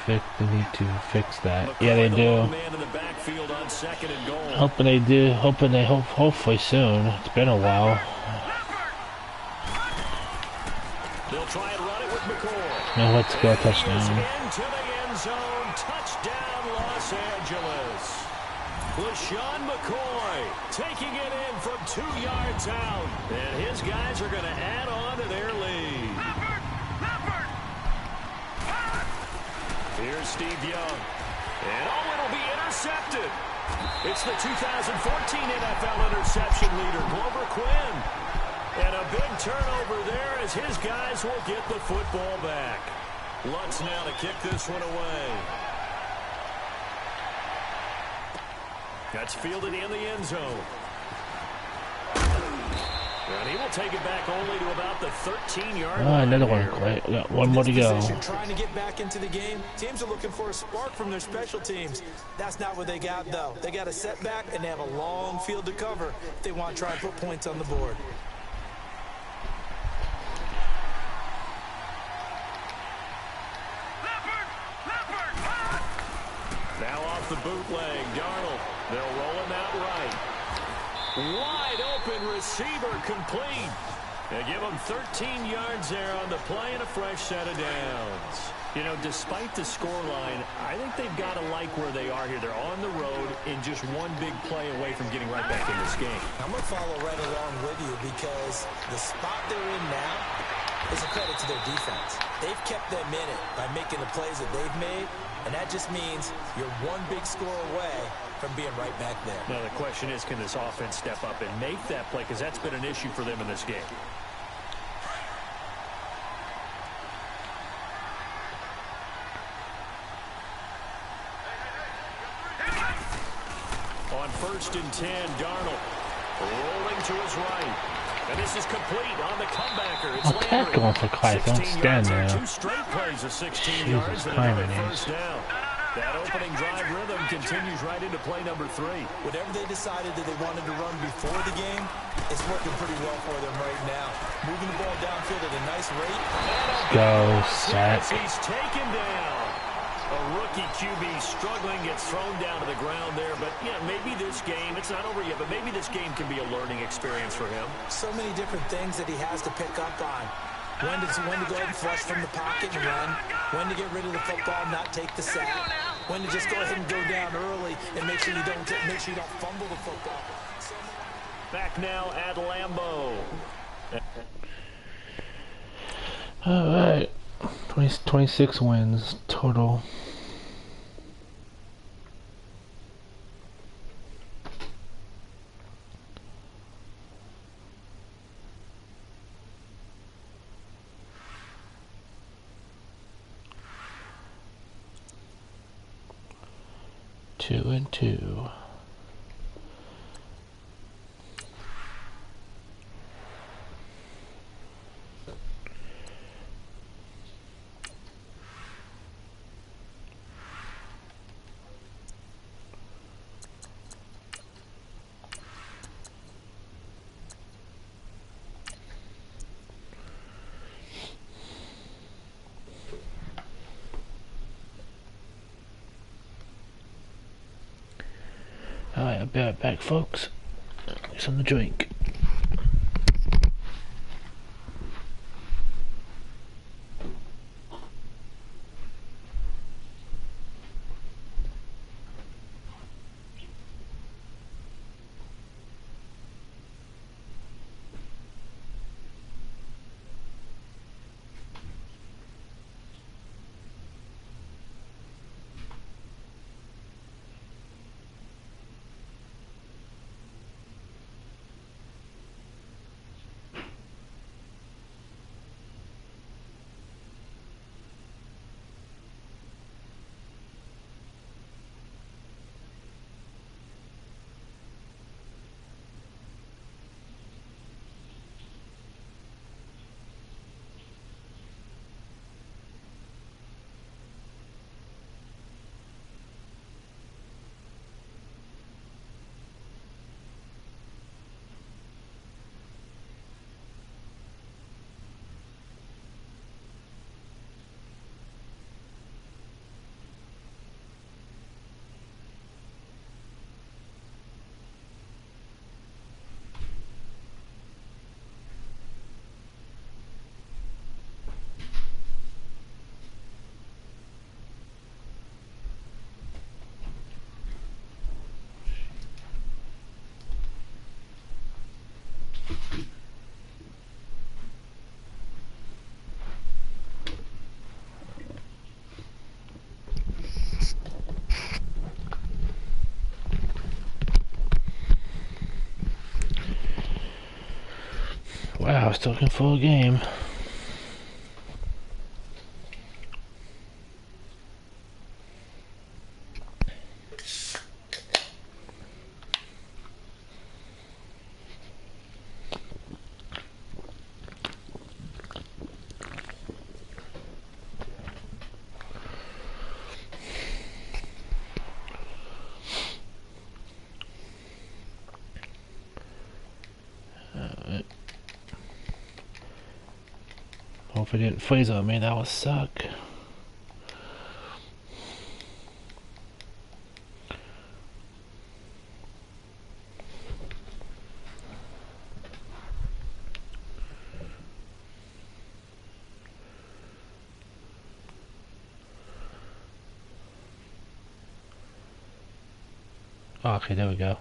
They need to fix that. McCoy, Yeah, they the do. lone man in the backfield on second and goal. Hoping they do. Hopefully soon. It's been a while. They'll try and run it with McCoy. Now let's go And he is touchdown. into the end zone. Touchdown, Los Angeles. LaShawn McCoy taking it in from 2 yards out. And his guys are going to add on to their lead. Here's Steve Young. And it'll be intercepted. It's the 2014 NFL interception leader, Glover Quinn. And a big turnover there as his guys will get the football back. Lutz now to kick this one away. That's fielded in the end zone. And he will take it back only to about the 13-yard line. Another one. Quick. We got one more to go. Trying to get back into the game. Teams are looking for a spark from their special teams. That's not what they got, though. They got a setback, and they have a long field to cover if they want to try and put points on the board. Now off the bootleg, Darnold. They'll roll him out right. Wide open receiver complete. They give him 13 yards there on the play and a fresh set of downs. You know, despite the scoreline, I think they've got to like where they are here. They're on the road and just one big play away from getting right back in this game. I'm going to follow right along with you because the spot they're in now is a credit to their defense. They've kept them in it by making the plays that they've made, and that just means you're one big score away from being right back there. Now the question is, can this offense step up and make that play? Because that's been an issue for them in this game. On 1st and 10, Darnold rolling to his right. And this is complete on the comebacker. It's Landry. Going for Clyde. Don't stand there. 2 straight plays of 16 yards and another first down. That opening drive rhythm continues right into play number 3. Whatever they decided that they wanted to run before the game, it's working pretty well for them right now. Moving the ball downfield at a nice rate. Go, sack. He's taken down. A rookie QB struggling, gets thrown down to the ground there. But, yeah, maybe this game, it's not over yet, but maybe this game can be a learning experience for him. So many different things that he has to pick up on. When to go ahead and flush from the pocket and run. When to get rid of the football, not take the sack. When to just go ahead and go down early and make sure you don't fumble the football. Back now at Lambeau. All right, 26 wins total. Two and two. Alright, I'll be right back, folks. Get something to drink. Wow, still looking for a game. Hope it didn't freeze on me, that would suck. Oh, okay, there we go.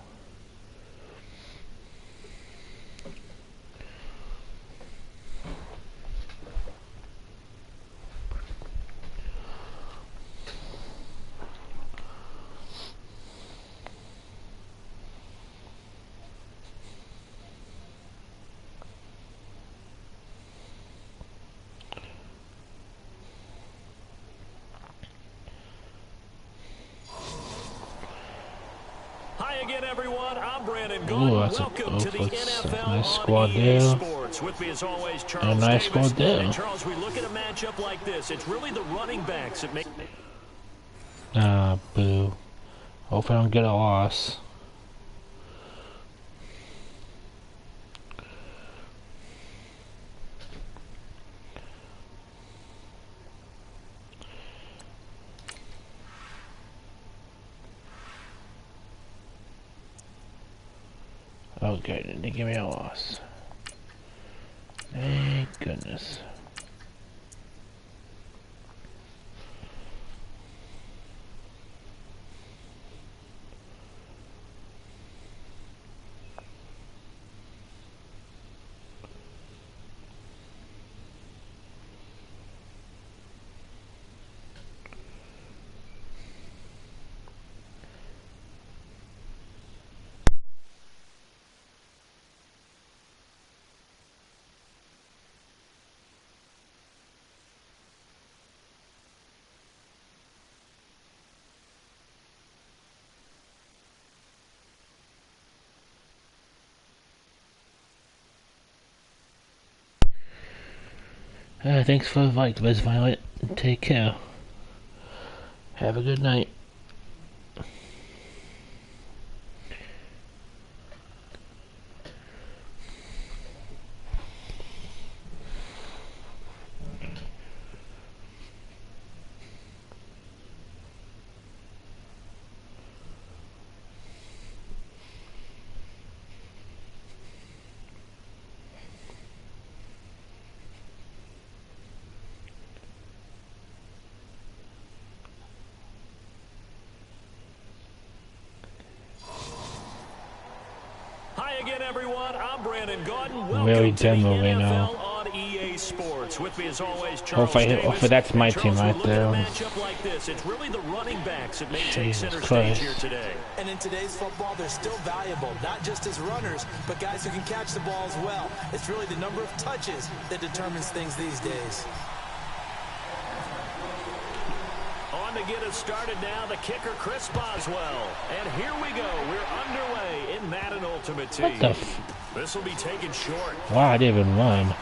Again, everyone, I'm Brandon. Welcome to the NFL nice squad there. With me as always, Charles. A nice squad there. And Charles, we look at a matchup like this. It's really the running backs that make. Ah, boo. Hope I don't get a loss. Okay, didn't give me a loss. Thank goodness. Thanks for the like, Miss Violet. Take care. Have a good night. Again, everyone, I'm Brandon Gordon. Very demo right now. On EA Sports. With me as always, Charles Davis. That's my team right there. Matchup like this, it's really the running backs that may take center stage here today. And in today's football, they're still valuable, not just as runners, but guys who can catch the ball as well. It's really the number of touches that determines things these days. On to get us started now, the kicker, Chris Boswell. And here we go. We're underway in Madden Ultimate Team. What the this will be taken short. Wow, I didn't even run.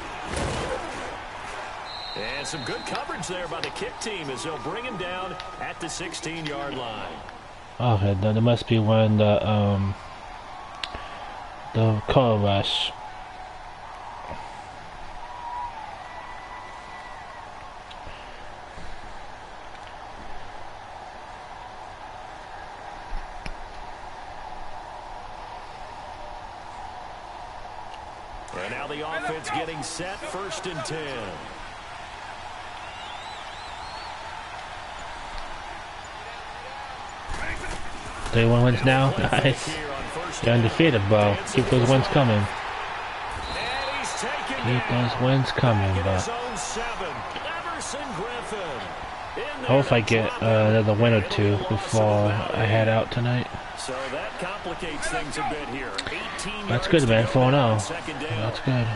And some good coverage there by the kick team as they'll bring him down at the 16-yard line. Okay, there must be one the color rush. And now the offense getting set, 1st and 10. They want wins now. Nice. They're undefeated, bro. Keep those wins coming. Keep those wins coming, bro. Hope I get another win or two before I head out tonight. So that complicates things a bit here. That's good, man. 4-0. That's good.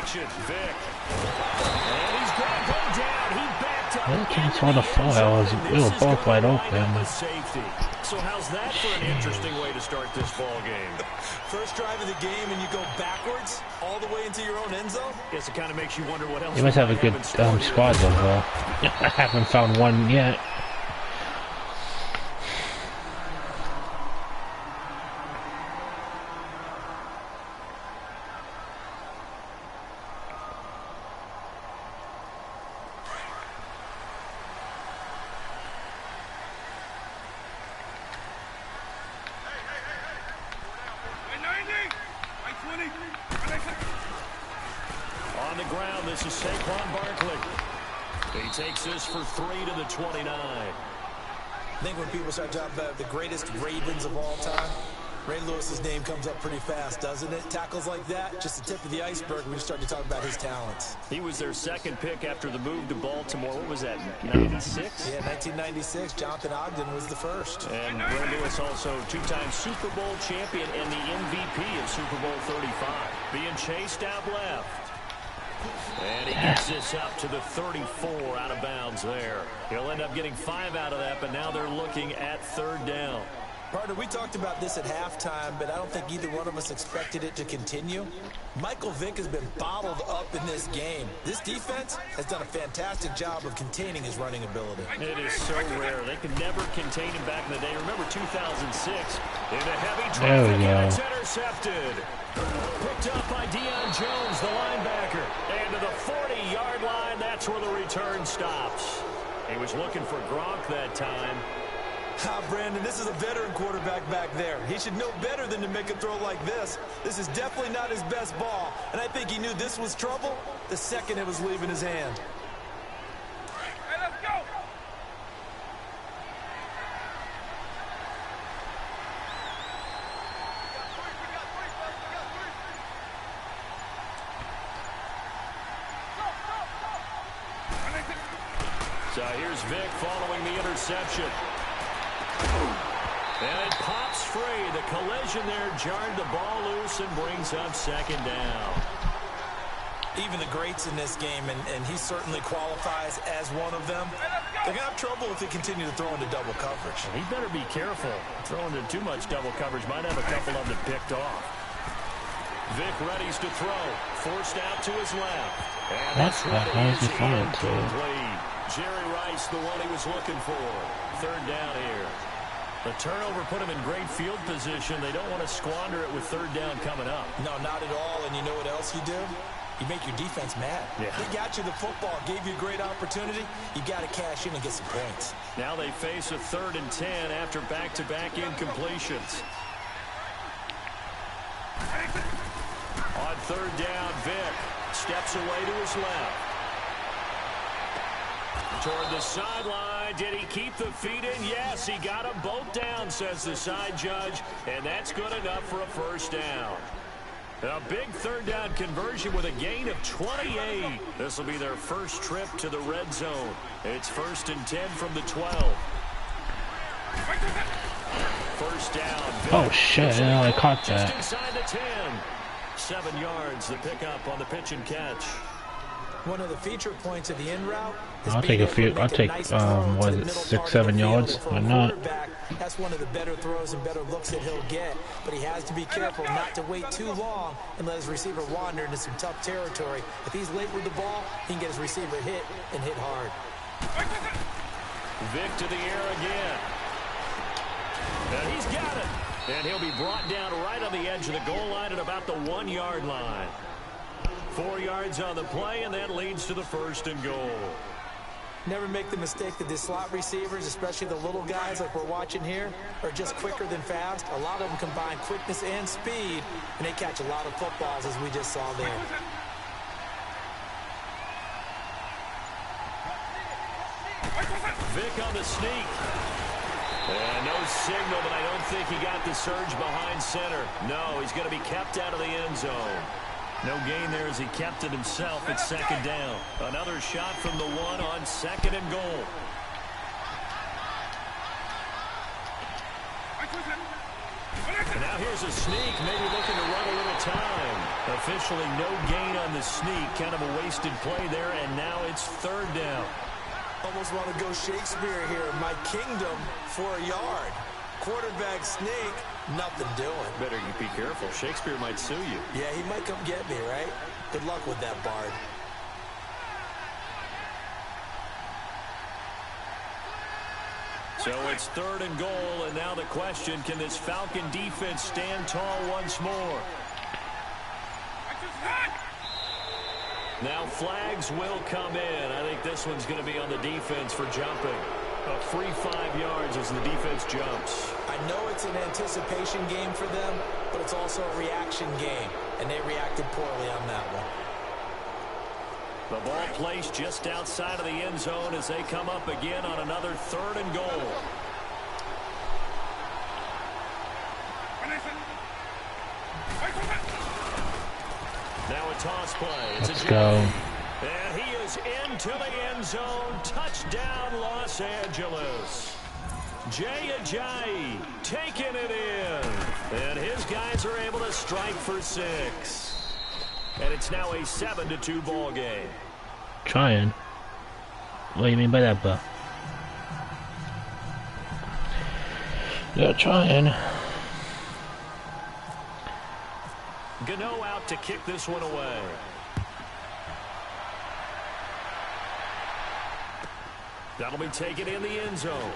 action. Vic. And he's going to go down. He backed up. I think it's on the floor. We were both wide open. Safety. So how's that for an interesting way to start this ball game? First drive of the game and you go backwards all the way into your own end zone? Guess it kind of makes you wonder what else. You must have a good squad though. I haven't found one yet. On the ground, this is Saquon Barkley. He takes this for 3 to the 29. I think when people start talking about the greatest Ravens of all time, Ray Lewis's name comes up pretty fast, doesn't it? Tackles like that, just the tip of the iceberg when you start to talk about his talents. He was their second pick after the move to Baltimore. What was that, 96? Yeah, 1996. Jonathan Ogden was the first. And Ray Lewis also two-time Super Bowl champion and the MVP of Super Bowl 35. Being chased out left. And he gets this up to the 34 out of bounds there. He'll end up getting 5 out of that, but now they're looking at 3rd down. Partner, we talked about this at halftime, but I don't think either one of us expected it to continue. Michael Vick has been bottled up in this game. This defense has done a fantastic job of containing his running ability. It is so rare. They could never contain him back in the day. Remember 2006 in a heavy traffic, and it's intercepted. Picked up by Deion Jones, the linebacker. And to the 40-yard line, that's where the return stops. He was looking for Gronk that time. Brandon, this is a veteran quarterback back there. He should know better than to make a throw like this. This is definitely not his best ball, and I think he knew this was trouble the second it was leaving his hand. Hey, let's go! So here's Vic following the interception. And it pops free. The collision there jarred the ball loose and brings up 2nd down. Even the greats in this game, and he certainly qualifies as one of them, they're going to have trouble if they continue to throw into double coverage. He better be careful. Throwing into too much double coverage might have a couple of them picked off. Vic readies to throw. Forced out to his left. And that's incomplete. Jerry Rice, the one he was looking for. 3rd down here. The turnover put him in great field position. They don't want to squander it with 3rd down coming up. No, not at all. And you know what else you do? You make your defense mad. Yeah. He got you the football, gave you a great opportunity. You got to cash in and get some points. Now they face a 3rd and 10 after back-to-back incompletions. On 3rd down, Vic steps away to his left. Toward the sideline. Did he keep the feet in? Yes, he got them both down, says the side judge, and that's good enough for a 1st down. A big 3rd down conversion with a gain of 28. This will be their first trip to the red zone. It's 1st and 10 from the 12. 1st down. Oh, shit. I caught that. Just inside the 10. 7 yards, the pickup on the pitch and catch. One of the feature points of the in route. I'll take what is it, 6-7 yards or not. That's one of the better throws and better looks that he'll get, but he has to be careful not to wait too long and let his receiver wander into some tough territory. If he's late with the ball, he can get his receiver hit and hit hard. Vic to the air again. And he's got it. And he'll be brought down right on the edge of the goal line at about the 1-yard line. 4 yards on the play, and that leads to the 1st and goal. Never make the mistake that the slot receivers, especially the little guys like we're watching here, are just quicker than fast. A lot of them combine quickness and speed, and they catch a lot of footballs, as we just saw there. Vic on the sneak. And no signal, but I don't think he got the surge behind center. No, he's going to be kept out of the end zone. No gain there as he kept it himself at 2nd down. Another shot from the 1 on 2nd and goal. And now here's a sneak, maybe looking to run a little time. Officially no gain on the sneak, kind of a wasted play there, and now it's 3rd down. Almost want to go Shakespeare here. My kingdom for a yard. Quarterback sneak, nothing doing. Better you be careful. Shakespeare might sue you. Yeah, he might come get me, right? Good luck with that, Bard. So it's 3rd and goal, and now the question, can this Falcon defense stand tall once more? Now flags will come in. I think this one's going to be on the defense for jumping. A free 5 yards as the defense jumps. I know it's an anticipation game for them, but it's also a reaction game, and they reacted poorly on that one. The ball placed just outside of the end zone as they come up again on another 3rd and goal. Now a toss play. Let's go. And he is into the end zone. Touchdown, Los Angeles. Ajayi taking it in. And his guys are able to strike for 6. And it's now a 7-2 ball game. Trying. What do you mean by that, bro? They're trying. Gano out to kick this one away. That'll be taken in the end zone.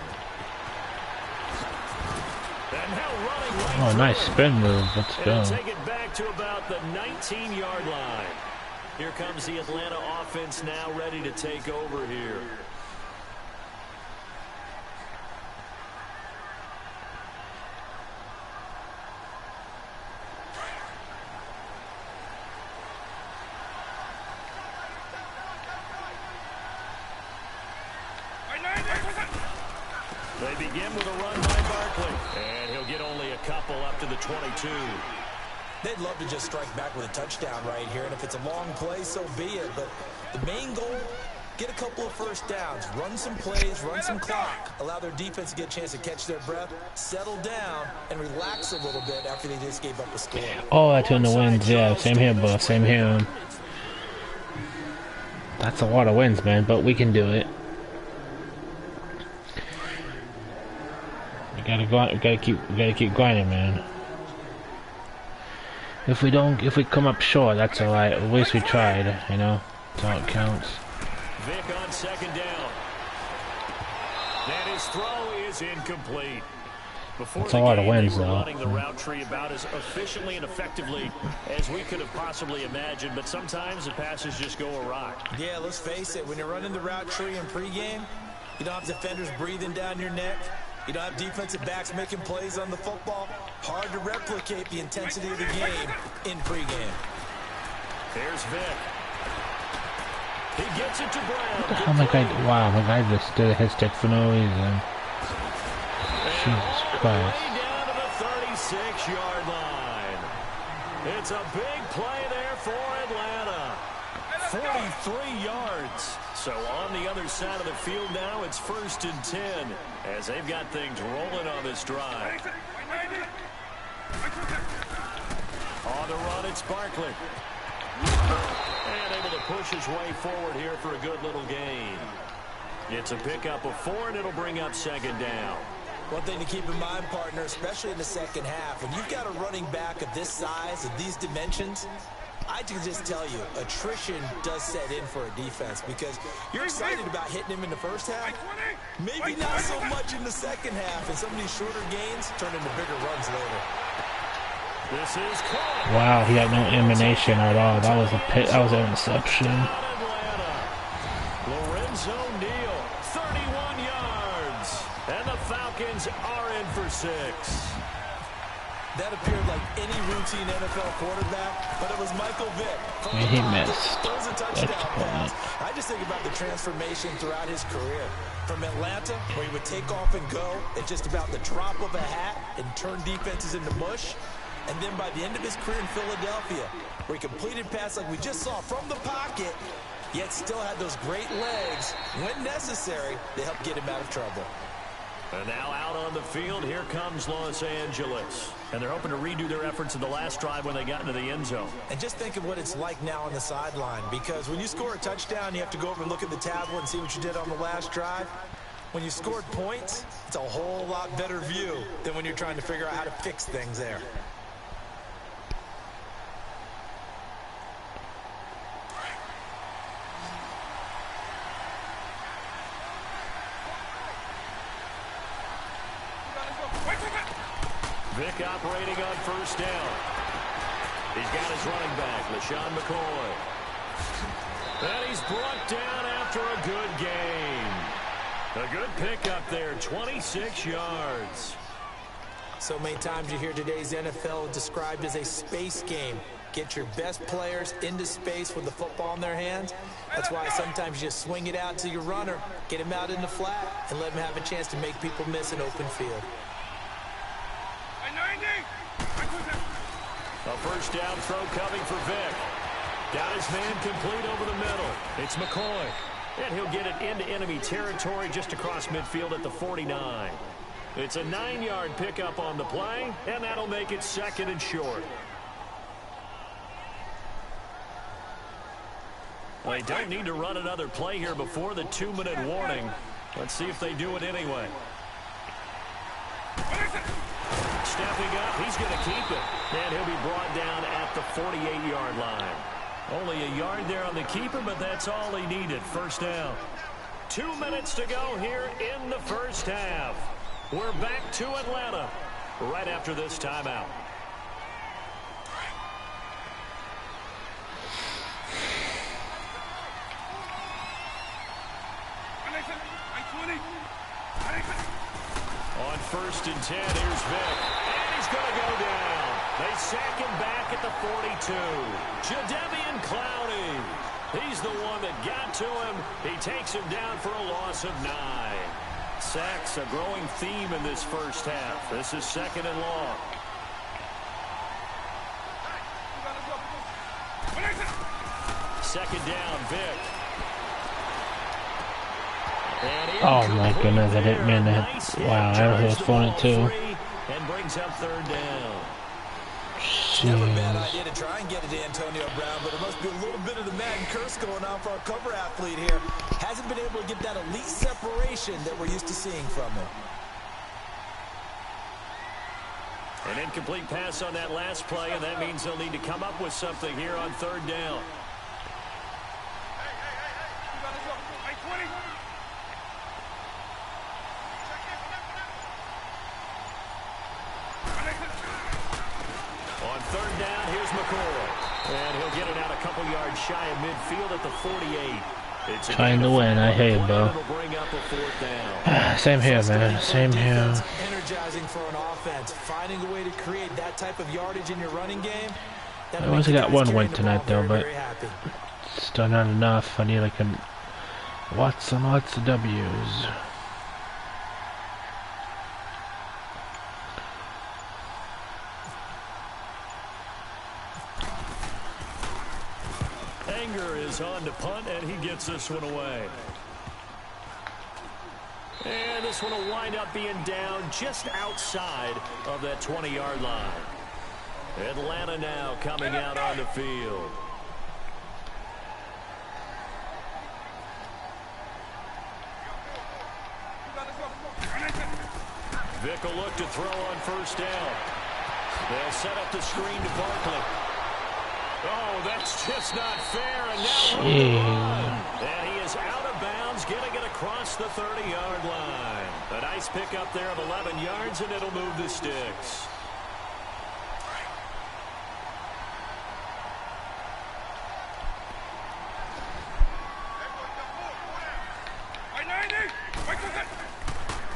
And now running right nice spin move. Let's go. Take it back to about the 19-yard line. Here comes the Atlanta offense now ready to take over here. They begin with a run by Barkley. And he'll get only a couple up to the 22. They'd love to just strike back with a touchdown right here, and if it's a long play, so be it. But the main goal, get a couple of first downs, run some plays, run some clock, allow their defense to get a chance to catch their breath, settle down, and relax a little bit after they just gave up a score. Oh, that's in the wins. Yeah, same here, boss. Same here. That's a lot of wins, man, but we can do it. We gotta go. We gotta keep grinding, man. If we come up short, that's alright. At least we tried, you know. That's all it counts. Vic on 2nd down. And his throw is incomplete. Before that's a lot of wins, though. Running the route tree about as efficiently and effectively as we could have possibly imagined, but sometimes the passes just go awry. Yeah, let's face it. When you're running the route tree in pregame, you don't have defenders breathing down your neck. You don't have defensive backs making plays on the football. Hard to replicate the intensity of the game in pregame. There's Vic. He gets it to Brown. Oh my God! Wow, my guy just did his stick for no reason. Jesus Christ! Way down to the 36-yard line. It's a big play there for Atlanta. 43 yards. So on the other side of the field now, it's 1st and 10 as they've got things rolling on this drive. On the run, it's Barkley. And able to push his way forward here for a good little gain. It's a pickup of 4, and it'll bring up 2nd down. One thing to keep in mind, partner, especially in the second half, when you've got a running back of this size, of these dimensions, I can just tell you, attrition does set in for a defense because you're excited about hitting him in the first half. Maybe not so much in the second half, and some of these shorter gains turn into bigger runs later. This is caught. Wow, he had no emanation at all. That was an interception. Lorenzo Neal, 31 yards, and the Falcons are in for 6. That appeared like any routine NFL quarterback, but it was Michael Vick. And he missed. That was a touchdown pass. I just think about the transformation throughout his career. From Atlanta, where he would take off and go at just about the drop of a hat and turn defenses into mush. And then by the end of his career in Philadelphia, where he completed passes like we just saw from the pocket, yet still had those great legs, when necessary, to help get him out of trouble. And now out on the field, here comes Los Angeles. And they're hoping to redo their efforts in the last drive when they got into the end zone. And just think of what it's like now on the sideline, because when you score a touchdown, you have to go over and look at the tablet and see what you did on the last drive. When you scored points, it's a whole lot better view than when you're trying to figure out how to fix things there. Vic operating on first down. He's got his running back, LaShawn McCoy. And he's brought down after a good gain. A good pickup there, 26 yards. So many times you hear today's NFL described as a space game. Get your best players into space with the football in their hands. That's why sometimes you just swing it out to your runner, get him out in the flat, and let him have a chance to make people miss an open field. A first down throw coming for Vic. Got his man complete over the middle. It's McCoy. And he'll get it into enemy territory just across midfield at the 49. It's a 9-yard pickup on the play, and that'll make it 2nd and short. Well, they don't need to run another play here before the 2-minute warning. Let's see if they do it anyway. Stepping up, he's going to keep it. And he'll be brought down at the 48-yard line. Only a yard there on the keeper, but that's all he needed. First down. 2 minutes to go here in the first half. We're back to Atlanta right after this timeout. On 1st and 10, here's Vic. And he's going to go down. They sack him back at the 42. Jadeveon Clowney. He's the one that got to him. He takes him down for a loss of 9. Sacks a growing theme in this first half. This is 2nd and long. Second down, Vic. Oh my goodness, I didn't mean that. Wow, I was phoning it too. And brings up 3rd down. Never a bad idea to try and get it to Antonio Brown, but it must be a little bit of the Madden curse going on for our cover athlete here. Hasn't been able to get that elite separation that we're used to seeing from him. An incomplete pass on that last play, and that means they'll need to come up with something here on 3rd down. On 3rd down, here's McCoy. And he'll get it out a couple yards shy of midfield at the 48. It's trying to win. I hear you, bro. Same here, man. Same here. Energizing for an offense. Finding a way to create that type of yardage in your running game. I only got one win tonight, though, but still not enough. I need like lots and lots of W's. On to punt, and he gets this one away. And this one will wind up being down just outside of that 20-yard line. Atlanta now coming out on the field. Vic will look to throw on 1st down. They'll set up the screen to Barkley. Oh, that's just not fair, and now and he is out of bounds, getting it across the 30-yard line. A nice pickup there of 11 yards, and it'll move the sticks.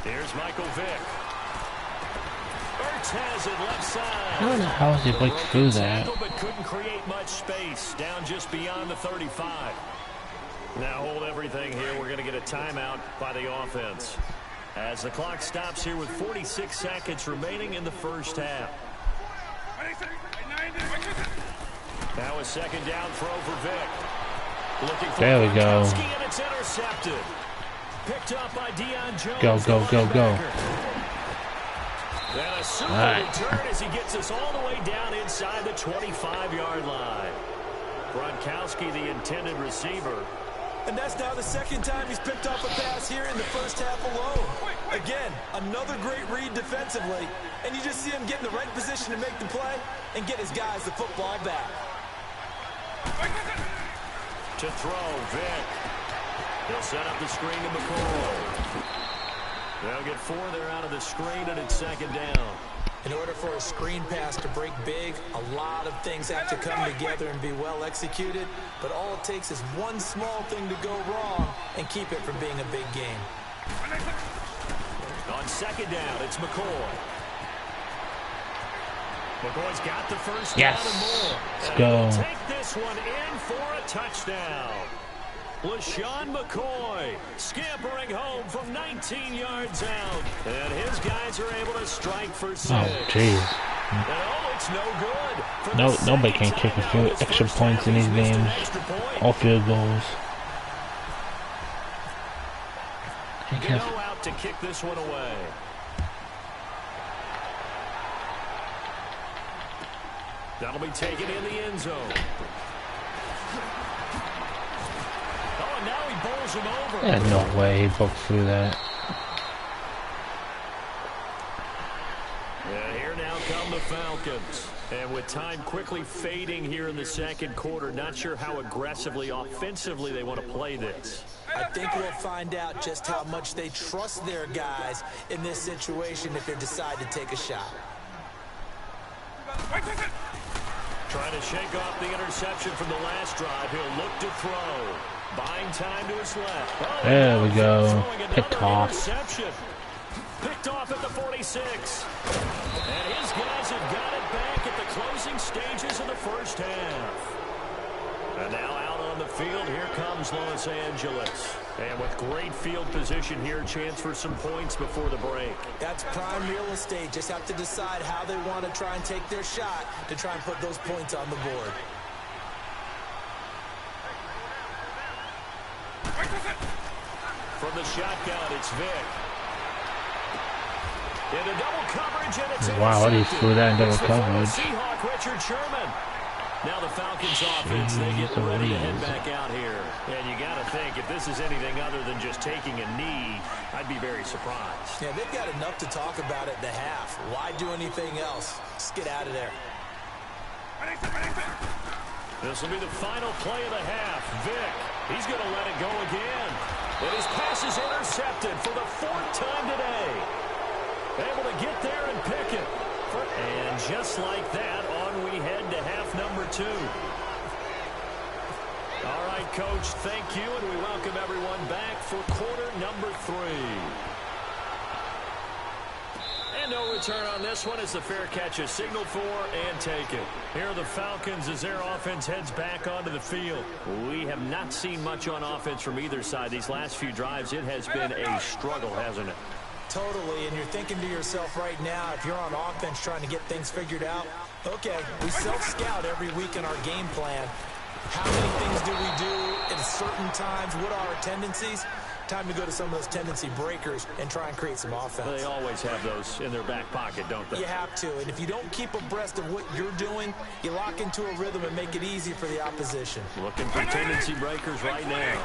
Here's Michael Vick. Has it left side. I don't know how he break through that. But couldn't create much space. Down just beyond the 35. Now hold everything here. We're going to get a timeout by the offense. As the clock stops here with 46 seconds remaining in the first half. Now a 2nd down throw for Vic. Looking for there we go. And it's intercepted. picked up by Deion Jones. Go, go, go, go. And a super return as he gets us all the way down inside the 25-yard line. Gronkowski, the intended receiver. And that's now the second time he's picked off a pass here in the first half alone. Again, another great read defensively. And you just see him get in the right position to make the play and get his guys the football back. To throw, Vic. He'll set up the screen to McCoy. They'll get 4 there out of the screen, and it's second down. In order for a screen pass to break big, a lot of things have to come together and be well executed. But all it takes is one small thing to go wrong and keep it from being a big game. On second down, it's McCoy. McCoy's got the first down and more. Let's go. Take this one in for a touchdown. LaShawn McCoy scampering home from 19 yards out. And his guys are able to strike for 6. Oh, jeez. It's no good. No, nobody can kick a few extra points in these games. All field goals. Gano out to kick this one away. That'll be taken in the end zone. Oh, and now he bowls him over. Yeah, no way he broke through that. And here now come the Falcons. And with time quickly fading here in the second quarter, not sure how aggressively, offensively they want to play this. I think we'll find out just how much they trust their guys in this situation if they decide to take a shot. Trying to shake off the interception from the last drive. He'll look to throw. Buying time to his left. Oh, there we go. Picked off. Picked off at the 46. And his guys have got it back at the closing stages of the first half. And now out on the field, here comes Los Angeles. And with great field position here, chance for some points before the break. That's prime real estate. Just have to decide how they want to try and take their shot to try and put those points on the board. From the shotgun, it's Vic. Into double coverage, and it's wow, he threw that in double coverage. Seahawk Richard Sherman. Now the Falcons offense, they get ready to head back out here. And you got to think, if this is anything other than just taking a knee, I'd be very surprised. Yeah, they've got enough to talk about at the half. Why do anything else? Just get out of there. This will be the final play of the half. Vic, he's going to let it go again. And his pass is intercepted for the 4th time today. Able to get there and pick it. And just like that, on we head to half number 2. All right, Coach, thank you, and we welcome everyone back for quarter number 3. And no return on this one as the fair catch is signaled for and taken. Here are the Falcons as their offense heads back onto the field. We have not seen much on offense from either side. These last few drives, it has been a struggle, hasn't it? Totally, and you're thinking to yourself right now, if you're on offense trying to get things figured out, okay, we self-scout every week in our game plan. How many things do we do at certain times? What are our tendencies? Time to go to some of those tendency breakers and try and create some offense. They always have those in their back pocket, don't they? You have to, and if you don't keep abreast of what you're doing, you lock into a rhythm and make it easy for the opposition. Looking for tendency breakers right now.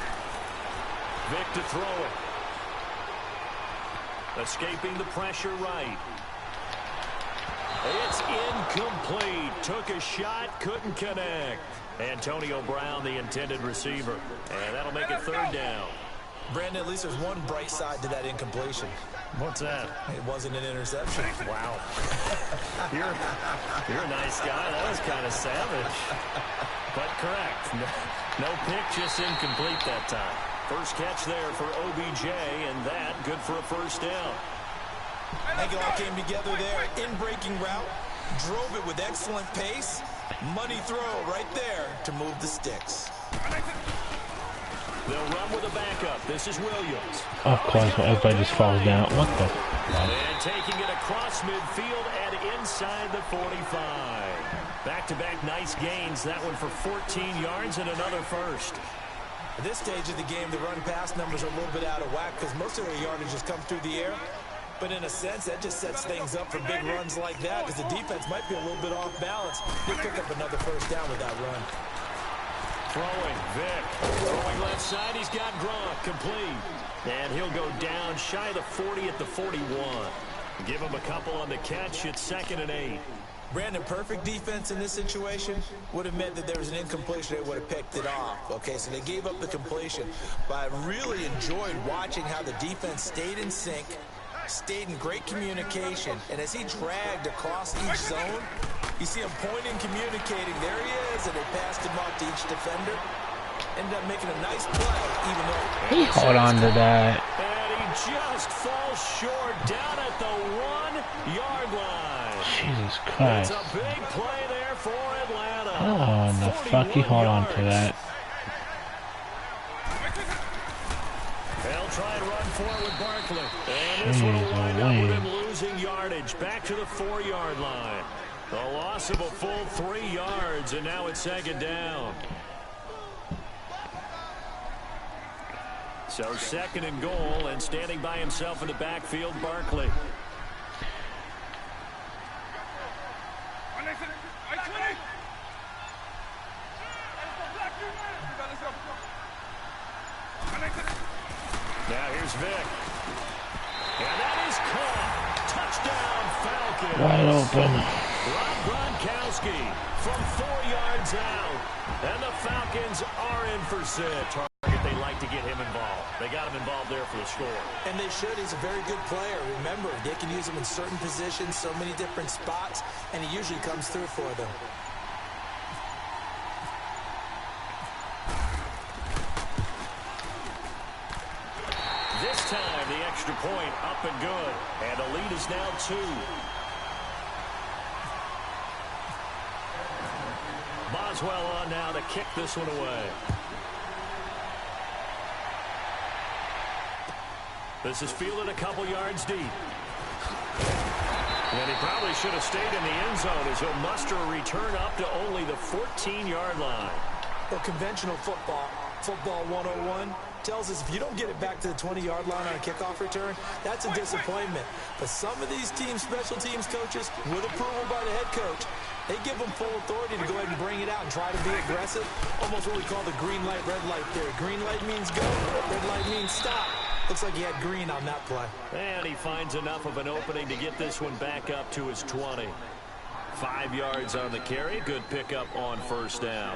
Vic to throw it. Escaping the pressure right. It's incomplete. Took a shot, couldn't connect. Antonio Brown, the intended receiver. And that'll make it 3rd down. Brandon, at least there's one bright side to that incompletion. What's that? It wasn't an interception. Wow. You're a nice guy. That was kind of savage. But correct. No pick, just incomplete that time. First catch there for OBJ, and that good for a 1st down. I think it all came together there. In-breaking route, drove it with excellent pace. Money throw right there to move the sticks. They'll run with a backup. This is Williams. Of course, everybody just falls down. What the? And taking it across midfield and inside the 45. Back-to-back nice gains. That one for 14 yards and another first. At this stage of the game, the run-pass numbers are a little bit out of whack because most of their yardage just comes through the air. But in a sense, that just sets things up for big runs like that because the defense might be a little bit off balance. He'll pick up another first down with that run. Throwing, Vic. Throwing left side, he's got Gronk complete. And he'll go down shy of the 40 at the 41. Give him a couple on the catch. It's 2nd and 8. Brandon, perfect defense in this situation would have meant that there was an incompletion. They would have picked it off. Okay, so they gave up the completion. But I really enjoyed watching how the defense stayed in sync, stayed in great communication, and as he dragged across each zone, you see him pointing, communicating. There he is, and they passed him off to each defender. Ended up making a nice play, even though he hold on to that. And he just falls short down at the 1-yard line. Jesus Christ. It's a big play there for Atlanta. Oh, the fuck he hold on to that. They'll try and run forward Barkley. And this one will wind up with him losing yardage. Back to the 4-yard line. A loss of a full 3 yards, and now it's 2nd down. So 2nd and goal, and standing by himself in the backfield, Barkley. Now here's Vic. And that is caught. Touchdown, Falcons. Wide open. Rob Gronkowski from 4 yards out. And the Falcons are in for 6. They like to get him involved. They got him involved there for the score. And they should. He's a very good player. Remember, they can use him in certain positions, so many different spots, and he usually comes through for them. This time, the extra point up and good. And the lead is now 2. Boswell on now to kick this one away. This is fielded a couple yards deep. And he probably should have stayed in the end zone as he'll muster a return up to only the 14-yard line. Well, conventional football 101, tells us if you don't get it back to the 20-yard line on a kickoff return, that's a disappointment. But some of these teams, special teams coaches, with approval by the head coach, they give them full authority to go ahead and bring it out and try to be aggressive. Almost what we call the green light, red light theory. Green light means go, red light means stop. Looks like he had green on that play. And he finds enough of an opening to get this one back up to his 20. 5 yards on the carry. Good pickup on first down.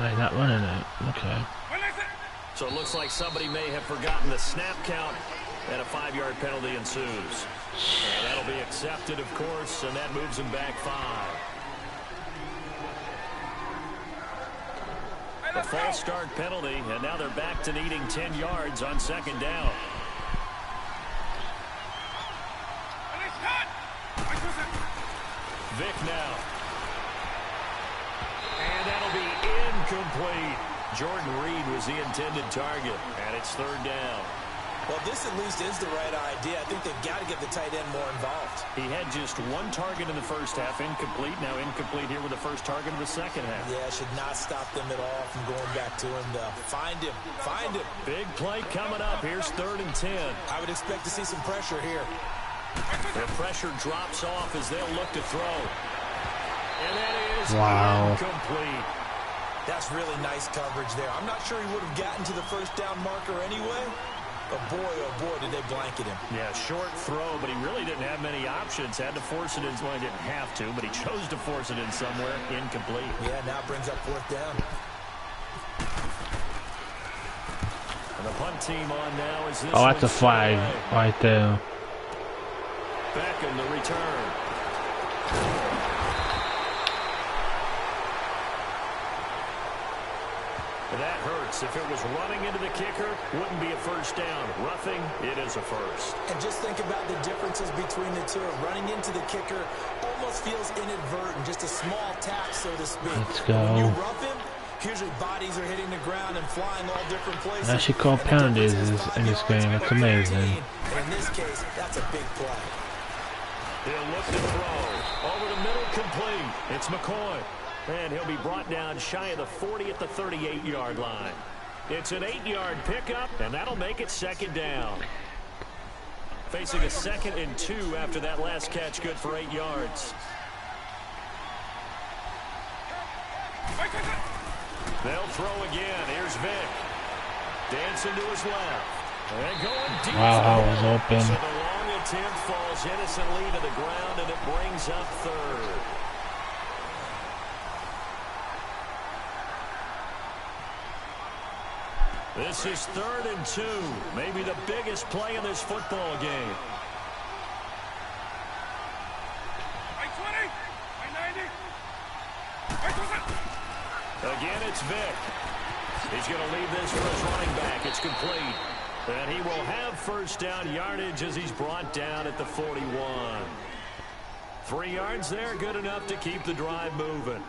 They're not running it. Okay. So it looks like somebody may have forgotten the snap count, and a 5-yard penalty ensues. And that'll be accepted, of course, and that moves him back 5. A false start penalty, and now they're back to needing 10 yards on second down. Vic now. And that'll be incomplete. Jordan Reed was the intended target, and it's third down. Well, this at least is the right idea. I think they've got to get the tight end more involved. He had just 1 target in the first half, incomplete. Now incomplete here with the first target of the second half. Yeah, should not stop them at all from going back to him, though. Find him. Find him. Big play coming up. Here's 3rd and 10. I would expect to see some pressure here. The pressure drops off as they'll look to throw. And that is incomplete. That's really nice coverage there. I'm not sure he would have gotten to the first down marker anyway. But boy, oh boy, did they blanket him. Yeah, short throw, but he really didn't have many options. Had to force it in. Well, he didn't have to, but he chose to force it in somewhere. Incomplete. Yeah, now brings up 4th down. And the punt team on now is this. Oh, that's a flag right there. Beckham, the return. That hurts. If it was running into the kicker, wouldn't be a first down. Roughing, it is a first. And just think about the differences between the two. Running into the kicker almost feels inadvertent, just a small tap, so to speak. Let's go. When you rough him, Usually bodies are hitting the ground and flying all different places. And she called penalties in this game. It's amazing. And in this case, that's a big play. He'll look to throw. Over the middle, complete. It's McCoy. And he'll be brought down shy of the 40 at the 38-yard line. It's an 8-yard pickup, and that'll make it second down. Facing a 2nd and 2 after that last catch, good for 8 yards. They'll throw again. Here's Vic. Dancing to his left. And going deep. Wow, that was open. So the long attempt falls innocently to the ground, and it brings up third. This is 3rd and 2. Maybe the biggest play in this football game. Again, it's Vic. He's going to leave this for his running back. It's complete. And he will have first down yardage as he's brought down at the 41. 3 yards there, good enough to keep the drive moving.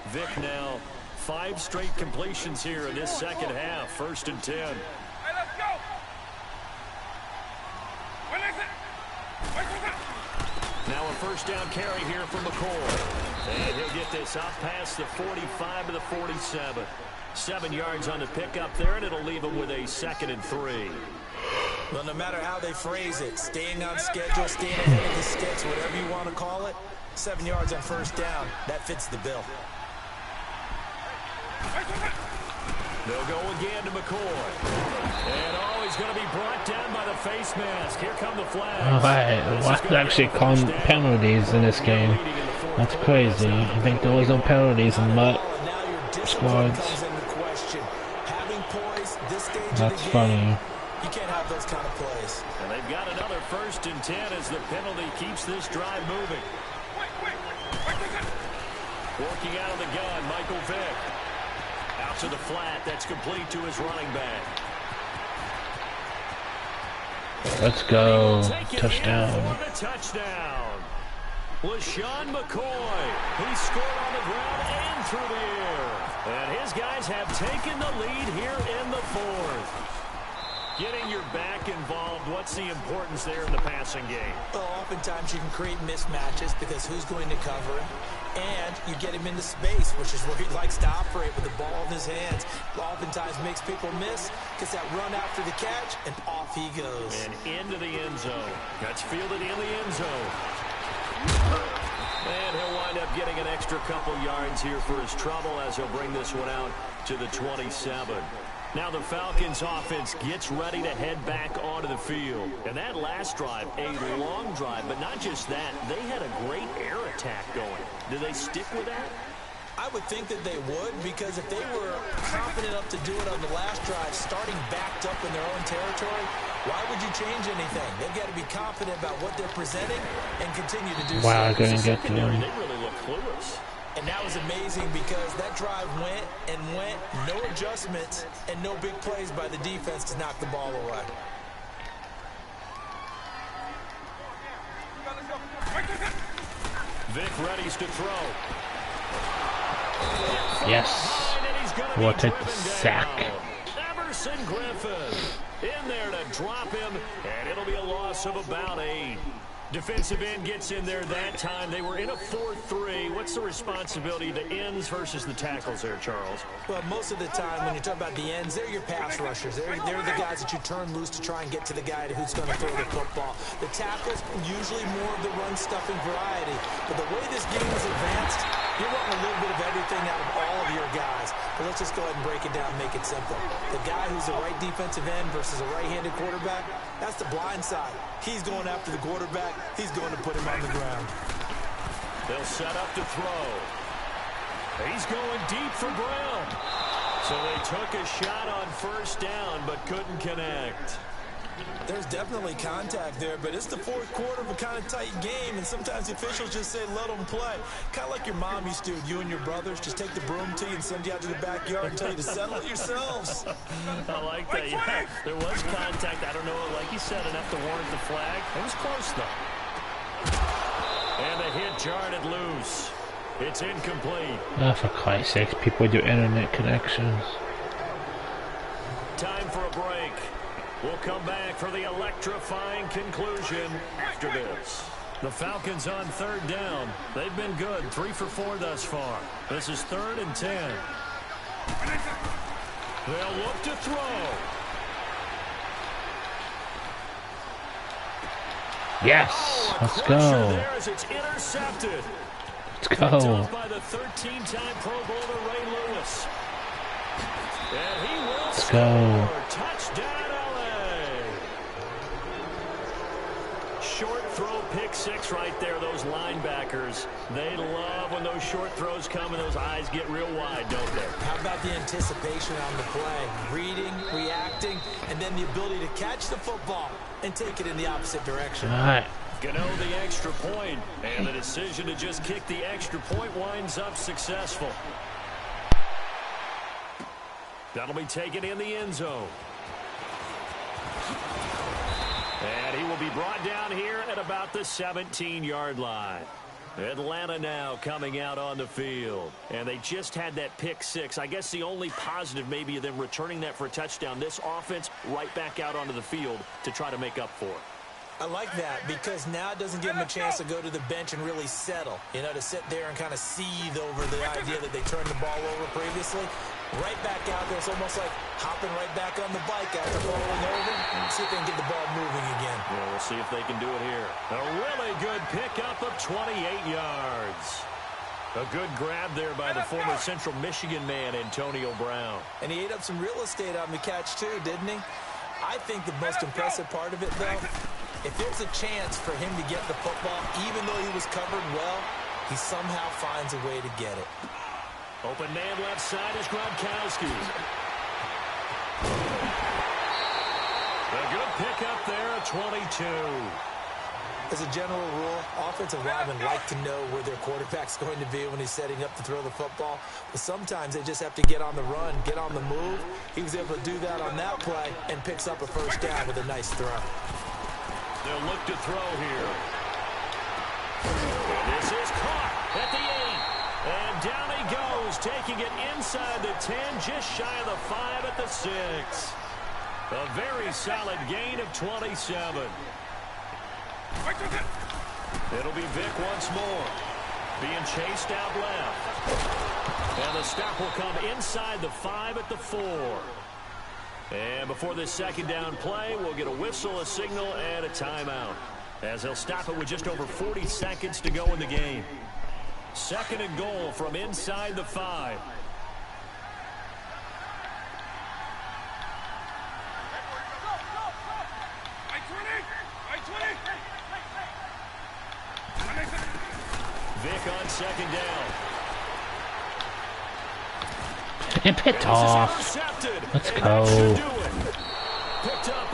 Vic now 5 straight completions here in this second half. 1st and 10. Hey, let's go. Now a first down carry here from McCoy. And he'll get this up past the 45 to the 47. 7 yards on the pickup there, and it'll leave him with a 2nd and 3. Well, no matter how they phrase it, staying on schedule, staying ahead of the sticks, whatever you want to call it, 7 yards on first down, that fits the bill. They'll go again to McCoy. And he's going to be brought down by the face mask. Here come the flags. Why actually calling penalties in this game? That's crazy. I think there was no penalties in MUT squads. That's funny. You can't have those kind of plays. And they've got another 1st and 10 as the penalty keeps this drive moving. Working out of the gun, Michael Vick. Out to the flat. That's complete to his running back. Let's go. Touchdown. Touchdown. LaShawn McCoy. He scored on the ground and through the air. And his guys have taken the lead here in the 4th. Getting your back involved, what's the importance there in the passing game? Well, oftentimes you can create mismatches because who's going to cover him? And you get him into space, which is where he likes to operate with the ball in his hands. Oftentimes makes people miss, gets that run after the catch, and off he goes. And into the end zone. That's fielded in the end zone. And he'll wind up getting an extra couple yards here for his trouble as he'll bring this one out to the 27. Now the Falcons offense gets ready to head back onto the field. And that last drive, a long drive, but not just that. They had a great air attack going. Do they stick with that? I would think that they would, because if they were confident enough to do it on the last drive, starting backed up in their own territory, why would you change anything? They've got to be confident about what they're presenting and continue to do so. Wow, I couldn't get to him. They really look clueless. And that was amazing because that drive went and went, no adjustments, and no big plays by the defense to knock the ball away. Vic readies to throw. Yes. We'll take the sack. Everson Griffin in there to drop him, and it'll be a loss of about 8. Defensive end gets in there that time. They were in a 4-3. What's the responsibility of the ends versus the tackles there, Charles? Well, most of the time when you talk about the ends, they're your pass rushers. They're the guys that you turn loose to try and get to the guy who's going to throw the football. The tackles, usually more of the run-stuffing variety. But the way this game is advanced, you're wanting a little bit of everything out of all of your guys. But let's just go ahead and break it down and make it simple. The guy who's the right defensive end versus a right-handed quarterback, that's the blind side. He's going after the quarterback. He's going to put him on the ground. They'll set up to throw. He's going deep for Brown. So they took a shot on first down but couldn't connect. There's definitely contact there, but it's the 4th quarter of a kind of tight game, and sometimes the officials just say, let them play. Kind of like your mom used to, you and your brothers, just take the broom to you and send you out to the backyard and tell you to settle it yourselves. I like that, yeah. There was contact. I don't know, like you said, enough to warrant the flag. It was close, though. And the hit jarred it loose. It's incomplete. Oh, for Christ's sakes, people with your internet connections. Time for a break. We'll come back for the electrifying conclusion after this. The Falcons on third down. They've been good, 3 for 4 thus far. This is 3rd and 10. They'll look to throw. Yes, let's go. There as it's intercepted. Let's go. By the 13-time Pro Bowler Ray Lewis. And he will Let's score. go. Touchdown, LA. Short throw pick 6 right there. Those linebackers, they love when those short throws come and those eyes get real wide, don't they? How about the anticipation on the play? Reading, reacting, and then the ability to catch the football and take it in the opposite direction. All right. Gano the extra point, and the decision to just kick the extra point winds up successful. That'll be taken in the end zone. And he will be brought down here at about the 17-yard line. Atlanta now coming out on the field. And they just had that pick 6. I guess the only positive maybe of them returning that for a touchdown. This offense right back out onto the field to try to make up for it. I like that because now it doesn't give them a chance to go to the bench and really settle. You know, to sit there and kind of seethe over the idea that they turned the ball over previously. Right back out there. It's almost like hopping right back on the bike after falling over. See if they can get the ball moving again. Yeah, we'll see if they can do it here. A really good pickup of 28 yards. A good grab there by the former Central Michigan man, Antonio Brown. And he ate up some real estate on the catch, too, didn't he? I think the most impressive part of it, though, if there's a chance for him to get the football, even though he was covered well, he somehow finds a way to get it. Open man left side is Gronkowski. A good pickup there at 22. As a general rule, offensive linemen like to know where their quarterback's going to be when he's setting up to throw the football. But sometimes they just have to get on the run, get on the move. He was able to do that on that play and picks up a first down with a nice throw. They'll look to throw here. And this is caught at the 8. And down he goes, taking it inside the 10, just shy of the 5 at the 6. A very solid gain of 27. It'll be Vick once more. Being chased out left. And the stop will come inside the 5 at the 4. And before this second down play, we'll get a whistle, a signal, and a timeout. As they'll stop it with just over 40 seconds to go in the game. 2nd and goal from inside the 5. Vick on 2nd down. And picked off. Let's go.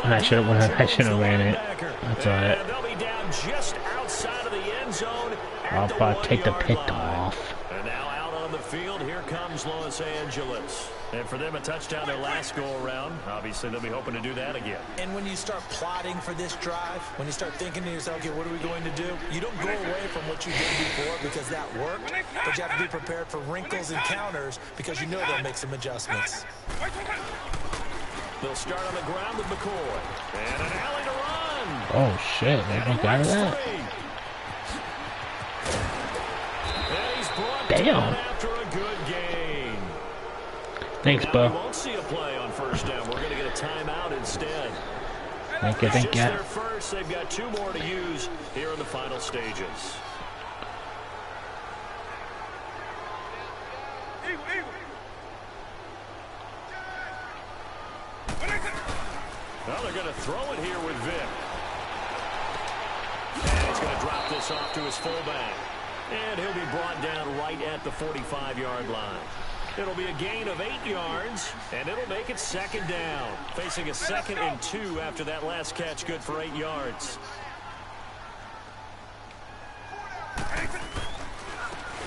And I should have ran it. That's alright. They'll be down just outside of the end zone. I'll probably take the picked off. And now out on the field, here comes Los Angeles. And for them, a touchdown their last go-around. Obviously, they'll be hoping to do that again. And when you start plotting for this drive, when you start thinking to yourself, okay, what are we going to do? You don't go away from what you did before because that worked, but you have to be prepared for wrinkles and counters because you know they'll make some adjustments. They'll start on the ground with McCoy. And an alley to run. Oh, shit. They don't got that. And he's brought Damn. down after a good gain. Thanks, Now, Bo. we won't see a play on first down. We're going to get a timeout instead. Thank you, thank you. Just their first. They've got 2 more to use here in the final stages. Well, they're going to throw it here with Vick. And he's going to drop this off to his fullback. And he'll be brought down right at the 45-yard line. It'll be a gain of 8 yards, and it'll make it 2nd down. Facing a 2nd and 2 after that last catch, good for 8 yards.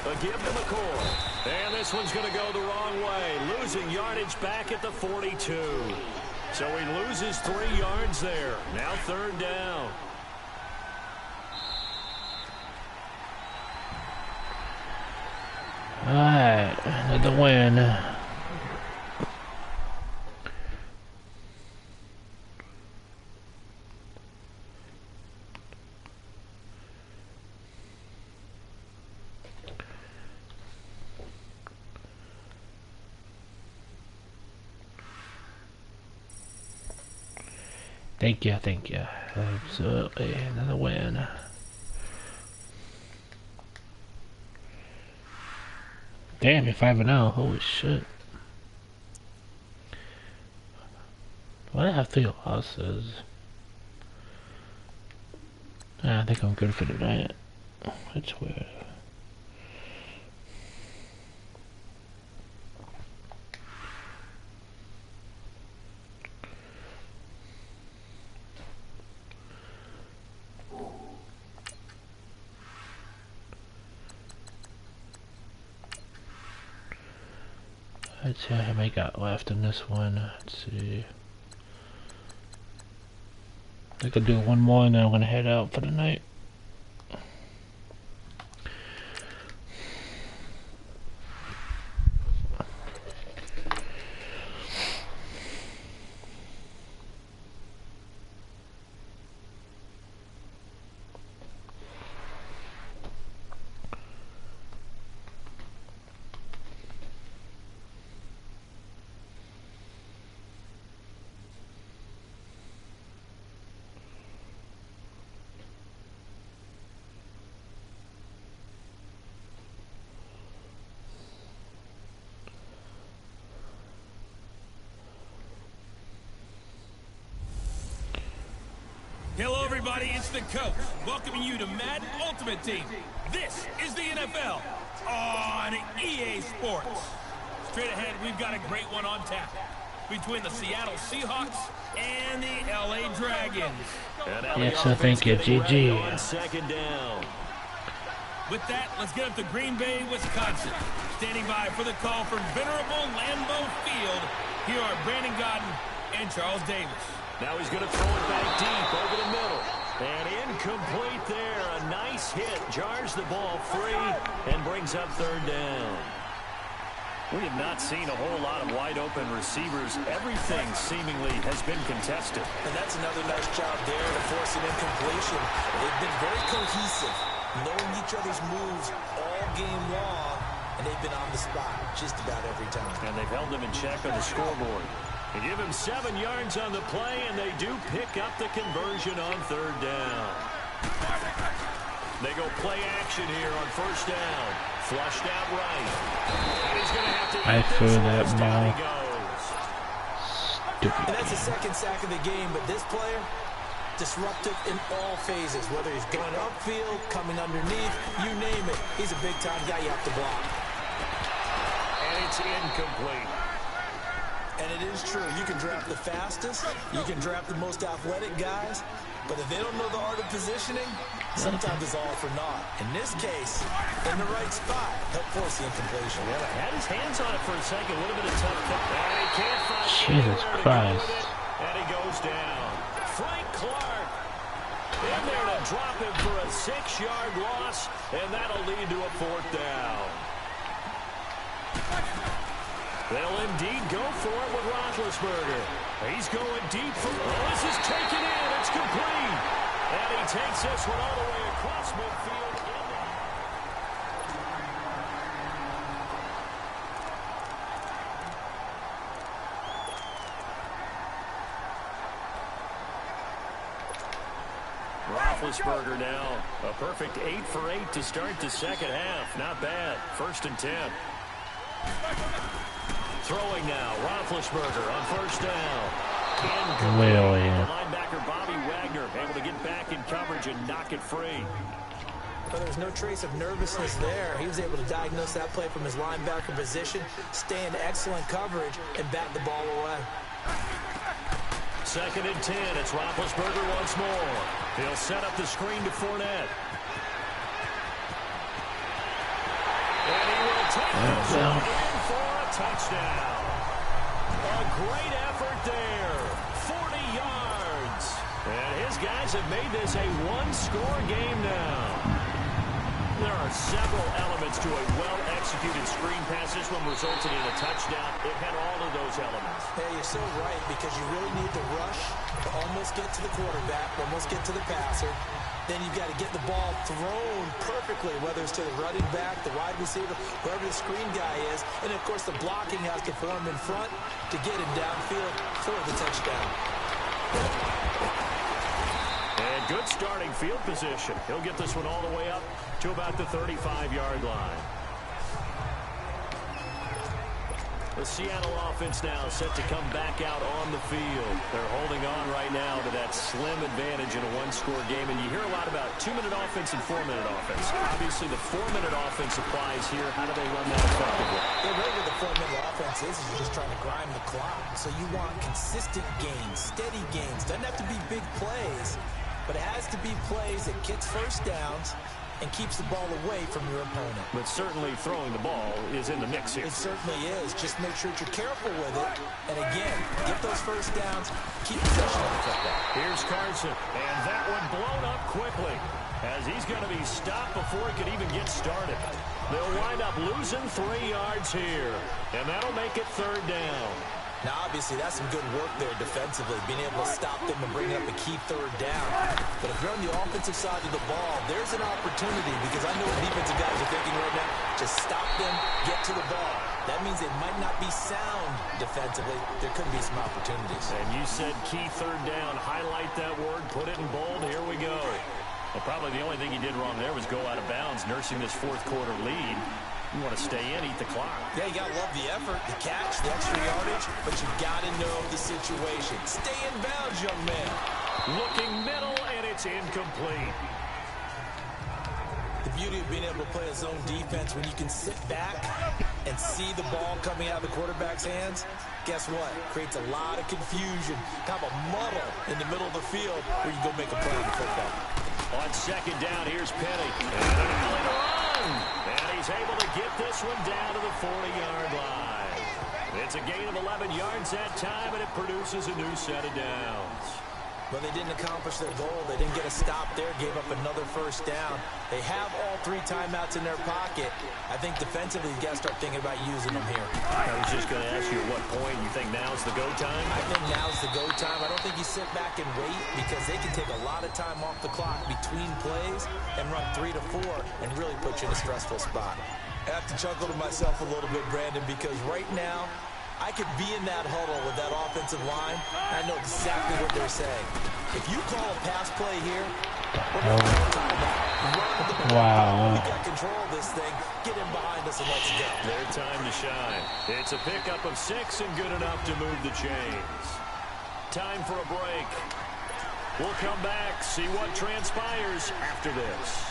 A give to McCoy. And this one's going to go the wrong way. Losing yardage back at the 42. So he loses 3 yards there. Now 3rd down. Alright, another win. Thank you, thank you. Absolutely, another win. Damn, you're 5-0. Holy shit. Why do I have 3 losses? I think I'm good for tonight. That's weird. Let's see how many got left in this one. Let's see. I could do one more and then I'm gonna head out for the night. Hello, everybody. It's the coach welcoming you to Madden Ultimate Team. This is the NFL on EA Sports. Straight ahead, we've got a great one on tap between the Seattle Seahawks and the LA Dragons. Yes, so thank you, GG. Second down. With that, let's get up to Green Bay, Wisconsin. Standing by for the call from venerable Lambeau Field, here are Brandon Gaudin and Charles Davis. Now he's going to throw it back deep over the middle. And incomplete there. A nice hit. Jars the ball free and brings up third down. We have not seen a whole lot of wide-open receivers. Everything seemingly has been contested. And that's another nice job there to force an incompletion. They've been very cohesive, knowing each other's moves all game long, and they've been on the spot just about every time. And they've held them in check on the scoreboard. They give him 7 yards on the play, and they do pick up the conversion on third down. They go play action here on first down. Flushed out right. And he's going to have to I threw that ball. Stupid. And that's the second sack of the game, but this player, disruptive in all phases, whether he's going upfield, coming underneath, you name it. He's a big-time guy you have to block. And it's incomplete. And it is true. You can draft the fastest, you can draft the most athletic guys, but if they don't know the art of positioning, sometimes it's all for naught. In this case, in the right spot, help force the incompletion. Yeah, had his hands on it for a second. Would have been a tough cut. And he can't find Jesus Christ. And he goes down. Frank Clark in there to drop him for a 6-yard loss, and that'll lead to a fourth down. They'll indeed go for it with Roethlisberger. He's going deep for... Oh, this is taken in. It's complete. And he takes this one all the way across midfield. Roethlisberger now. A perfect 8 for 8 to start the second half. Not bad. 1st and 10. Throwing now, Roethlisberger on first down. Really? Linebacker Bobby Wagner able to get back in coverage and knock it free. But there's no trace of nervousness there. He was able to diagnose that play from his linebacker position, stay in excellent coverage, and bat the ball away. 2nd and 10. It's Roethlisberger once more. He'll set up the screen to Fournette. And he will take this one in for a touchdown. A great effort there. 40 yards. And his guys have made this a one-score game now. There are several elements to a well-executed screen pass. This one resulted in a touchdown. It had all of those elements. Hey, you're so right, because you really need to rush to almost get to the quarterback, almost get to the passer. Then you've got to get the ball thrown perfectly, whether it's to the running back, the wide receiver, wherever the screen guy is. And, of course, the blocking has to form in front to get him downfield for the touchdown. And good starting field position. He'll get this one all the way up to about the 35-yard line. The Seattle offense now set to come back out on the field. They're holding on right now to that slim advantage in a one-score game. And you hear a lot about 2-minute offense and 4-minute offense. Obviously, the 4-minute offense applies here. How do they run that effectively? Yeah, really what the 4-minute offense is you're just trying to grind the clock. So you want consistent gains, steady gains. Doesn't have to be big plays, but it has to be plays that gets first downs and keeps the ball away from your opponent. But certainly throwing the ball is in the mix here. It certainly is. Just make sure that you're careful with it. And again, get those first downs, keep possession of the football. Here's Carson, and that one blown up quickly as he's going to be stopped before he could even get started. They'll wind up losing 3 yards here, and that'll make it 3rd down. Now, obviously, that's some good work there defensively, being able to stop them and bring up a key 3rd down. But if you're on the offensive side of the ball, there's an opportunity, because I know what defensive guys are thinking right now. Just stop them, get to the ball. That means they might not be sound defensively. There could be some opportunities. And you said key 3rd down. Highlight that word, put it in bold. Here we go. Well, probably the only thing he did wrong there was go out of bounds, nursing this 4th quarter lead. You want to stay in, eat the clock. Yeah, you got to love the effort, the catch, the extra yardage, but you got to know the situation. Stay in bounds, young man. Looking middle, and it's incomplete. The beauty of being able to play a zone defense when you can sit back and see the ball coming out of the quarterback's hands, guess what? Creates a lot of confusion, kind of a muddle in the middle of the field where you go make a play in football. On 2nd down, here's Penny. And he's able to get this one down to the 40-yard line. It's a gain of 11 yards that time, and it produces a new set of downs. Well, they didn't accomplish their goal. They didn't get a stop there, gave up another 1st down. They have all 3 timeouts in their pocket. I think defensively, you got to start thinking about using them here. I was just going to ask you at what point you think now's the go time? I think now's the go time. I don't think you sit back and wait, because they can take a lot of time off the clock between plays and run 3 to 4 and really put you in a stressful spot. I have to chuckle to myself a little bit, Brandon, because right now, I could be in that huddle with that offensive line. I know exactly what they're saying. If you call a pass play here, we're going to call a timeout. Run the ball. Wow. We got control of this thing. Get in behind us and let's go. Their time to shine. It's a pickup of 6 and good enough to move the chains. Time for a break. We'll come back, see what transpires after this.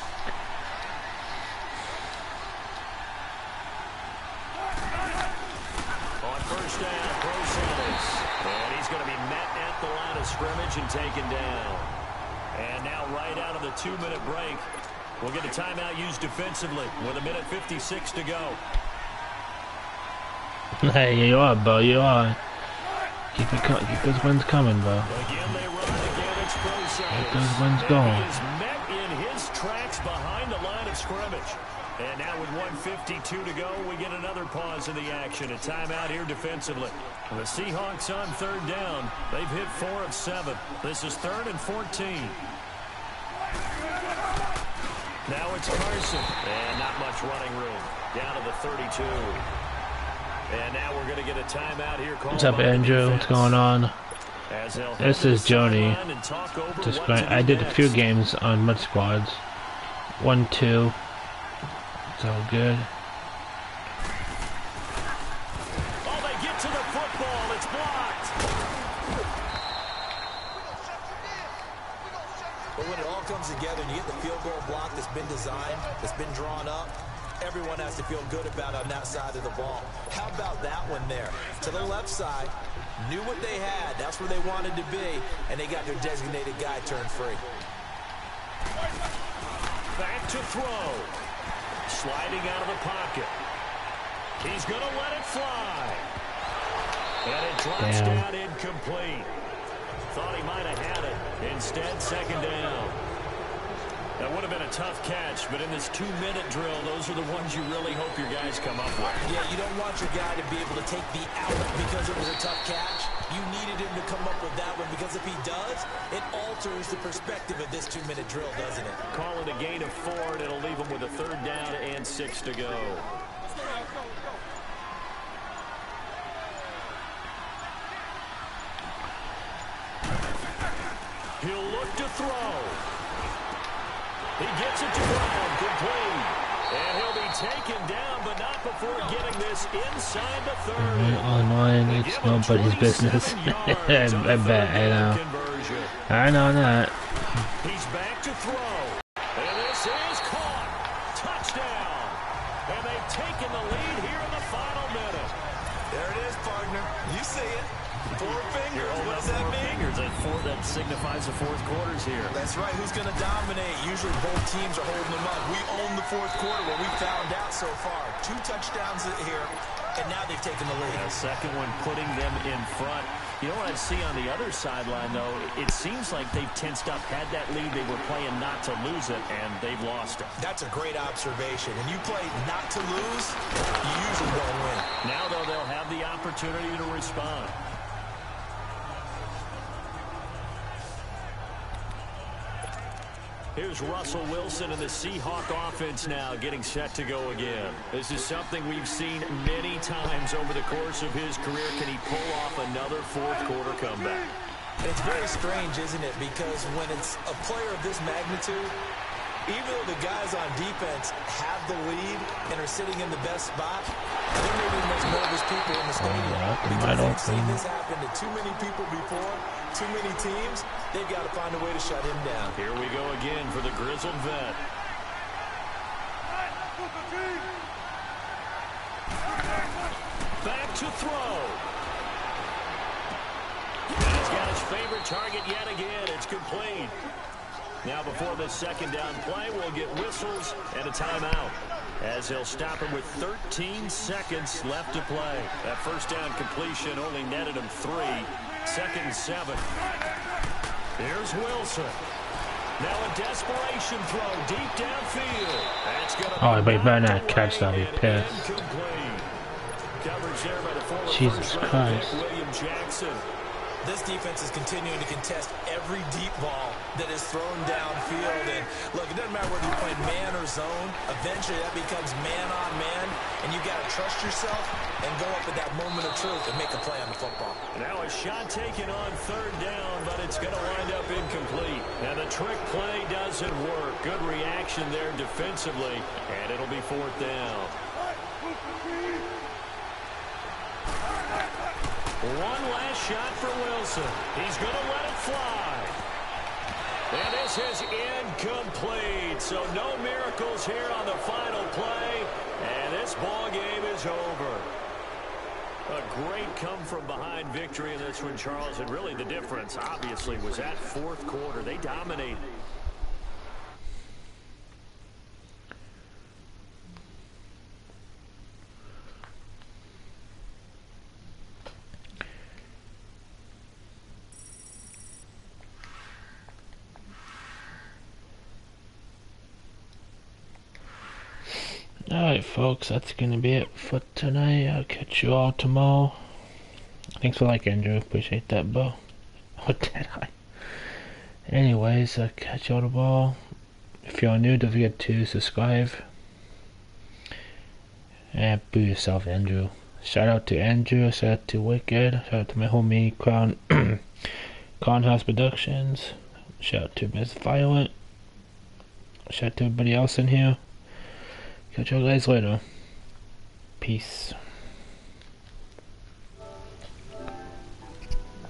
On 1st down, Pro-Sanders. And he's going to be met at the line of scrimmage and taken down. And now right out of the 2-minute break, we'll get a timeout used defensively with 1:56 to go. Hey, you are, Bo. You are. Keep those wins coming, Bo. Again, they run. Again, it's Pro-Sanders. Keep those wins going. And he is met in his tracks behind the line of scrimmage. And now with 1:52 to go, we get another pause in the action. A timeout here defensively. The Seahawks on 3rd down. They've hit 4 of 7. This is 3rd and 14. Now it's Carson. And not much running room. Down to the 32. And now we're going to get a timeout here. What's up, Andrew? What's going on? This is Joni. I did a few games on Mud Squads. 1, 2. It's all good. Oh, they get to the football. It's blocked. But when it all comes together and you get the field goal block that's been designed, that's been drawn up, everyone has to feel good about on that side of the ball. How about that one there? To the left side, knew what they had. That's where they wanted to be, and they got their designated guy turned free. Back to throw. Sliding out of the pocket. He's going to let it fly. And it drops down incomplete. Thought he might have had it. Instead, 2nd down. That would have been a tough catch, but in this 2-minute drill, those are the ones you really hope your guys come up with. Yeah, you don't want your guy to be able to take the out because it was a tough catch. You needed him to come up with that one because if he does, it alters the perspective of this 2-minute drill, doesn't it? Call it a gain of 4, and it'll leave him with a 3rd down and 6 to go. He'll look to throw. He gets it to ground, complete. And he'll be taken down, but not before getting this inside the 30. Online, it's nobody's business. I bet, I know. I know that. He's back to throw. And this is caught. Touchdown. And they've taken the lead here in the final minute. There it is, partner. You see it. 4 fingers. What does that mean? That signifies the 4th quarter's here. That's right. Who's going to dominate? Usually both teams are holding them up. We own the 4th quarter, what we found out so far. 2 touchdowns here, and now they've taken the lead. The second one putting them in front. You know what I see on the other sideline, though? It seems like they've tensed up, had that lead. They were playing not to lose it, and they've lost it. That's a great observation. When you play not to lose, you usually don't win. Now, though, they'll have the opportunity to respond. Here's Russell Wilson and the Seahawk offense now getting set to go again. This is something we've seen many times over the course of his career. Can he pull off another 4th quarter comeback? It's very strange, isn't it? Because when it's a player of this magnitude, even though the guys on defense have the lead and are sitting in the best spot, they're maybe the most nervous people in the stadium. Because they've seen this happen to too many people before, too many teams. They've got to find a way to shut him down. Here we go again for the grizzled vet. Back to throw. And he's got his favorite target yet again. It's complete. Now before the 2nd down play, we'll get whistles and a timeout, as he'll stop him with 13 seconds left to play. That 1st down completion only netted him 3. 2nd and 7. Here's Wilson. Now a desperation throw deep downfield. That's gonna oh, but he better not catch that. Be pissed. Coverage there by the former Jesus Christ. William Jackson. This defense is continuing to contest every deep ball that is thrown downfield. And look, it doesn't matter whether you're playing man or zone. Eventually, that becomes man on man, and you got to trust yourself and go up at that moment of truth and make a play on the football. Now a shot taken on 3rd down, but it's going to wind up incomplete. Now the trick play doesn't work. Good reaction there defensively, and it'll be 4th down. One last shot for Wilson. He's going to let it fly. And this is incomplete. So no miracles here on the final play. And this ball game is over. A great come-from-behind victory in this one, Charles. And really the difference, obviously, was that 4th quarter. They dominated. Alright folks, that's gonna be it for tonight. I'll catch you all tomorrow. Thanks for liking, Andrew. Appreciate that, bro. What did I? Anyways, I'll catch you all tomorrow. If you're new, don't forget to subscribe. And boo yourself, Andrew. Shout out to Andrew, shout out to Wicked, shout out to my homie Crown House Productions. Shout out to Miss Violent. Shout out to everybody else in here. Catch you guys later. Peace.